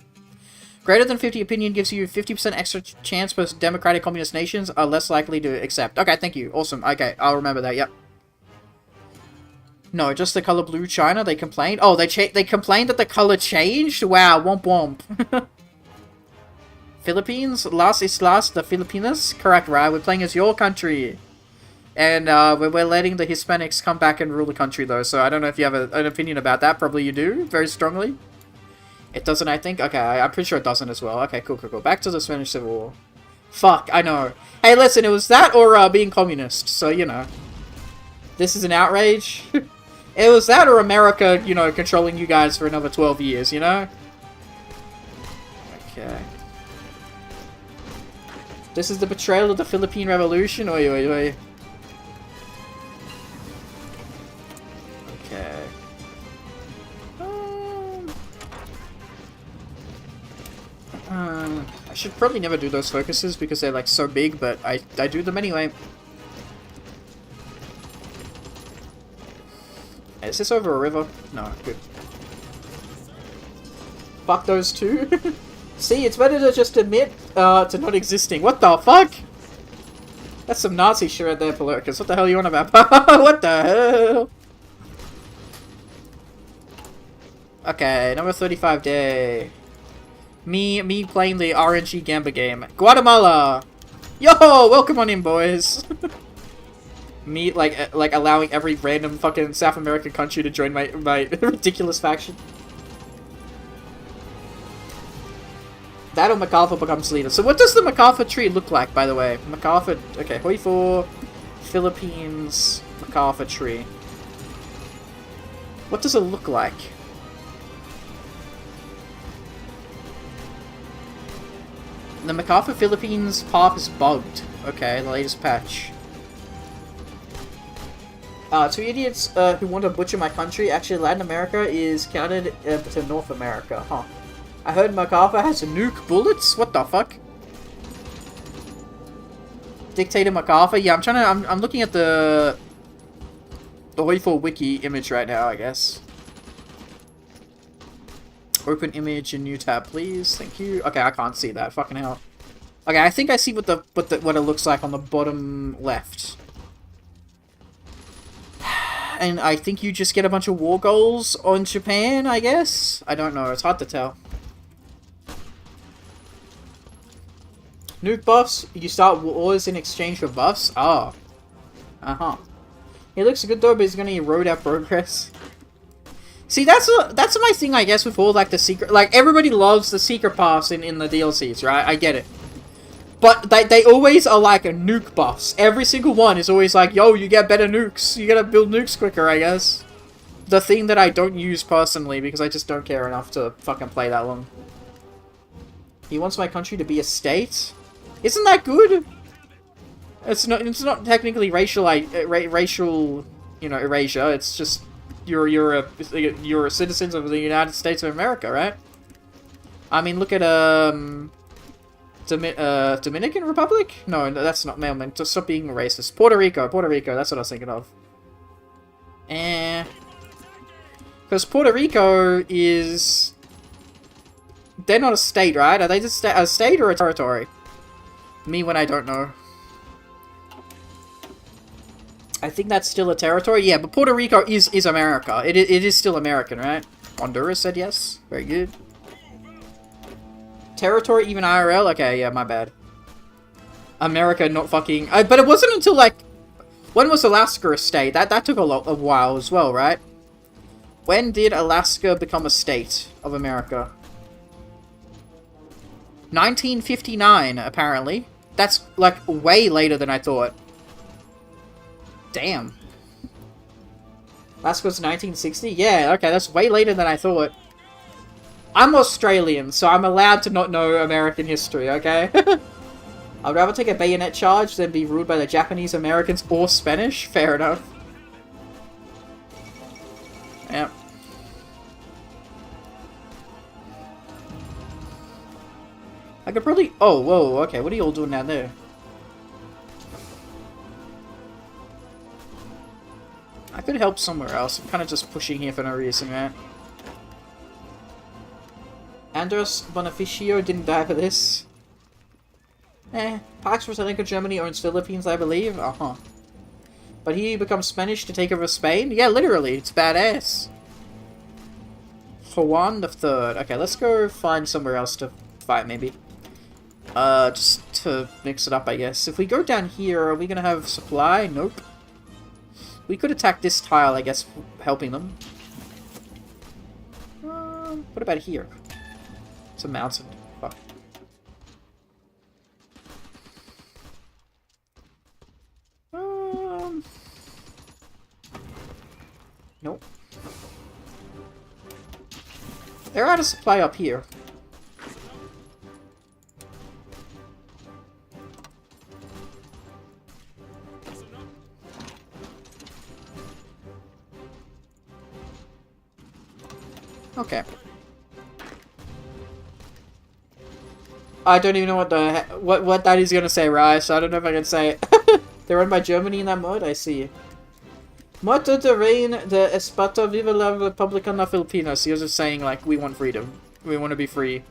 Greater than 50 opinion gives you 50% extra chance, but democratic communist nations are less likely to accept. Okay, thank you. Awesome. Okay, I'll remember that, yep. No, just the color blue China, they complained? Oh, they complained that the color changed? Wow, womp womp. Philippines? Las Islas de Filipinas? Correct, right? We're playing as your country. And we're letting the Hispanics come back and rule the country, though, so I don't know if you have an opinion about that. Probably you do, very strongly. It doesn't, I think? Okay, I'm pretty sure it doesn't as well. Okay, cool, cool, cool. Back to the Spanish Civil War. Fuck, I know. Hey, listen, it was that or being communist, so, you know. This is an outrage. It was that or America, you know, controlling you guys for another 12 years, you know? Okay. This is the betrayal of the Philippine Revolution? Oi, oi, oi. Okay. I should probably never do those focuses because they're like so big, but I do them anyway. Is this over a river? No, good. Fuck those two. See, it's better to just admit to not existing. What the fuck? That's some Nazi shit right there, Polurkus. What the hell are you on about? What the hell? Okay, number 35 day. Me playing the RNG Gamba game. Guatemala! Yo! Welcome on in, boys! Me, like allowing every random fucking South American country to join my ridiculous faction. That or MacArthur becomes leader. So what does the MacArthur tree look like, by the way? MacArthur... Okay, Hoi 4, Philippines, MacArthur tree. What does it look like? The MacArthur Philippines path is bugged. Okay, the latest patch. Two idiots who want to butcher my country. Actually, Latin America is counted to North America. Huh. I heard MacArthur has nuke bullets? What the fuck? Dictator MacArthur? Yeah, I'm looking at the Hoi4 wiki image right now, I guess. Open image in new tab, please. Thank you. Okay, I can't see that. Fucking hell. Okay, I think I see what it looks like on the bottom left. And I think you just get a bunch of war goals on Japan, I guess? I don't know. It's hard to tell. Nuke buffs. You start wars in exchange for buffs. Ah. Uh-huh. He looks good though, but he's gonna erode our progress. See, that's my thing, I guess, with all, like, the secret... Like, everybody loves the secret paths in the DLCs, right? I get it. But they always are, like, nuke buffs. Every single one is always like, yo, you get better nukes. You gotta build nukes quicker, I guess. The thing that I don't use personally, because I just don't care enough to fucking play that long. He wants my country to be a state? Isn't that good? It's not technically racial, you know, erasure. It's just... You're a citizen of the United States of America, right? I mean, look at Dominican Republic? No, that's not Mailman. Just stop being racist. Puerto Rico, that's what I was thinking of. Because Puerto Rico is... They're not a state, right? Are they just a state or a territory? Me when I don't know. I think that's still a territory. Yeah, but Puerto Rico is America. It is still American, right? Honduras said yes. Very good. Territory, even IRL? Okay, yeah, my bad. America not fucking... but it wasn't until, like... When was Alaska a state? That took a while as well, right? When did Alaska become a state of America? 1959, apparently. That's, like, way later than I thought. Damn. Alaska's 1960? Yeah, okay, that's way later than I thought. I'm Australian, so I'm allowed to not know American history, okay? I'd rather take a bayonet charge than be ruled by the Japanese, Americans, or Spanish. Fair enough. Yep. I could probably... Oh, whoa, okay, what are you all doing down there? I could help somewhere else. I'm kind of just pushing here for no reason, right? Andros Bonifacio didn't die for this. Pax Britannica Germany owns Philippines, I believe. Uh-huh. But he becomes Spanish to take over Spain? Yeah, literally. It's badass. Juan the Third. Okay, let's go find somewhere else to fight, maybe. Just to mix it up, I guess. If we go down here, are we gonna have supply? Nope. We could attack this tile, I guess, helping them. What about here? It's a mountain. Fuck. Nope. They're out of supply up here. Okay. I don't even know what that is gonna say, right? So I don't know if I can say it. They're run by Germany in that mode? I see. Motto de reign de Espato viva la República na Filipinas. He was just saying, like, we want freedom. We want to be free.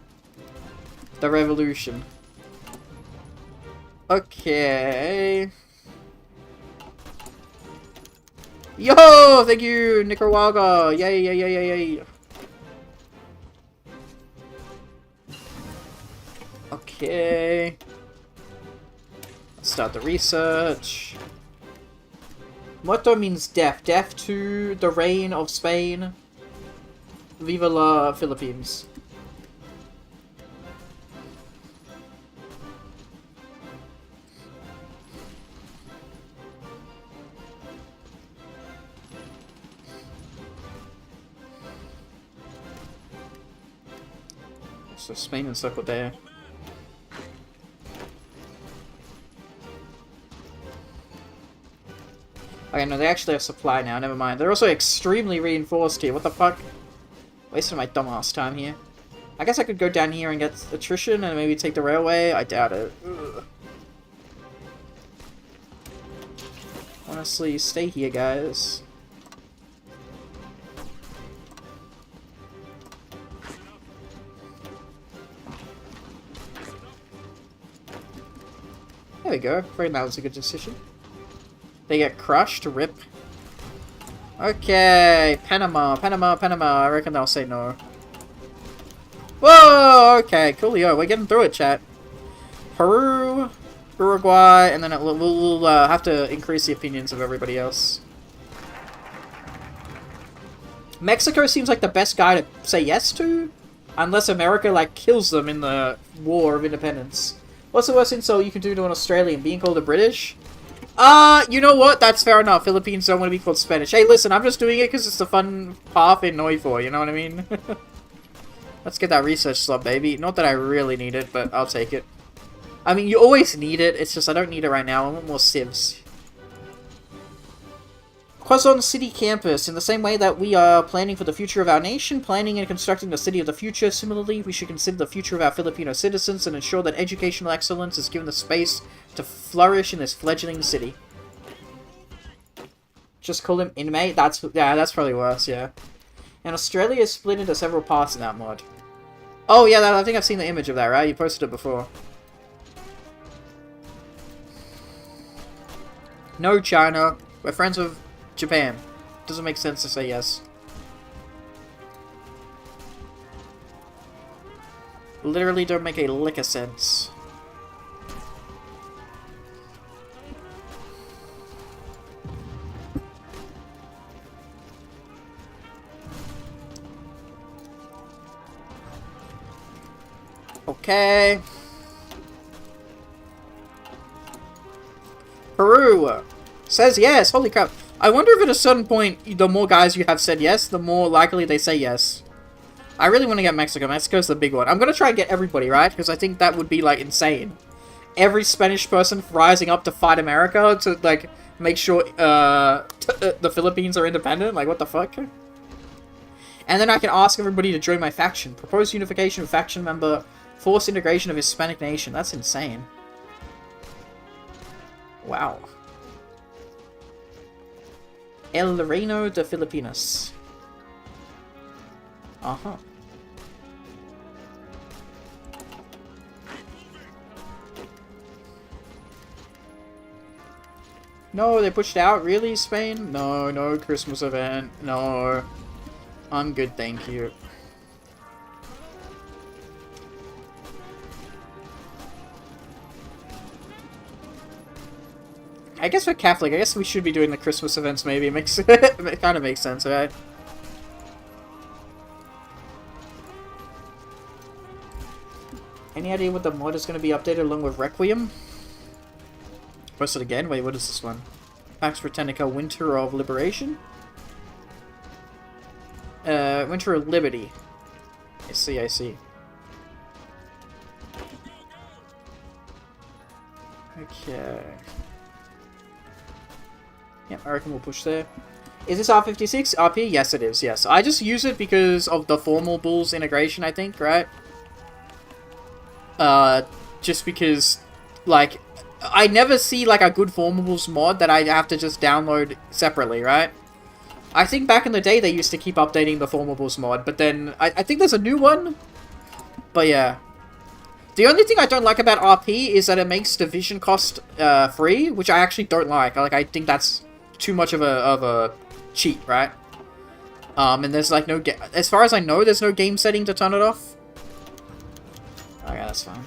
The revolution. Okay. Yo! Thank you, Nicaragua! Yay, yay, yay, yay, yay. Okay. Let's start the research. Motto means death. Death to the reign of Spain. Viva la Philippines. So Spain encircled there. Okay, no, they actually have supply now, never mind. They're also extremely reinforced here, what the fuck? Wasting my dumbass time here. I guess I could go down here and get attrition and maybe take the railway. I doubt it. Ugh. Honestly, stay here, guys. There we go. Very that was a good decision. They get crushed. Rip. Okay. Panama. Panama. Panama. I reckon they'll say no. Whoa! Okay. Coolio. We're getting through it, chat. Peru. Uruguay. And then we'll have to increase the opinions of everybody else. Mexico seems like the best guy to say yes to. Unless America, like, kills them in the War of Independence. What's the worst insult you can do to an Australian? Being called a British? You know what? That's fair enough. Philippines don't want to be called Spanish. Hey, listen, I'm just doing it because it's a fun path in Noi for, you know what I mean? Let's get that research slot, baby. Not that I really need it, but I'll take it. I mean, you always need it. It's just I don't need it right now. I want more civs. Quezon City Campus. In the same way that we are planning for the future of our nation, planning and constructing the city of the future, similarly, we should consider the future of our Filipino citizens and ensure that educational excellence is given the space to flourish in this fledgling city. Just call him inmate? That's probably worse, yeah. And Australia is split into several parts in that mod. Oh, yeah, I think I've seen the image of that, right? You posted it before. No, China. We're friends with Japan. Doesn't make sense to say yes. Literally don't make a lick of sense. Okay. Peru says yes. Holy crap. I wonder if at a certain point, the more guys you have said yes, the more likely they say yes. I really want to get Mexico. Mexico's the big one. I'm going to try and get everybody, right? Because I think that would be, like, insane. Every Spanish person rising up to fight America to, like, make sure the Philippines are independent. Like, what the fuck? And then I can ask everybody to join my faction. Propose unification of faction member. Force integration of Hispanic nation. That's insane. Wow. El Reino de Filipinas. Uh-huh. No, they pushed out? Really, Spain? No, no Christmas event. No. I'm good, thank you. I guess we're Catholic. I guess we should be doing the Christmas events, maybe. It makes it kind of makes sense, right? Any idea what the mod is going to be updated along with Requiem? What's it again? Wait, what is this one? Pax Britannica Winter of Liberation? Winter of Liberty. I see, I see. Okay. Yeah, I reckon we'll push there. Is this R56? RP? Yes, it is, yes. I just use it because of the formal bulls integration, I think, right? Just because, like, I never see, like, a good formables mod that I have to just download separately, right? I think back in the day they used to keep updating the formables mod, but then I think there's a new one. But yeah. The only thing I don't like about RP is that it makes division cost free, which I actually don't like. I think that's too much of a cheat, right? And there's like no as far as I know, there's no game setting to turn it off. Okay, that's fine.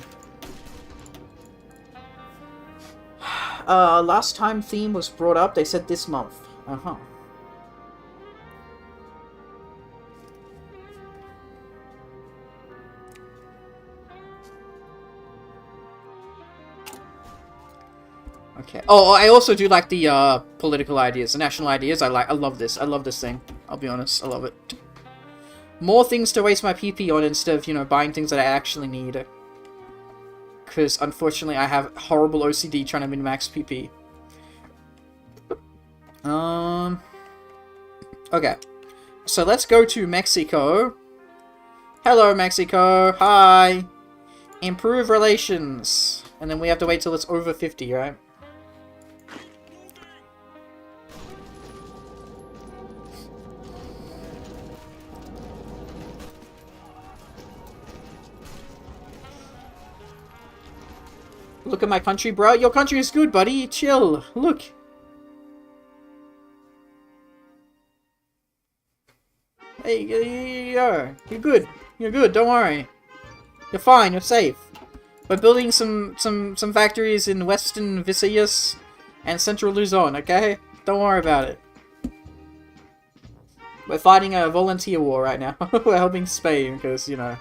Last time theme was brought up, they said this month. Uh-huh. Okay. Oh, I also do like the political ideas, the national ideas. I love this. I love this thing. I'll be honest, I love it. More things to waste my PP on instead of, you know, buying things that I actually need. Because, unfortunately, I have horrible OCD trying to min-max PP. Okay. So let's go to Mexico. Hello, Mexico. Hi. Improve relations. And then we have to wait till it's over 50, right? Look at my country, bro. Your country is good, buddy. Chill. Look. Hey, you're good. You're good. Don't worry. You're fine. You're safe. We're building some factories in Western Visayas and Central Luzon, okay? Don't worry about it. We're fighting a volunteer war right now. We're helping Spain because, you know,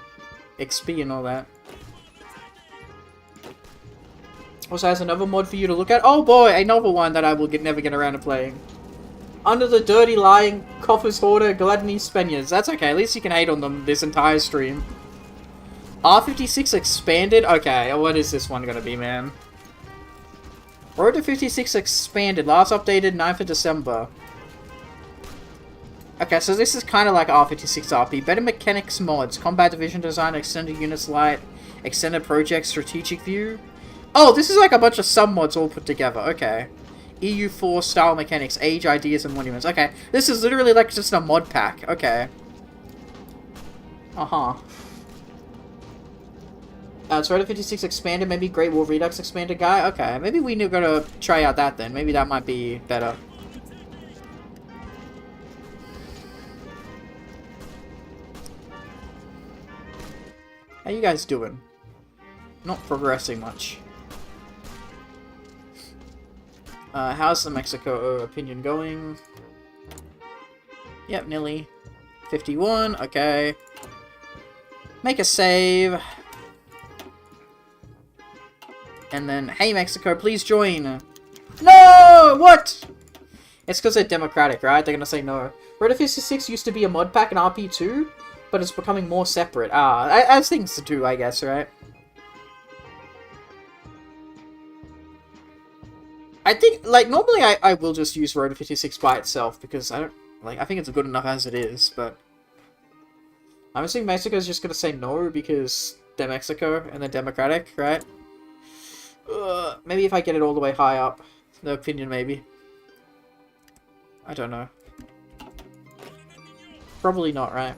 XP and all that. Also has another mod for you to look at. Oh boy, another one that I will never get around to playing. Under the Dirty Lying Coffers Hoarder Gluttony Spaniards. That's okay, at least you can hate on them this entire stream. R56 expanded? Okay, what is this one gonna be, man? Road to 56 expanded. Last updated 9th of December. Okay, so this is kind of like R56 RP. Better mechanics mods. Combat division design, extended units light, extended project, strategic view. Oh, this is like a bunch of sub-mods all put together. Okay. EU4 style mechanics, age, ideas, and monuments. Okay. This is literally like just a mod pack. Okay. Uh-huh. It's Road to 56 expanded, maybe Great War Redux expanded guy. Okay, maybe we need to try out that then. Maybe that might be better. How you guys doing? Not progressing much. How's the Mexico opinion going? Yep, nearly 51. Okay. Make a save. And then, hey Mexico, please join. No! What? It's because they're democratic, right? They're gonna say no. Road to 56 used to be a mod pack in RP2, but it's becoming more separate. As things do, I guess, right? I think, like, normally I will just use Road to 56 by itself, because I don't, like, I think it's good enough as it is, but I'm assuming Mexico's just gonna say no, because they're Mexico, and they're democratic, right? Maybe if I get it all the way high up, the opinion, maybe. I don't know. Probably not, right?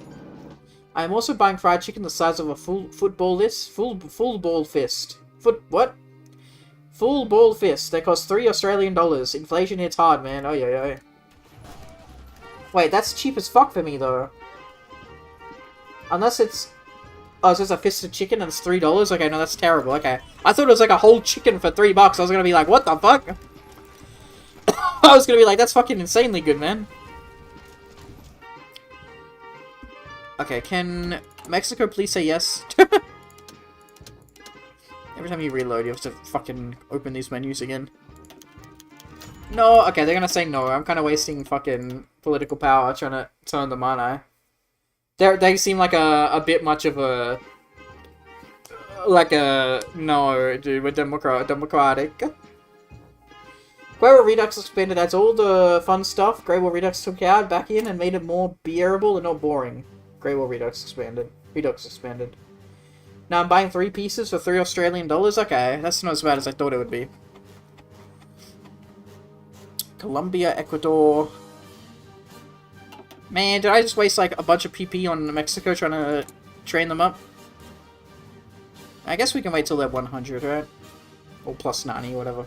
I'm also buying fried chicken the size of a full football list. Full ball fist. What? Full ball fist. They cost $3 Australian. Inflation hits hard, man. Oh yeah. Wait, that's cheap as fuck for me though. Unless it's... Oh, it's just a fist of chicken and it's $3? Okay, no, that's terrible. Okay. I thought it was like a whole chicken for $3. I was gonna be like, what the fuck? I was gonna be like, that's fucking insanely good, man. Okay, can Mexico please say yes? Every time you reload, you have to fucking open these menus again. No, okay, they're gonna say no. I'm kind of wasting fucking political power trying to turn them on, They seem like a bit much of a... Like a... No, dude, we're democratic. Great Wall Redux expanded adds all the fun stuff Great Wall Redux took out back in and made it more bearable and not boring. Great Wall Redux expanded. Now I'm buying 3 pieces for $3 Australian? Okay, that's not as bad as I thought it would be. Colombia, Ecuador... Man, did I just waste like a bunch of PP on Mexico trying to train them up? I guess we can wait till they're 100, right? Or plus 90, whatever.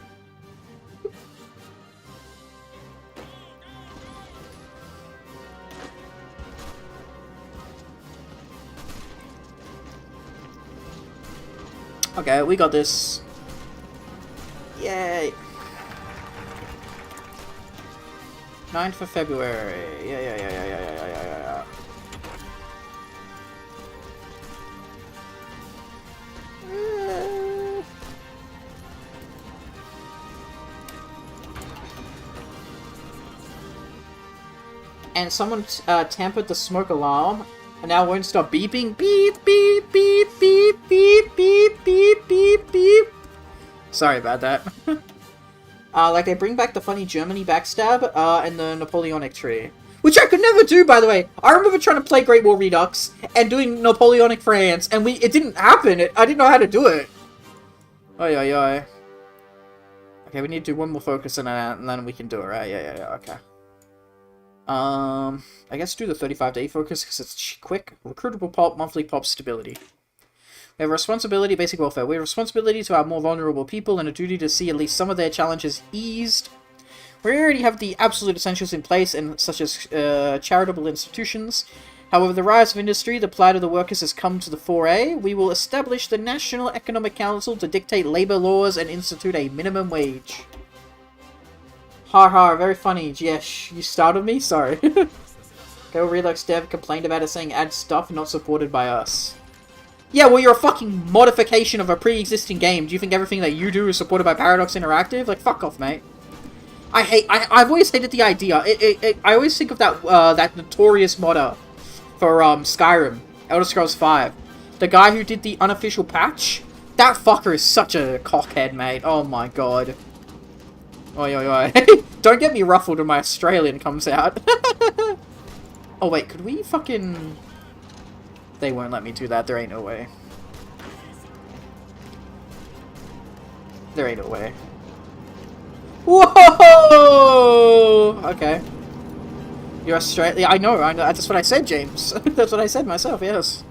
Okay, we got this. Yay! 9th of February. Yeah. And someone tampered the smoke alarm, and now won't stop beeping. Beep, beep, beep, beep, beep, beep, beep, beep, beep. Sorry about that. Like, they bring back the funny Germany backstab, and the Napoleonic tree. Which I could never do, by the way. I remember trying to play Great Wall Redux, and doing Napoleonic France, and it didn't happen. I didn't know how to do it. Oy. Okay, we need to do one more focus on that, and then we can do it, right? Yeah, okay. I guess do the 35-day focus, because it's quick. Recruitable pop, monthly pop, stability. We have a responsibility, basic welfare. We have a responsibility to our more vulnerable people and a duty to see at least some of their challenges eased. We already have the absolute essentials in place, such as charitable institutions. However, the rise of industry, the plight of the workers has come to the foray. We will establish the National Economic Council to dictate labor laws and institute a minimum wage. Ha, very funny. Yes, you startled me? Sorry. Go Redux Dev complained about it saying add stuff not supported by us. Yeah, well, you're a fucking modification of a pre-existing game. Do you think everything that you do is supported by Paradox Interactive? Like, fuck off, mate. I've always hated the idea. I always think of that notorious modder for, Skyrim, Elder Scrolls V. The guy who did the unofficial patch? That fucker is such a cockhead, mate. Oh my god. Oi. Don't get me ruffled when my Australian comes out. Oh, wait, could we fucking... They won't let me do that. There ain't no way. There ain't no way. Whoa! Okay. You're Australian. I know. That's what I said, James. That's what I said myself, yes.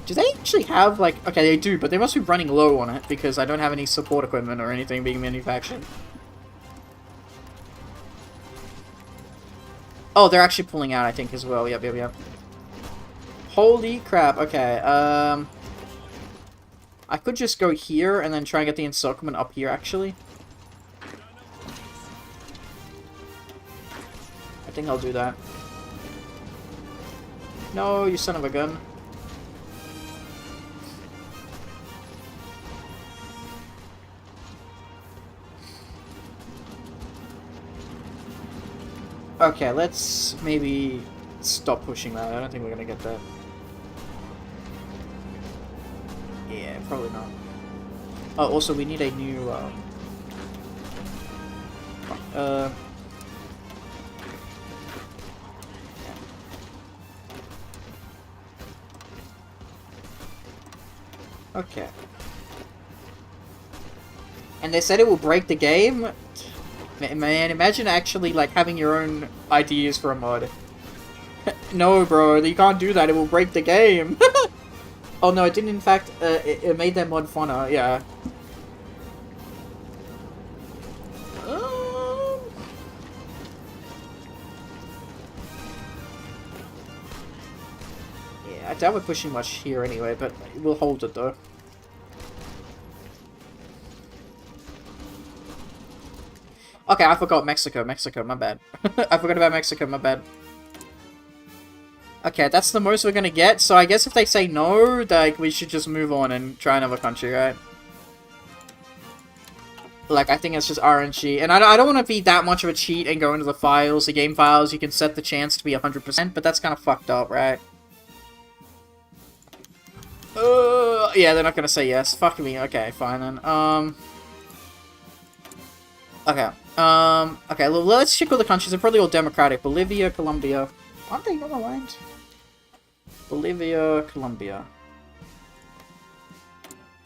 Do they actually have, like... Okay, they do, but they must be running low on it, because I don't have any support equipment or anything being manufactured. Oh, they're actually pulling out, I think, as well. Yep. Holy crap, okay, I could just go here and then try and get the encirclement up here, actually. I think I'll do that. No, you son of a gun. Okay, let's maybe stop pushing that. I don't think we're gonna get that. Yeah, probably not. Oh, also we need a new, Okay. And they said it will break the game? Man, imagine actually, like, having your own ideas for a mod. No, bro, you can't do that, it will break the game! Oh no, it didn't in fact, it made their mod funner, yeah. I doubt we're pushing much here anyway, but we'll hold it though. Okay, I forgot Mexico. Mexico, my bad. I forgot about Mexico, my bad. Okay, that's the most we're gonna get, so I guess if they say no, like, we should just move on and try another country, right? Like, I think it's just RNG. And I don't want to be that much of a cheat and go into the files, the game files. You can set the chance to be 100%, but that's kind of fucked up, right? Yeah, they're not gonna say yes. Fuck me. Okay, fine then. Okay. Okay, well, let's check all the countries. They're probably all democratic. Bolivia, Colombia. Aren't they not aligned? Bolivia, Colombia.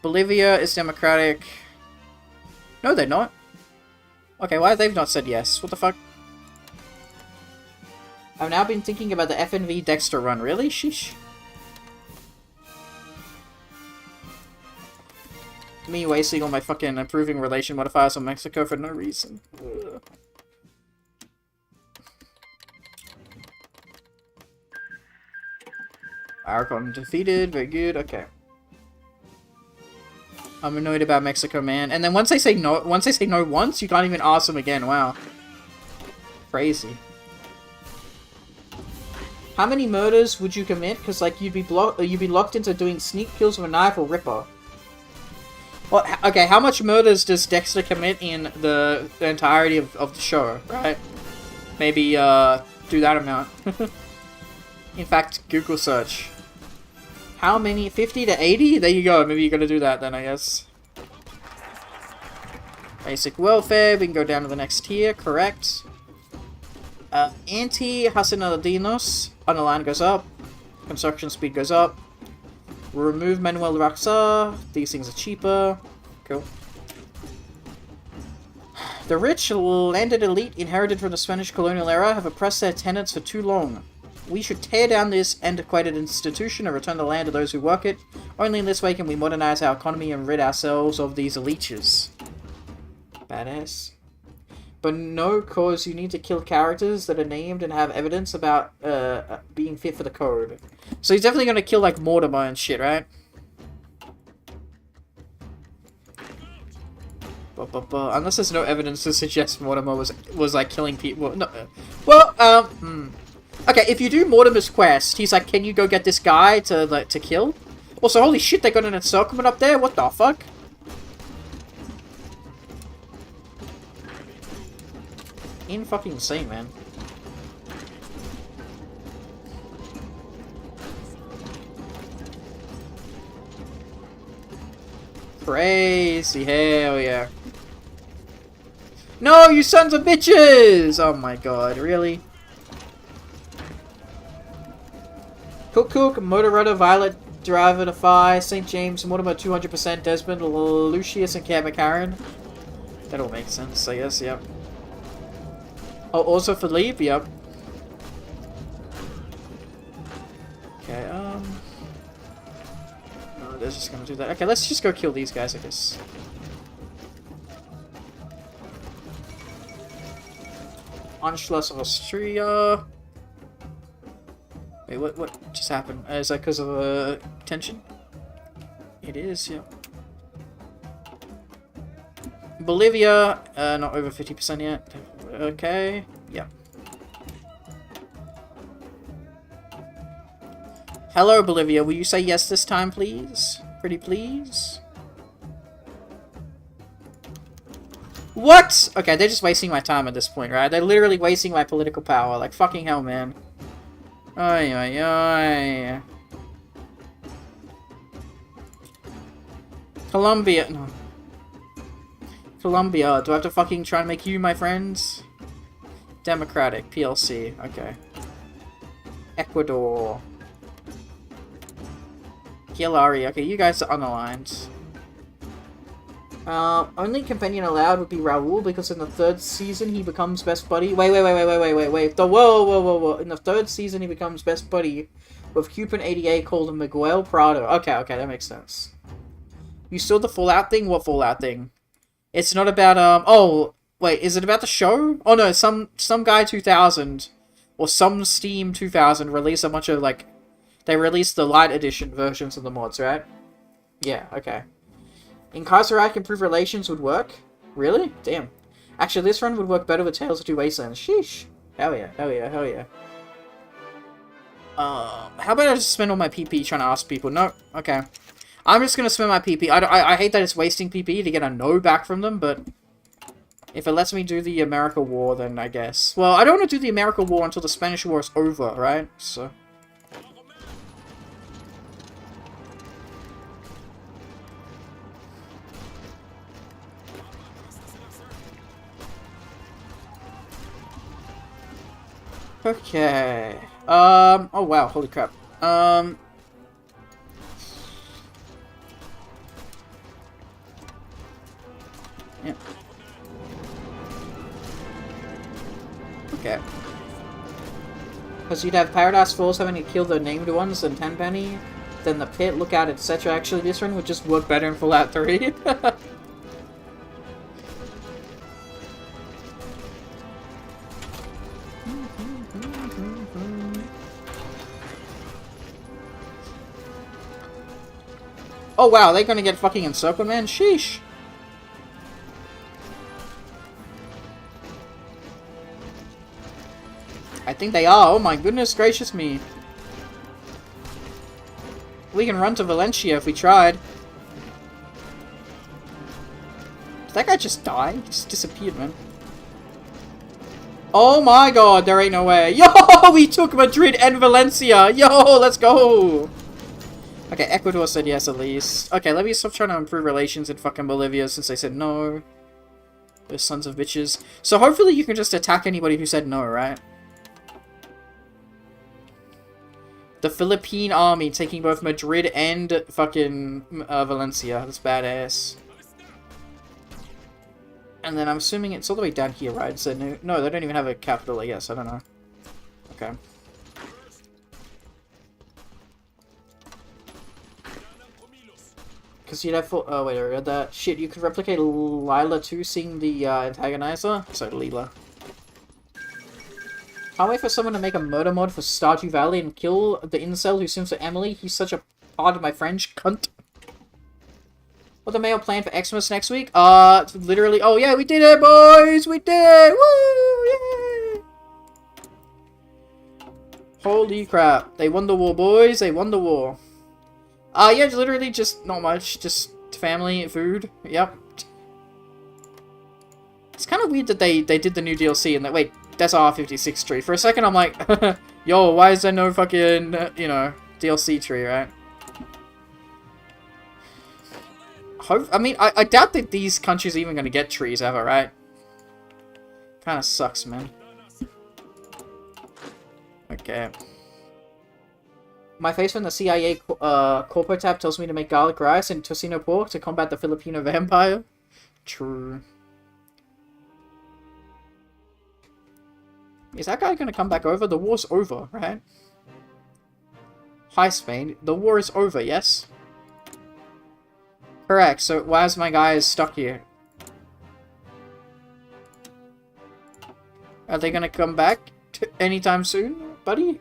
Bolivia is democratic. No, they're not. Okay, why have they not said yes? What the fuck? I've now been thinking about the FNV Dexter run. Really? Sheesh. Me wasting all my fucking improving relation modifiers on Mexico for no reason. Ugh. Aragon defeated. Very good. Okay. I'm annoyed about Mexico, man. And then once they say no once, you can't even ask them again. Wow. Crazy. How many murders would you commit? Because like you'd be locked into doing sneak kills with a knife or ripper. Well, okay, how much murders does Dexter commit in the entirety of the show, right? Maybe do that amount. In fact, Google search. How many? 50 to 80? There you go. Maybe you gotta do that then, I guess. Basic welfare. We can go down to the next tier. Correct. Anti-Hacenadinos. Underline goes up. Construction speed goes up. Remove Manuel Raxa. These things are cheaper. Cool. The rich, landed elite inherited from the Spanish colonial era have oppressed their tenants for too long. We should tear down this antiquated institution and return the land to those who work it. Only in this way can we modernize our economy and rid ourselves of these leeches. Badass. But no, cause you need to kill characters that are named and have evidence about being fit for the code. So he's definitely gonna kill like Mortimer and shit, right? Unless there's no evidence to suggest Mortimer was like killing people. No. Well, okay, if you do Mortimer's quest, he's like, can you go get this guy to kill? Also, holy shit, they got an encirclement up there? What the fuck? Fucking insane, man. Crazy, hell yeah. No, you sons of bitches! Oh my god, really? Cook, Motoretta, Violet, Driver to Fire, St. James, Mortimer 200%, Desmond, Lucius, and Cat McCarran. That all makes sense, I guess, yep. Oh, also for Philippe, yep. Okay, no, they're just gonna do that. Okay, let's just go kill these guys, I guess. Anschluss, Austria. Wait, what just happened? Is that because of tension? It is, yeah. Bolivia, not over 50% yet. Okay, yeah. Hello, Bolivia. Will you say yes this time, please? Pretty please? What? Okay, they're just wasting my time at this point, right? They're literally wasting my political power. Like, fucking hell, man. Ay, ay, ay. Colombia. No. Colombia. Do I have to fucking try and make you my friends? Democratic. PLC. Okay. Ecuador. Gilari. Okay, you guys are unaligned. Only companion allowed would be Raul, because in the third season he becomes best buddy. Wait. Whoa. In the third season he becomes best buddy with Cuban 88 called Miguel Prado. Okay, that makes sense. You saw the Fallout thing? What Fallout thing? It's not about, oh, wait, is it about the show? Oh no, some guy 2000, or some Steam 2000 released a bunch of, like, They released the light edition versions of the mods, right? Yeah, okay. Incarcerate Improved Relations would work? Really? Damn. Actually, this run would work better with Tales of Two Wastelands. Sheesh. Hell yeah, hell yeah, hell yeah. How about I just spend all my PP trying to ask people? No? Okay. I'm just gonna spend my PP. I hate that it's wasting PP to get a no back from them, but... if it lets me do the America War, then I guess. Well, I don't want to do the America War until the Spanish War is over, right? So... okay. Oh wow, holy crap. Yeah. Okay. Because you'd have Paradise Falls having to kill the named ones and Tenpenny, then the Pit, Lookout, etc. Actually, this one would just work better in Fallout 3. Oh wow, they're gonna get fucking encircled, man? Sheesh. I think they are. Oh my goodness gracious me. We can run to Valencia if we tried. Did that guy just die? He just disappeared, man. Oh my god, there ain't no way. Yo, we took Madrid and Valencia. Yo, let's go. Okay, Ecuador said yes at least. Okay, let me stop trying to improve relations in fucking Bolivia since they said no. Those sons of bitches. So hopefully you can just attack anybody who said no, right? The Philippine army taking both Madrid and fucking Valencia. That's badass. And then I'm assuming it's all the way down here, right? So no, they don't even have a capital, I guess. I don't know. Okay. Because you'd have... oh, wait, I read that. Shit, you could replicate Lila too, seeing the antagonizer? So, Lila. Can't wait for someone to make a murder mod for Stardew Valley and kill the incel who swims for Emily. He's such a part of my French cunt. What the mail plan for Xmas next week? Literally... oh yeah, we did it, boys! We did! Woo! Yay! Holy crap. They won the war, boys. They won the war. Yeah, literally just not much. Just family, food. Yep. It's kind of weird that they did the new DLC and that... wait, that's R56 tree. For a second, I'm like, yo, why is there no fucking, you know, DLC tree, right? I mean, I doubt that these countries are even going to get trees ever, right? Kind of sucks, man. Okay. My face from the CIA corporate tab tells me to make garlic rice and tocino pork to combat the Filipino vampire. True. Is that guy gonna come back over? The war's over, right? Hi, Spain. The war is over, yes? Correct, so why is my guy stuck here? Are they gonna come back anytime soon, buddy?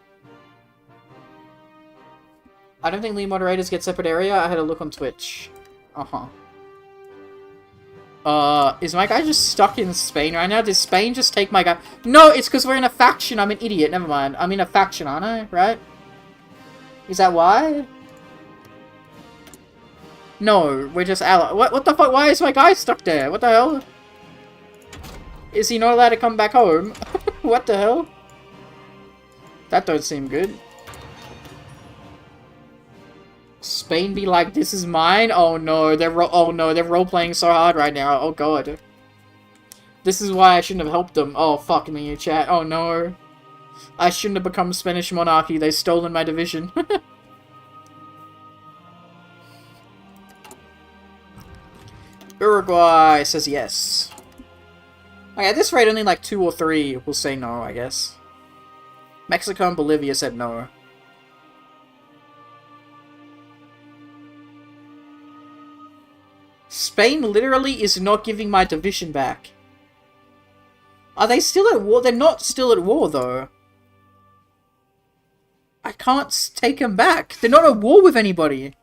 I don't think lead moderators get separate area. I had a look on Twitch. Uh-huh. Is my guy just stuck in Spain right now? Did Spain just take my guy? No, it's because we're in a faction. I'm an idiot. Never mind. I'm in a faction, aren't I? Right? Is that why? No, we're just allies. What the fuck? Why is my guy stuck there? What the hell? Is he not allowed to come back home? What the hell? That don't seem good. Spain be like, this is mine? Oh no, they're role-playing so hard right now. Oh god. This is why I shouldn't have helped them. Oh, fuck me, chat. Oh no. I shouldn't have become Spanish monarchy. They've stolen my division. Uruguay says yes. Okay, at this rate, only like 2 or 3 will say no, I guess. Mexico and Bolivia said no. Spain literally is not giving my division back. Are they still at war? They're not still at war, though. I can't take them back. They're not at war with anybody.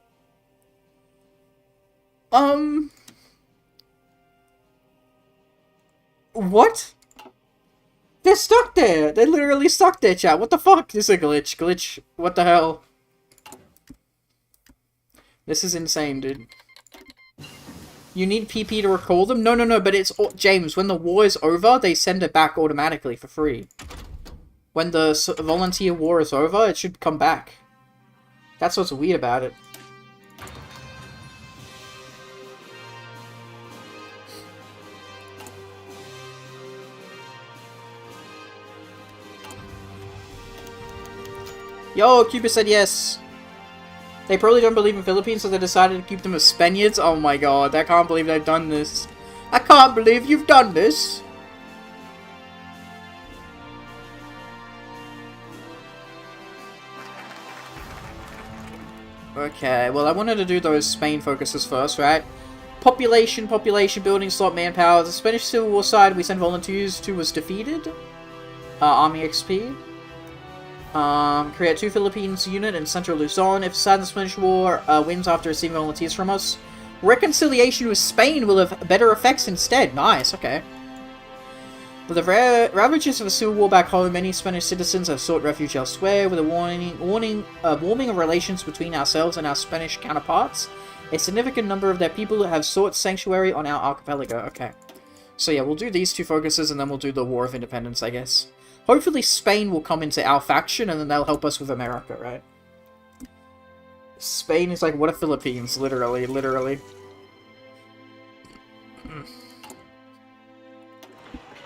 What? They're stuck there. They're literally stuck there, chat. What the fuck? This is a glitch. Glitch. What the hell? This is insane, dude. You need PP to recall them? No, no, no, but it's... James, when the war is over, they send it back automatically for free. When the volunteer war is over, it should come back. That's what's weird about it. Yo, Cuba said yes. They probably don't believe in Philippines, so they decided to keep them as Spaniards. Oh my god, I can't believe they've done this. I can't believe you've done this. Okay, well I wanted to do those Spain focuses first, right? Population, building, slot, manpower. The Spanish Civil War side we sent volunteers to was defeated. Army XP. Create 2 Philippines unit in central Luzon. If side of the Spanish War wins after receiving volunteers from us, reconciliation with Spain will have better effects instead. Nice, okay. With the ravages of the Civil War back home, many Spanish citizens have sought refuge elsewhere, with a warming of relations between ourselves and our Spanish counterparts. A significant number of their people have sought sanctuary on our archipelago. Okay. So yeah, we'll do these 2 focuses, and then we'll do the War of Independence, I guess. Hopefully Spain will come into our faction, and then they'll help us with America, right? Spain is like, what are Philippines? Literally, literally.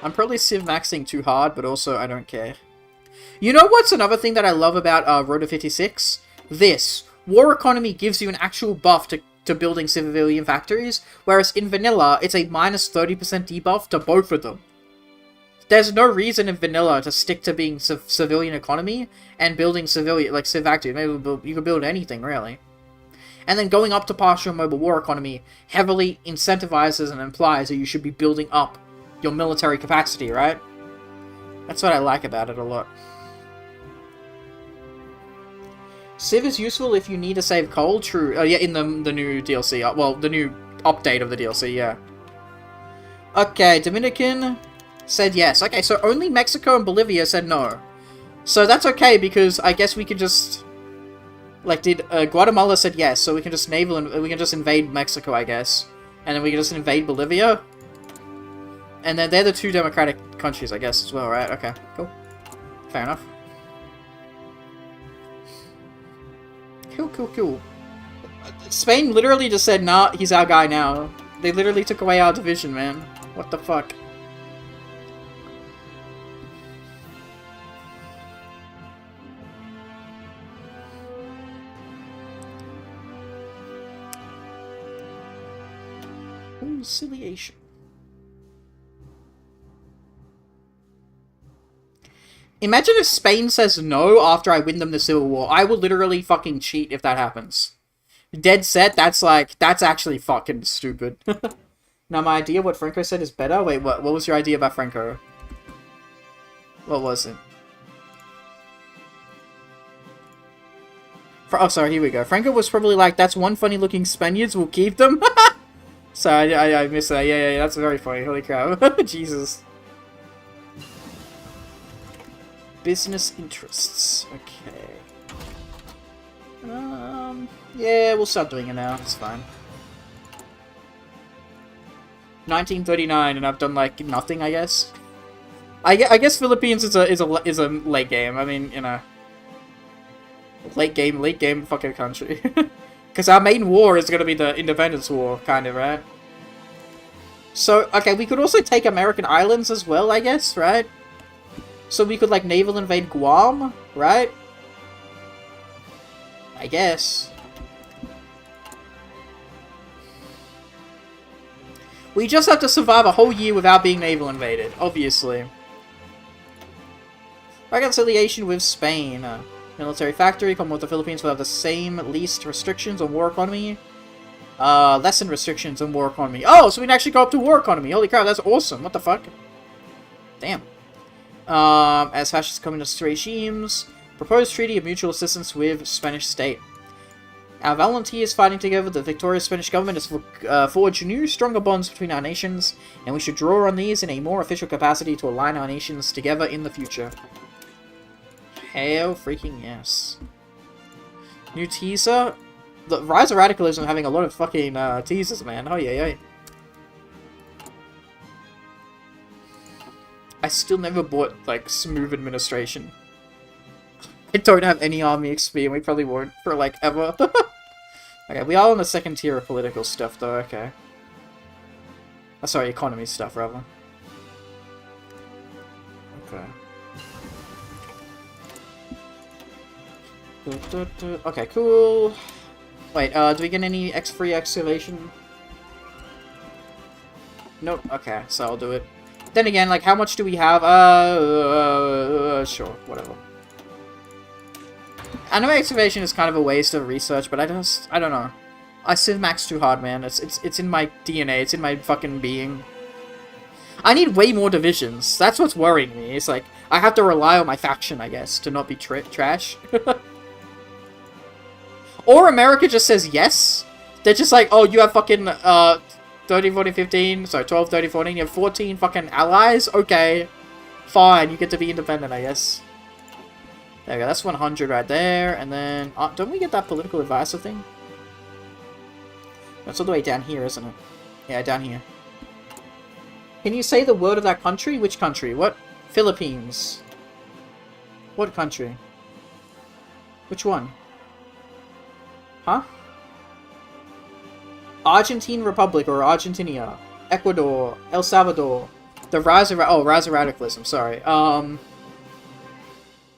I'm probably civ maxing too hard, but also I don't care. You know what's another thing that I love about Road to 56? This. War economy gives you an actual buff to building civilian factories, whereas in vanilla, it's a minus 30% debuff to both of them. There's no reason in vanilla to stick to being civilian economy and building civilian, like, civ active. Maybe you could build anything, really. And then going up to partial mobile war economy heavily incentivizes and implies that you should be building up your military capacity, right? That's what I like about it a lot. Civ is useful if you need to save coal, true. Yeah, in the new DLC. Well, the new update of the DLC, yeah. Okay, Dominican said yes. Okay, so only Mexico and Bolivia said no. So that's okay, because I guess we could just... Like, Guatemala said yes, so we can just we can just invade Mexico, I guess. And then we can just invade Bolivia. And then they're the 2 democratic countries, I guess, as well, right? Okay, cool. Fair enough. Cool. Spain literally just said, nah, he's our guy now. They literally took away our division, man. What the fuck? Conciliation. Imagine if Spain says no after I win them the Civil War. I will literally fucking cheat if that happens. Dead set, that's actually fucking stupid. Now my idea what Franco said is better? Wait, what was your idea about Franco? What was it? Oh, sorry, here we go. Franco was probably like, that's one funny looking Spaniards, we'll keep them. Sorry, I missed that. Yeah, that's very funny. Holy crap. Jesus. Business interests. Okay. Yeah, we'll start doing it now. It's fine. 1939, and I've done like nothing, I guess. I guess Philippines is a late game. I mean, you know, late game fucking country. Because our main war is gonna be the Independence War, kind of, right? So, okay, we could also take American islands as well, I guess, right? So we could, like, naval invade Guam, right? I guess. We just have to survive a whole year without being naval invaded, obviously. Reconciliation with Spain. Military factory, Commonwealth of the Philippines will have the same least restrictions on war economy. Lessen restrictions on war economy. Oh, so we can actually go up to war economy. Holy crap, that's awesome. What the fuck? Damn. As fascist communist regimes Proposed treaty of mutual assistance with Spanish state. Our volunteers fighting together, the victorious Spanish government has forged new, stronger bonds between our nations, and we should draw on these in a more official capacity to align our nations together in the future. Hell freaking yes. New teaser? The Rise of Radicalism having a lot of fucking teasers, man. Oh, yeah. I still never bought, like, Smooth Administration. I don't have any army XP, and we probably won't for, like, ever. Okay, we are on the second tier of political stuff, though, okay. Oh, sorry, economy stuff, rather. Okay. Okay, cool. Wait, do we get any free excavation? Nope, okay, so I'll do it. Then again, like, how much do we have? Sure, whatever. Anime excavation is kind of a waste of research, but I don't know. I civ-max too hard, man. It's in my DNA. It's in my fucking being. I need way more divisions. That's what's worrying me. It's like, I have to rely on my faction, I guess, to not be trash. Or America just says yes. They're just like, oh, you have fucking, 13, 14, 15, sorry, 12, 13, 14, you have 14 fucking allies? Okay. Fine, you get to be independent, I guess. There we go, that's 100 right there, and then... don't we get that political advisor thing? That's all the way down here, isn't it? Yeah, down here. Can you say the word of that country? Which country? What? Philippines. What country? Which one? Huh? Argentine Republic, or Argentina. Ecuador. El Salvador. The Rise of... Oh, Rise of Radicalism, sorry.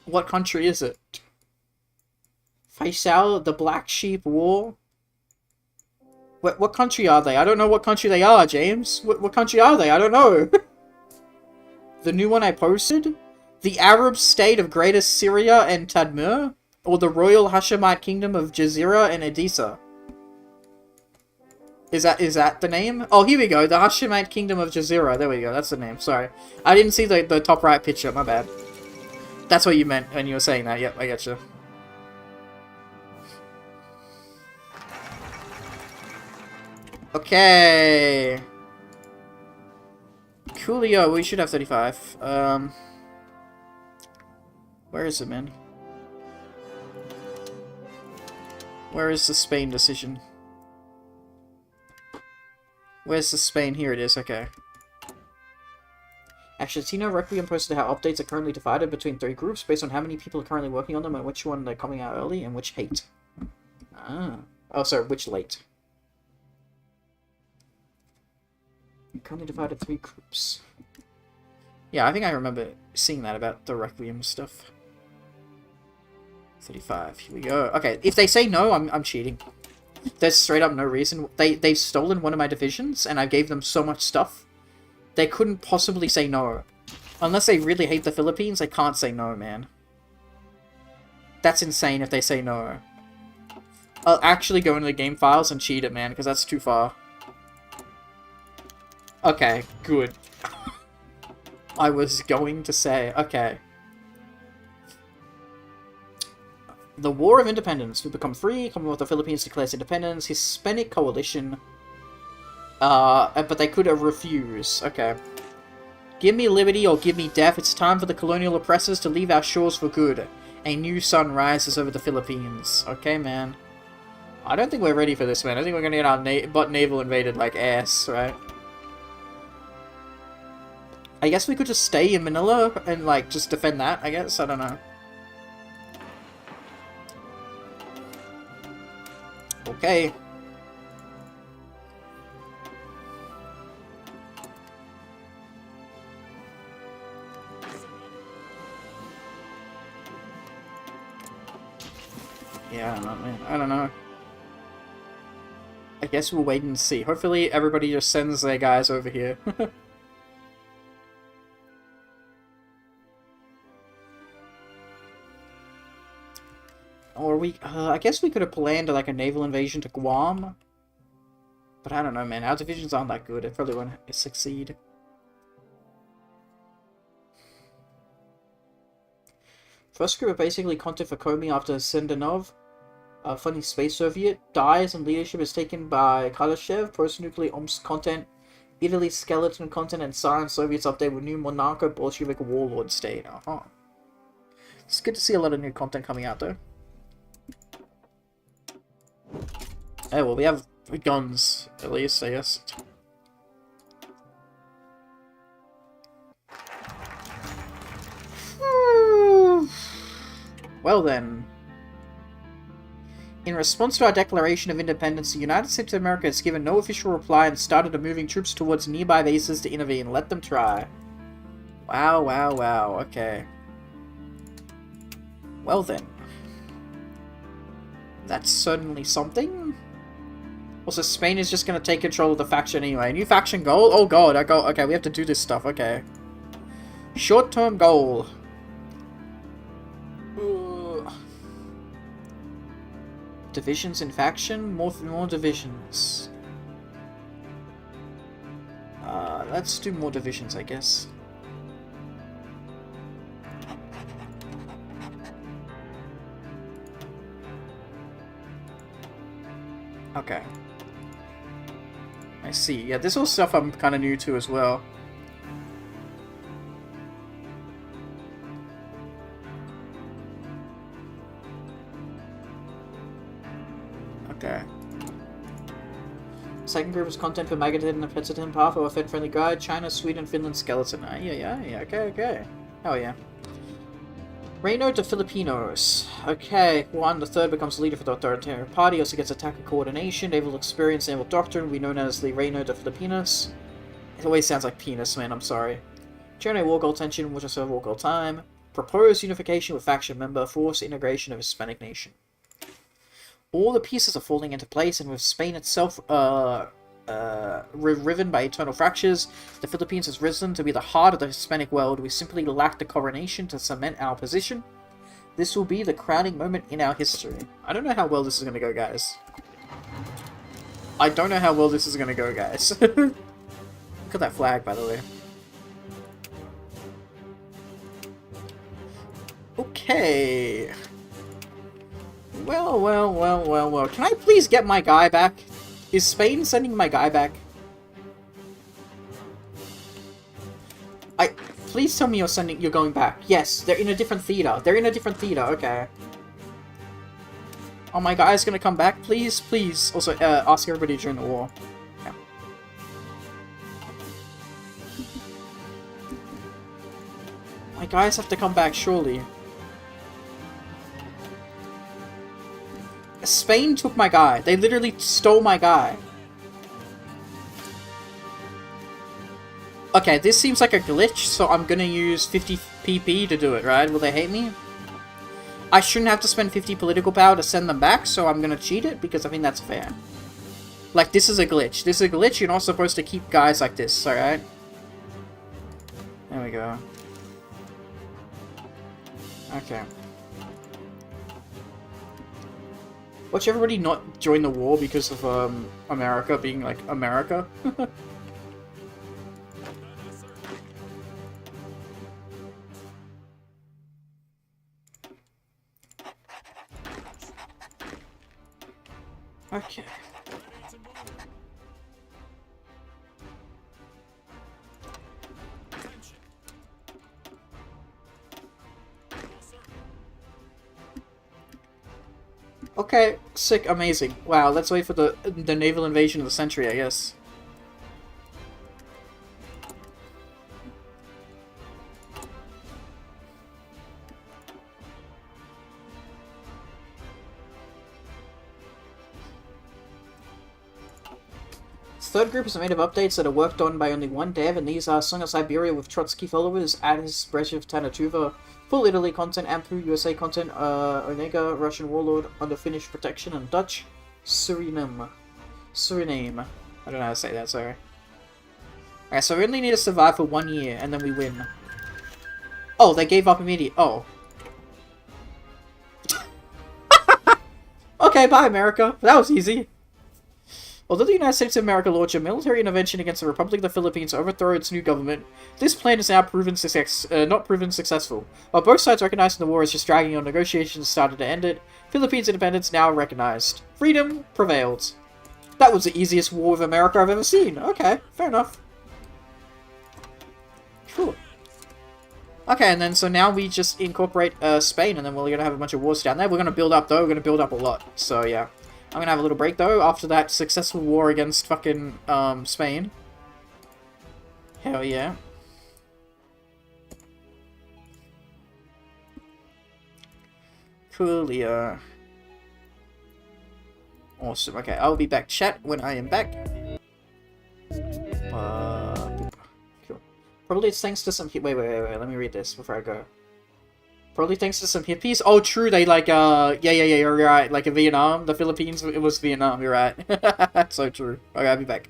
What country is it? Faisal, the Black Sheep War? What country are they? I don't know what country they are, James. What country are they? I don't know. The new one I posted? The Arab state of Greater Syria and Tadmur? Or the Royal Hashemite Kingdom of Jazeera and Edessa? Is that the name? Oh, here we go. The Hashemite Kingdom of Jazeera. There we go. That's the name. Sorry. I didn't see the top right picture. My bad. That's what you meant when you were saying that. Yep, I getcha. Okay. Coolio, we should have 35. Where is it, man? Where is the Spain decision? Where's the Spain? Here it is, okay. Actually, Tino Requiem posted how updates are currently divided between 3 groups based on how many people are currently working on them and which one they're coming out early and which hate. Ah. Oh, sorry, which late. Currently divided 3 groups. Yeah, I think I remember seeing that about the Requiem stuff. 35. Here we go. Okay, if they say no, I'm cheating. There's straight up no reason. They've stolen one of my divisions, and I gave them so much stuff. They couldn't possibly say no. Unless they really hate the Philippines, they can't say no, man. That's insane if they say no. I'll actually go into the game files and cheat it, man, because that's too far. Okay, good. I was going to say, okay. The War of Independence. We become free. Commonwealth of the Philippines declares independence. Hispanic coalition. But they could refuse. Okay. Give me liberty or give me death. It's time for the colonial oppressors to leave our shores for good. A new sun rises over the Philippines. Okay, man. I don't think we're ready for this, man. I think we're gonna get our butt naval invaded like ass, right? I guess we could just stay in Manila and, like, just defend that, I guess? I don't know. Okay. Yeah, I don't know, man. I don't know. I guess we'll wait and see. Hopefully everybody just sends their guys over here. Or I guess we could have planned like a naval invasion to Guam. But I don't know, man. Our divisions aren't that good. It probably won't succeed. First group of basically content for Komi after Sendanov, a funny space Soviet, dies and leadership is taken by Kalashev, post-nuclear Omsk content, Italy skeleton content, and Siren Soviets update with new Monarcho-Bolshevik warlord state. It's good to see a lot of new content coming out though. Oh well, we have guns, at least, I guess. Well then. In response to our Declaration of Independence, the United States of America has given no official reply and started moving troops towards nearby bases to intervene. Let them try. Wow, wow, wow. Okay. Well then. That's certainly something. Also, Spain is just going to take control of the faction anyway. New faction goal? Oh god, okay, we have to do this stuff, okay. Short-term goal. Divisions in faction? More divisions. Let's do more divisions, I guess. Okay. I see. Yeah, this all stuff I'm kind of new to as well. Okay. Second group is content for Magadan and Petsatin Path or a Fed-friendly guide. China, Sweden, Finland, Skeleton. Yeah. Okay. Oh yeah. Reino de Filipinos. Okay, Juan the Third becomes leader for the authoritarian party, also gets attack and coordination, naval experience, naval doctrine, we known as the Reino de Filipinos. It always sounds like penis, man, I'm sorry. Generate war goal tension, which will serve war goal time. Propose unification with faction member, force integration of Hispanic nation. All the pieces are falling into place, and with Spain itself, riven by eternal fractures, the Philippines has risen to be the heart of the Hispanic world. We simply lack the coronation to cement our position. This will be the crowning moment in our history. I don't know how well this is going to go, guys. Look at that flag, by the way. Okay. Well. Can I please get my guy back? Is Spain sending my guy back? Please tell me you're going back. Yes, they're in a different theater. Okay. Oh, my guy's gonna come back? Please. Also, ask everybody during the war. Yeah. My guys have to come back, surely. Spain took my guy. They literally stole my guy. Okay, this seems like a glitch, so I'm gonna use 50 PP to do it, right? Will they hate me? I shouldn't have to spend 50 political power to send them back, so I'm gonna cheat it, because I think that's fair. Like, this is a glitch. You're not supposed to keep guys like this, alright? There we go. Okay. Watch everybody not join the war because of, America being, like, America. Okay. Okay, sick, amazing. Wow, let's wait for the naval invasion of the century, I guess. Third group is made of updates that are worked on by only one dev, and these are Song of Siberia with Trotsky followers, Addis, Brezhnev, Tanatuva, Full Italy content, Ampu, USA content, Onega, Russian warlord, under Finnish protection, and Dutch, Suriname. I don't know how to say that, sorry. Alright, so we only need to survive for 1 year, and then we win. Oh, they gave up immediately. Oh. Okay, bye America. That was easy. Although the United States of America launched a military intervention against the Republic of the Philippines to overthrow its new government, this plan is now not proven successful. While both sides recognizing the war is just dragging on, negotiations started to end it. Philippines independence now recognized. Freedom prevailed. That was the easiest war with America I've ever seen. Okay, fair enough. Cool. Okay, and then so now we just incorporate Spain, and then we're gonna have a bunch of wars down there. We're gonna build up though. We're gonna build up a lot. So yeah, I'm gonna have a little break though after that successful war against fucking Spain. Hell yeah. Coolio. Awesome. Okay, I'll be back, chat, when I am back. Cool. Probably it's thanks to some... Wait, let me read this before I go. Probably thanks to some hippies. Oh, true, they like, yeah, you're right. Like in Vietnam, the Philippines, it was Vietnam, you're right. That's so true. Okay, I'll be back.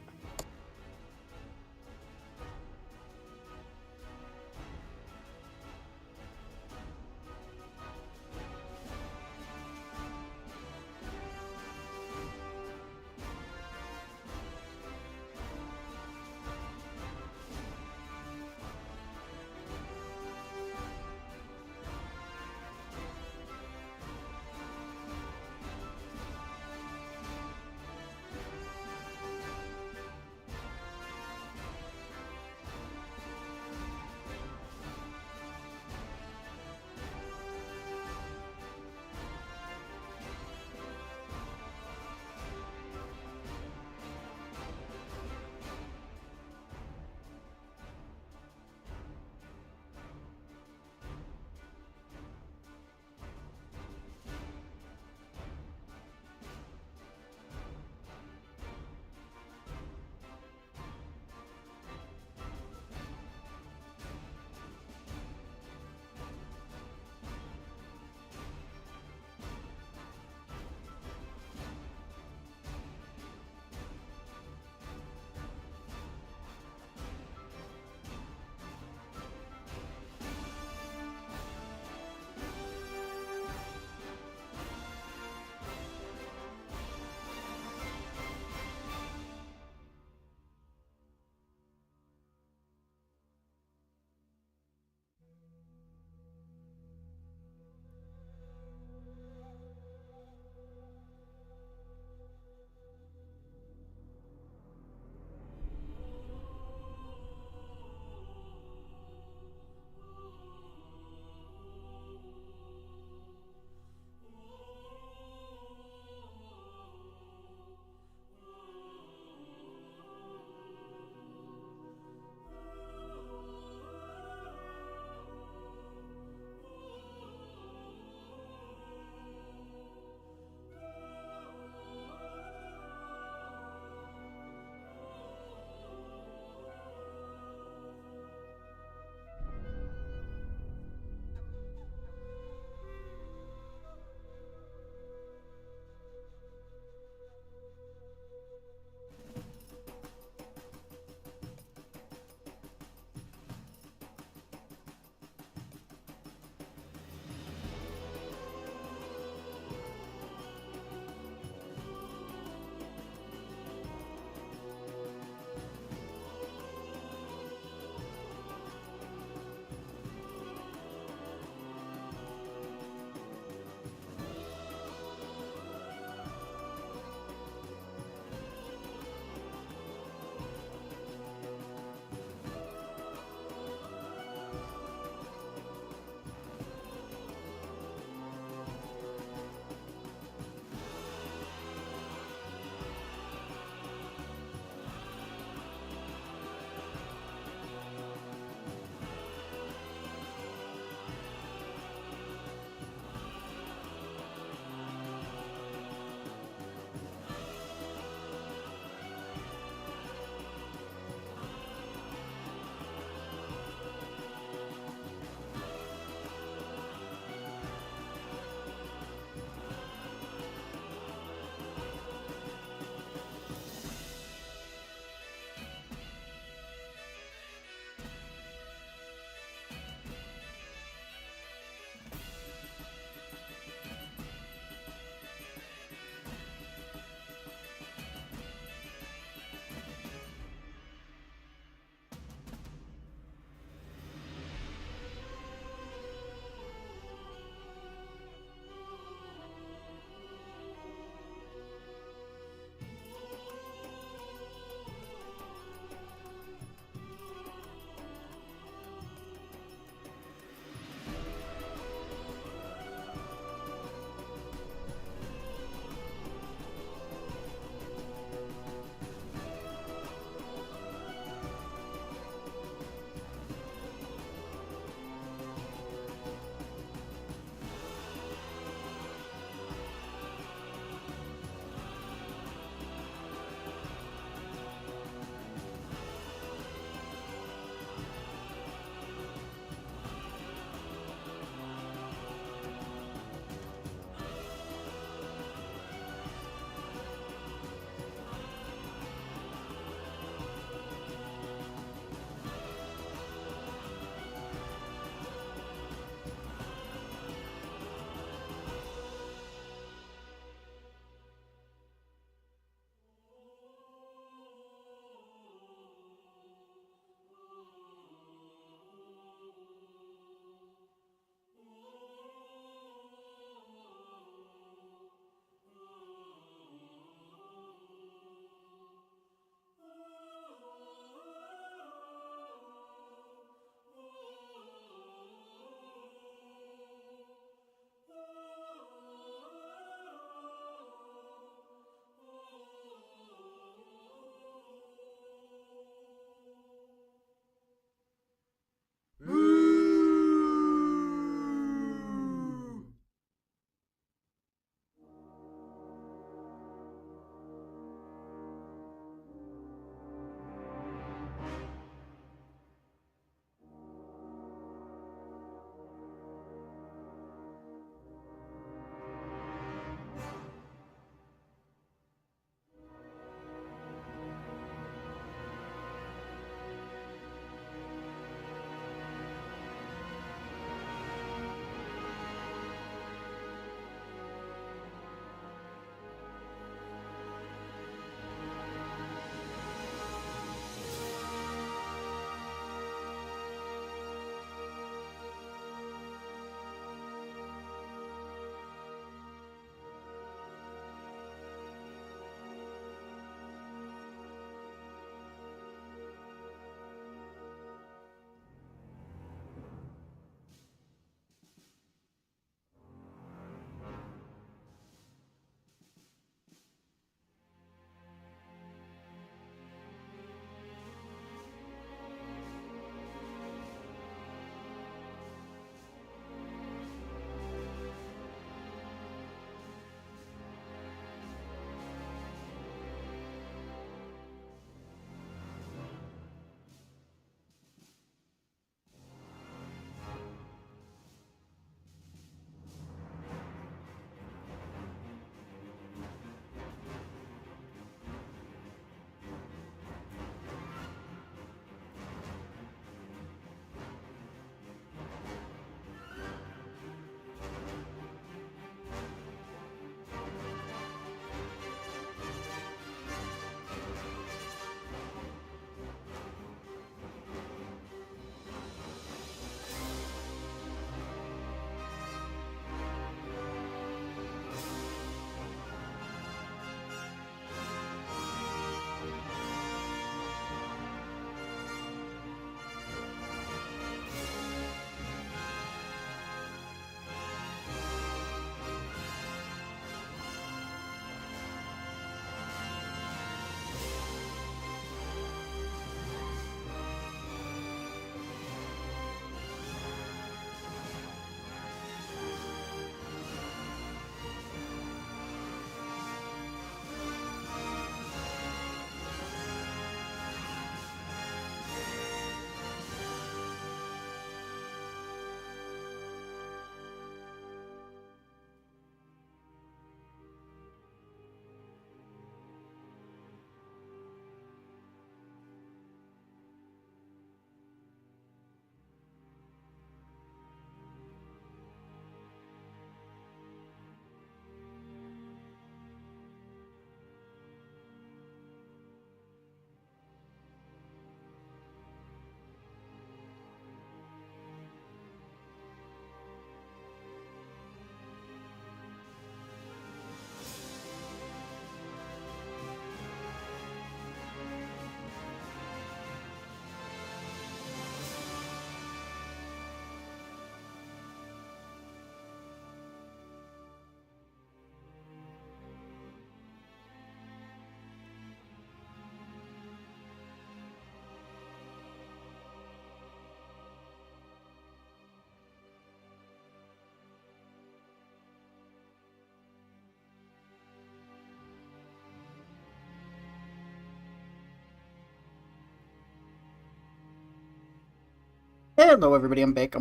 Hello everybody, I'm back.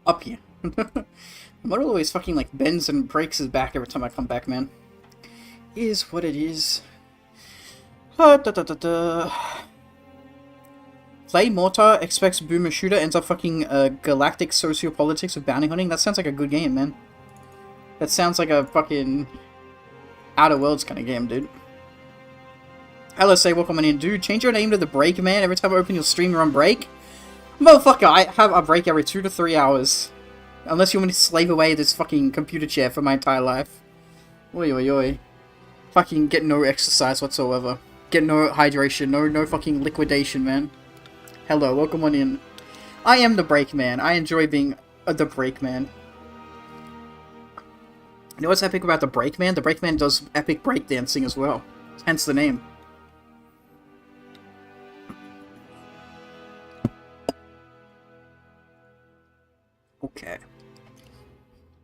Up here. My model always fucking like bends and breaks his back every time I come back, man. Is what it is. Play Mortar, expects Boomer Shooter, ends up fucking galactic sociopolitics of bounty hunting. That sounds like a good game, man. That sounds like a fucking Outer Worlds kind of game, dude. Hello, say welcome in, dude. Change your name to the Break Man. Every time I open your stream, you're on break. Motherfucker, I have a break every 2 to 3 hours. Unless you want me to slave away this fucking computer chair for my entire life. Oi, oi, oi. Fucking get no exercise whatsoever. Get no hydration, no fucking liquidation, man. Hello, welcome on in. I am the Break Man. I enjoy being the Break Man. You know what's epic about the Break Man? The Break Man does epic breakdancing as well. Hence the name. Okay.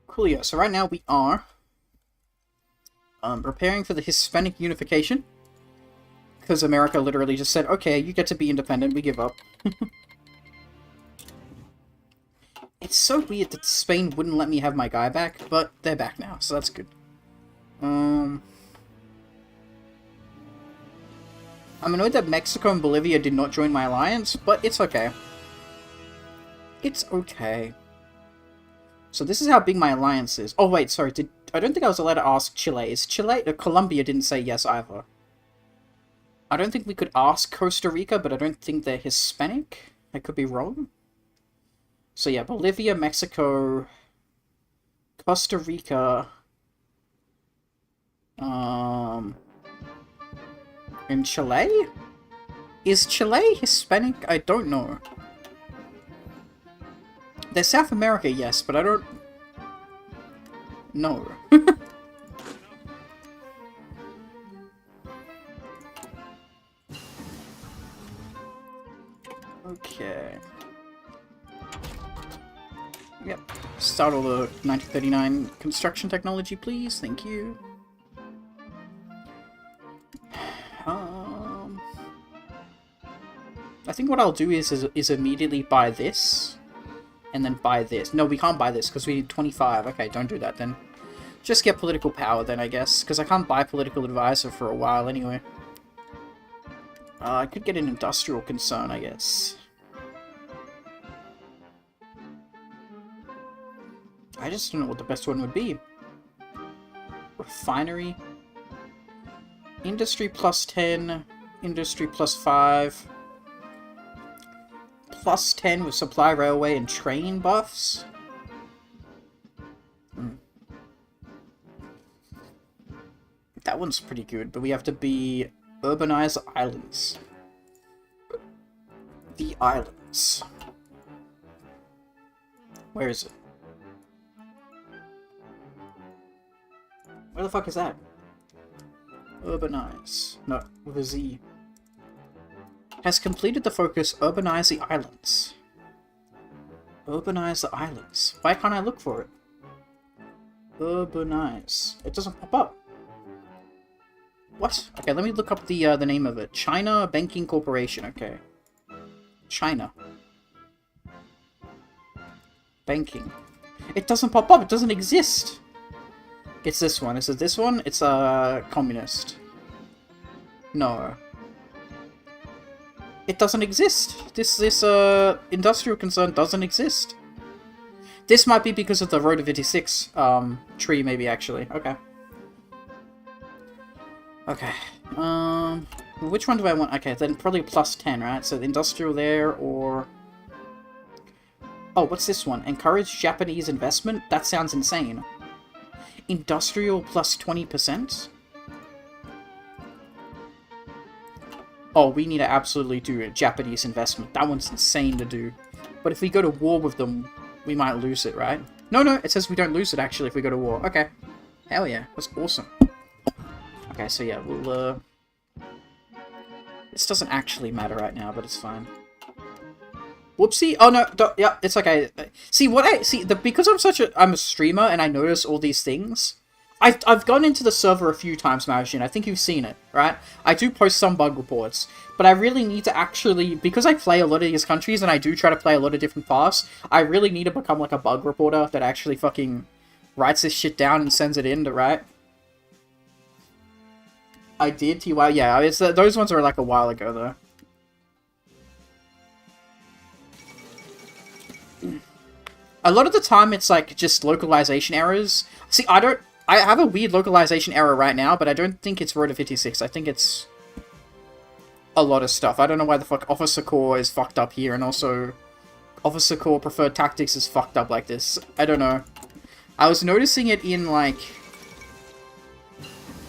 Coolio. So right now we are preparing for the Hispanic unification. Because America literally just said, okay, you get to be independent, we give up. It's so weird that Spain wouldn't let me have my guy back, but they're back now, so that's good. I'm annoyed that Mexico and Bolivia did not join my alliance, but it's okay. It's okay. So this is how big my alliance is. Oh wait, sorry, I don't think I was allowed to ask Chile. Is Chile... Colombia didn't say yes either. I don't think we could ask Costa Rica, but I don't think they're Hispanic. I could be wrong. So yeah, Bolivia, Mexico, Costa Rica, and Chile? Is Chile Hispanic? I don't know. They're South America, yes, but I don't know. Okay. Yep. Start all the 1939 construction technology, please. Thank you. I think what I'll do is immediately buy this, and then buy this. No, we can't buy this because we need 25. Okay, don't do that then. Just get political power then, I guess, because I can't buy political advisor for a while anyway. I could get an industrial concern, I guess. I just don't know what the best one would be. Refinery. Industry plus 10. Industry plus 5. Plus 10 with supply railway and train buffs. That one's pretty good, but we have to be urbanize islands. The islands. Where is it? Where the fuck is that? Urbanize. No, with a Z. Has completed the focus Urbanize the Islands. Urbanize the Islands. Why can't I look for it? Urbanize. It doesn't pop up. What? Okay, let me look up the name of it. China Banking Corporation. Okay. China. Banking. It doesn't pop up. It doesn't exist. It's this one. Is it this one? It's communist. No. It doesn't exist. This industrial concern doesn't exist. This might be because of the Road of 56 tree, maybe, actually. Okay. Okay. Which one do I want? Okay, then probably plus 10, right? So the industrial there, or... Oh, what's this one? Encourage Japanese investment? That sounds insane. Industrial plus 20%? Oh, we need to absolutely do a Japanese investment. That one's insane to do. But if we go to war with them, we might lose it, right? No, it says we don't lose it, actually, if we go to war. Okay. Hell yeah. That's awesome. Okay, so yeah, we'll, This doesn't actually matter right now, but it's fine. Whoopsie! Oh no, yeah, it's okay. See, because I'm a streamer and I notice all these things, I've gone into the server a few times, Margin. I think you've seen it, right? I do post some bug reports, but I really need to actually, because I play a lot of these countries and I do try to play a lot of different paths, I really need to become like a bug reporter that actually fucking writes this shit down and sends it in to write. I did, TY. Yeah, it's, those ones are like a while ago, though. A lot of the time, it's like just localization errors. See, I have a weird localization error right now, but I don't think it's Rota 56. I think it's a lot of stuff. I don't know why the fuck Officer Core is fucked up here, and also Officer Core Preferred Tactics is fucked up like this. I don't know. I was noticing it in like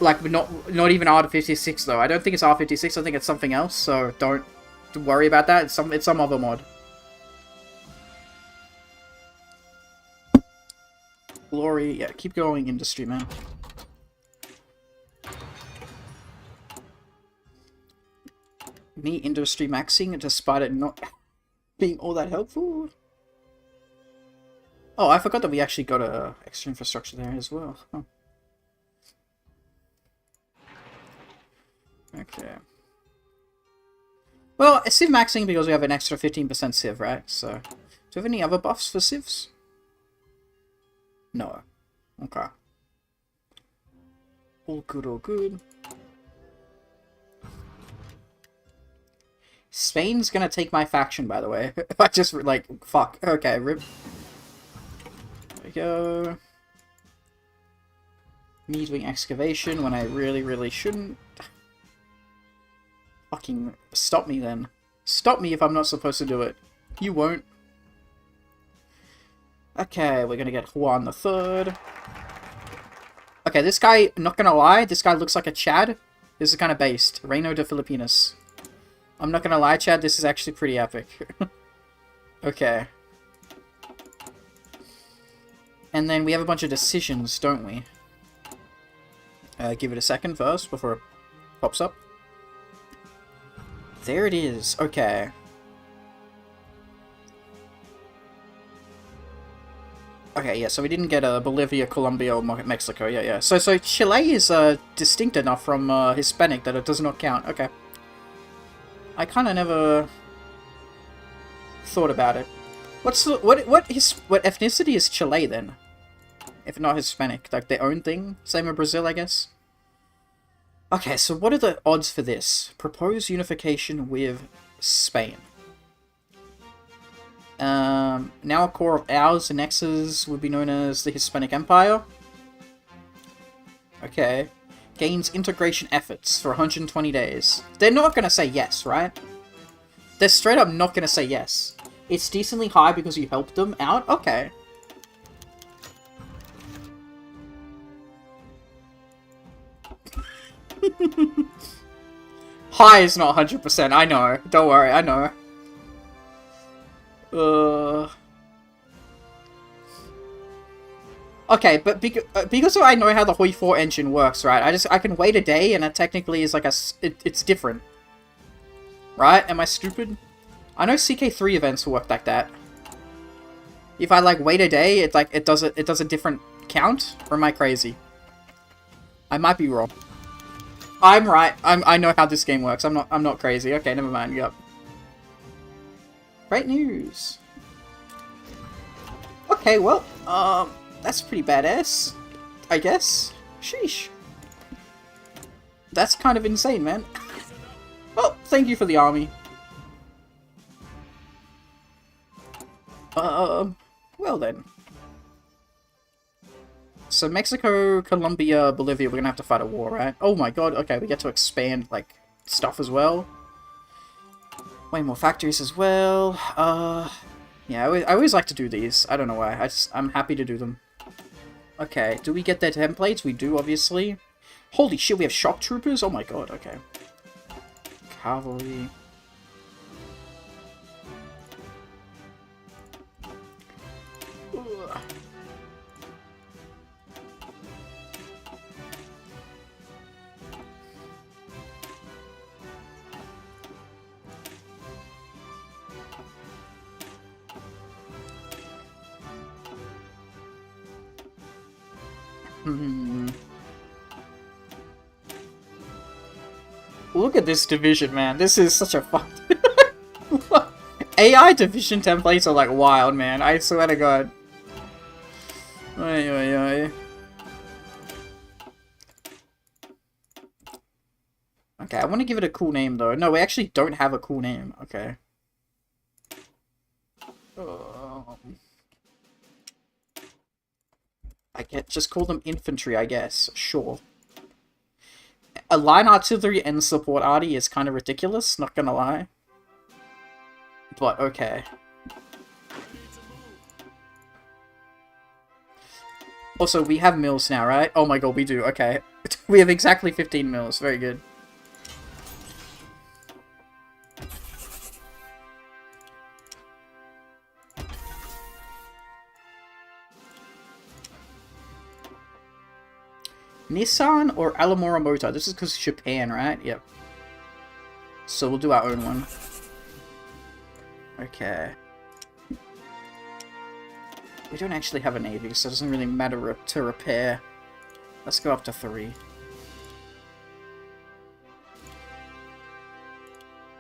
not even R56 though. I don't think it's R56. I think it's something else. So don't worry about that. It's some other mod. Glory, yeah, keep going, industry, man. Me industry maxing despite it not being all that helpful. Oh, I forgot that we actually got a extra infrastructure there as well. Huh. Okay. Well, Civ maxing because we have an extra 15% Civ, right? So, do you have any other buffs for Civs? No. Okay. All good, all good. Spain's gonna take my faction, by the way. I just, like, fuck. Okay, rip. There we go. Me doing excavation when I really, really shouldn't. Fucking stop me, then. Stop me if I'm not supposed to do it. You won't. Okay, we're gonna get Juan the Third. Okay, this guy, not gonna lie, this guy looks like a Chad. This is kind of based. Reino de Filipinas. I'm not gonna lie, Chad, this is actually pretty epic. Okay. And then we have a bunch of decisions, don't we? Give it a second first before it pops up. There it is. Okay. Okay, yeah, so we didn't get Bolivia, Colombia, or Mexico. Yeah. So Chile is distinct enough from Hispanic that it does not count. Okay. I kind of never thought about it. What ethnicity is Chile then? If not Hispanic, like their own thing. Same with Brazil, I guess. Okay, so what are the odds for this? Propose unification with Spain. Now a core of ours and X's would be known as the Hispanic Empire. Okay. Gains integration efforts for 120 days. They're not gonna say yes, right? They're straight up not gonna say yes. It's decently high because you helped them out? Okay. High is not 100%, I know. Don't worry, I know. Okay, but because I know how the Hoi 4 engine works, right? I can wait a day and it technically is like it's different. Right? Am I stupid? I know CK3 events work like that. If I like wait a day, it does a different count, or am I crazy? I might be wrong. I'm right. I know how this game works. I'm not crazy. Okay, never mind. Yep. Great news. Okay, well, that's pretty badass, I guess. Sheesh. That's kind of insane, man. Well, thank you for the army. Well then. So Mexico, Colombia, Bolivia, we're gonna have to fight a war, right? Oh my god, okay, we get to expand, like, stuff as well. Way more factories as well. Yeah, I always like to do these. I don't know why. I'm happy to do them. Okay, do we get their templates? We do, obviously. Holy shit, we have shock troopers? Oh my god, okay. Cavalry. Ugh. Hmm. Look at this division, man. This is such a fucked... AI division templates are like wild, man. I swear to God. Oi, oi, oi. Okay, I want to give it a cool name, though. No, we actually don't have a cool name. Okay. I get just call them infantry, I guess. Sure. A line artillery and support arty is kind of ridiculous, not gonna lie. But okay. Also, we have mills now, right? Oh my god, we do. Okay. We have exactly 15 mills. Very good. Nissan or Alamora Motor? This is because Japan, right? Yep. So we'll do our own one. Okay. We don't actually have a navy, so it doesn't really matter to repair. Let's go up to 3.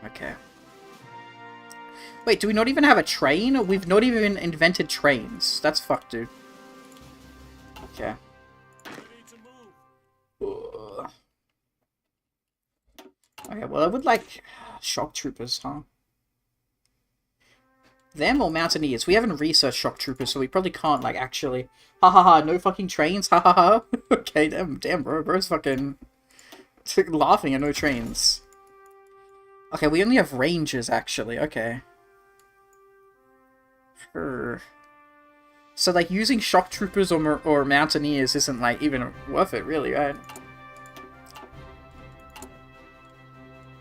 Okay. Wait, do we not even have a train? We've not even invented trains. That's fucked, dude. Okay. Okay, well, I would like shock troopers, huh? Them or mountaineers? We haven't researched shock troopers, so we probably can't, like, actually... Ha ha ha, no fucking trains, ha ha ha. Okay, damn, bro. Bro's fucking... laughing at no trains. Okay, we only have rangers, actually. Okay. So, like, using shock troopers or mountaineers isn't, like, even worth it, really, right?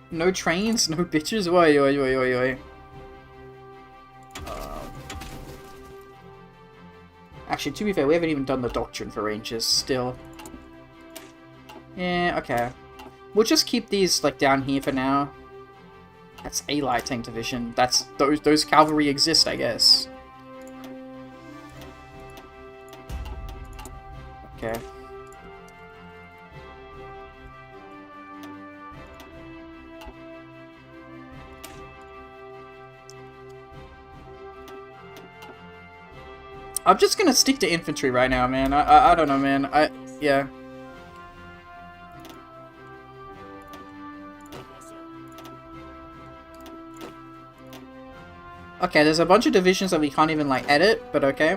No trains, no bitches? Oi, oi, oi, oi, oi. Actually, to be fair, we haven't even done the doctrine for rangers, still. Yeah, okay. We'll just keep these, like, down here for now. That's a light tank division. That's... Those cavalry exist, I guess. Okay. I'm just gonna stick to infantry right now, man. I don't know, man. Yeah. Okay, there's a bunch of divisions that we can't even, like, edit, but okay.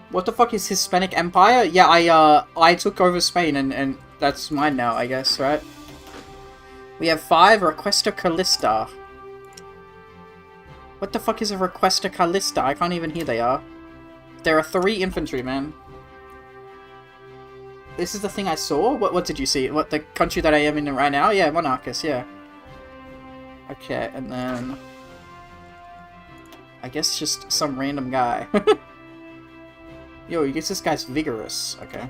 What the fuck is Hispanic Empire? Yeah, I took over Spain, and that's mine now, I guess, right? We have 5 Requesta Callista. What the fuck is a Requesta Callista? I can't even hear they are. There are 3 infantry, man. This is the thing I saw? What did you see? What, the country that I am in right now? Yeah, Monarchus, yeah. Okay, and then... I guess just some random guy. Yo, I guess this guy's vigorous. Okay.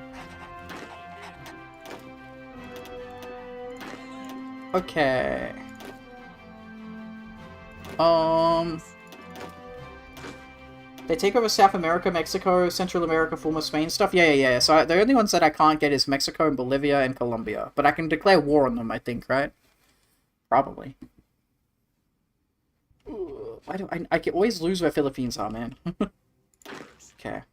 Okay. They take over South America, Mexico, Central America, former Spain stuff? Yeah. So the only ones that I can't get is Mexico and Bolivia and Colombia. But I can declare war on them, I think, right? Probably. Ooh, why do I can always lose where Philippines are, man. Okay.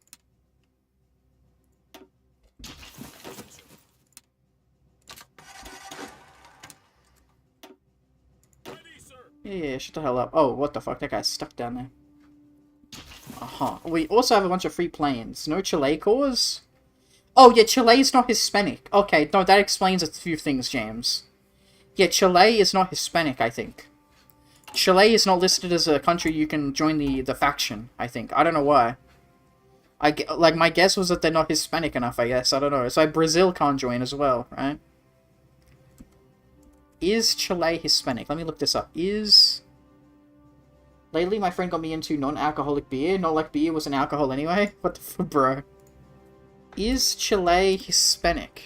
Yeah, shut the hell up. Oh, what the fuck? That guy's stuck down there. Uh-huh. We also have a bunch of free planes. No Chile cores? Oh, yeah, Chile is not Hispanic. Okay, no, that explains a few things, James. Yeah, Chile is not Hispanic, I think. Chile is not listed as a country you can join the faction, I think. I don't know why. Like, my guess was that they're not Hispanic enough, I guess. I don't know. It's like Brazil can't join as well, right? Is Chile Hispanic? Let me look this up. Lately, my friend got me into non-alcoholic beer. Not like beer was an alcohol anyway. What the fuck, bro? Is Chile Hispanic?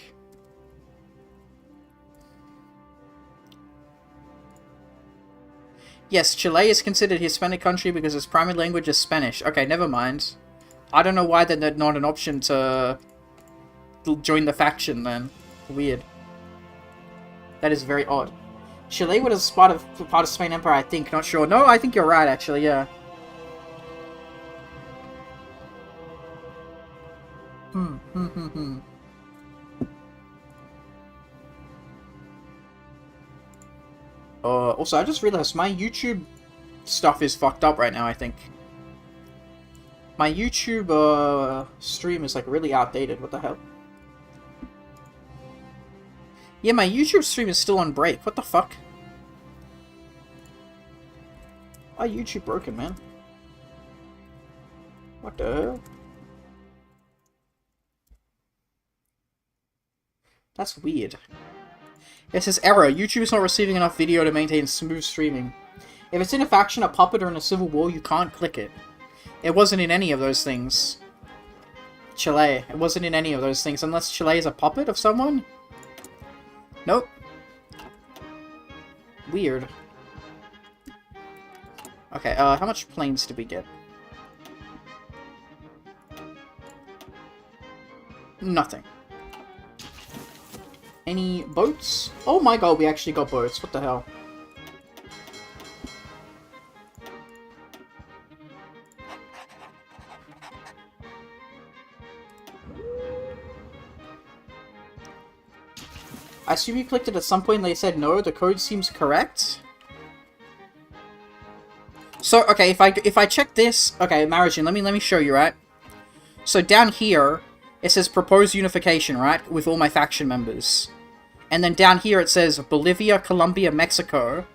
Yes, Chile is considered a Hispanic country because its primary language is Spanish. Okay, never mind. I don't know why they're not an option to join the faction then. Weird. That is very odd. Chile was part of Spain Empire, I think. Not sure. No, I think you're right, actually, yeah. Also, I just realized my YouTube stuff is fucked up right now, I think. My YouTube, stream is, like, really outdated. What the hell? Yeah, my YouTube stream is still on break. What the fuck? Why YouTube broken, man? What the hell? That's weird. It says error. YouTube is not receiving enough video to maintain smooth streaming. If it's in a faction, a puppet, or in a civil war, you can't click it. It wasn't in any of those things. Chile. It wasn't in any of those things, unless Chile is a puppet of someone? Nope. Weird. Okay, how much planes did we get? Nothing. Any boats? Oh my god, we actually got boats. What the hell? I assume you clicked it at some point and they said no, the code seems correct. So, okay, if I check this... Okay, Marigin, let me show you, right? So down here, it says propose unification, right? With all my faction members. And then down here it says Bolivia, Colombia, Mexico.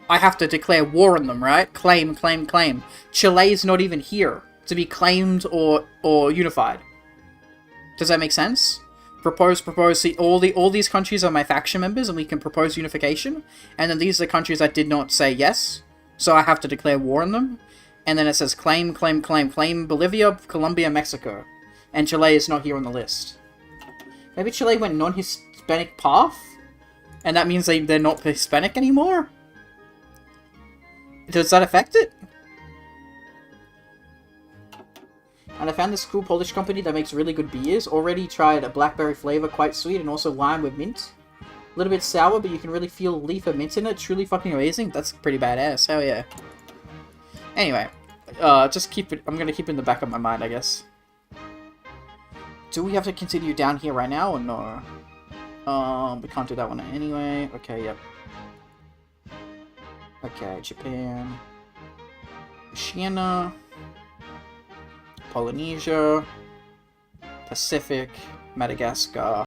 I have to declare war on them, right? Claim, claim, claim. Chile is not even here to be claimed or unified. Does that make sense? Propose. See, all these countries are my faction members, and we can propose unification. And then these are the countries that did not say yes, so I have to declare war on them. And then it says claim, claim, claim, claim Bolivia, Colombia, Mexico. And Chile is not here on the list. Maybe Chile went non-Hispanic path? And that means they're not Hispanic anymore? Does that affect it? And I found this cool Polish company that makes really good beers. Already tried a blackberry flavor, quite sweet, and also lime with mint. A little bit sour, but you can really feel leaf of mint in it. Truly fucking amazing. That's pretty badass. Hell yeah. Anyway, just keep it. I'm gonna keep it in the back of my mind, I guess. Do we have to continue down here right now or no? We can't do that one anyway. Okay, yep. Okay, Japan. Oceania. Polynesia. Pacific. Madagascar.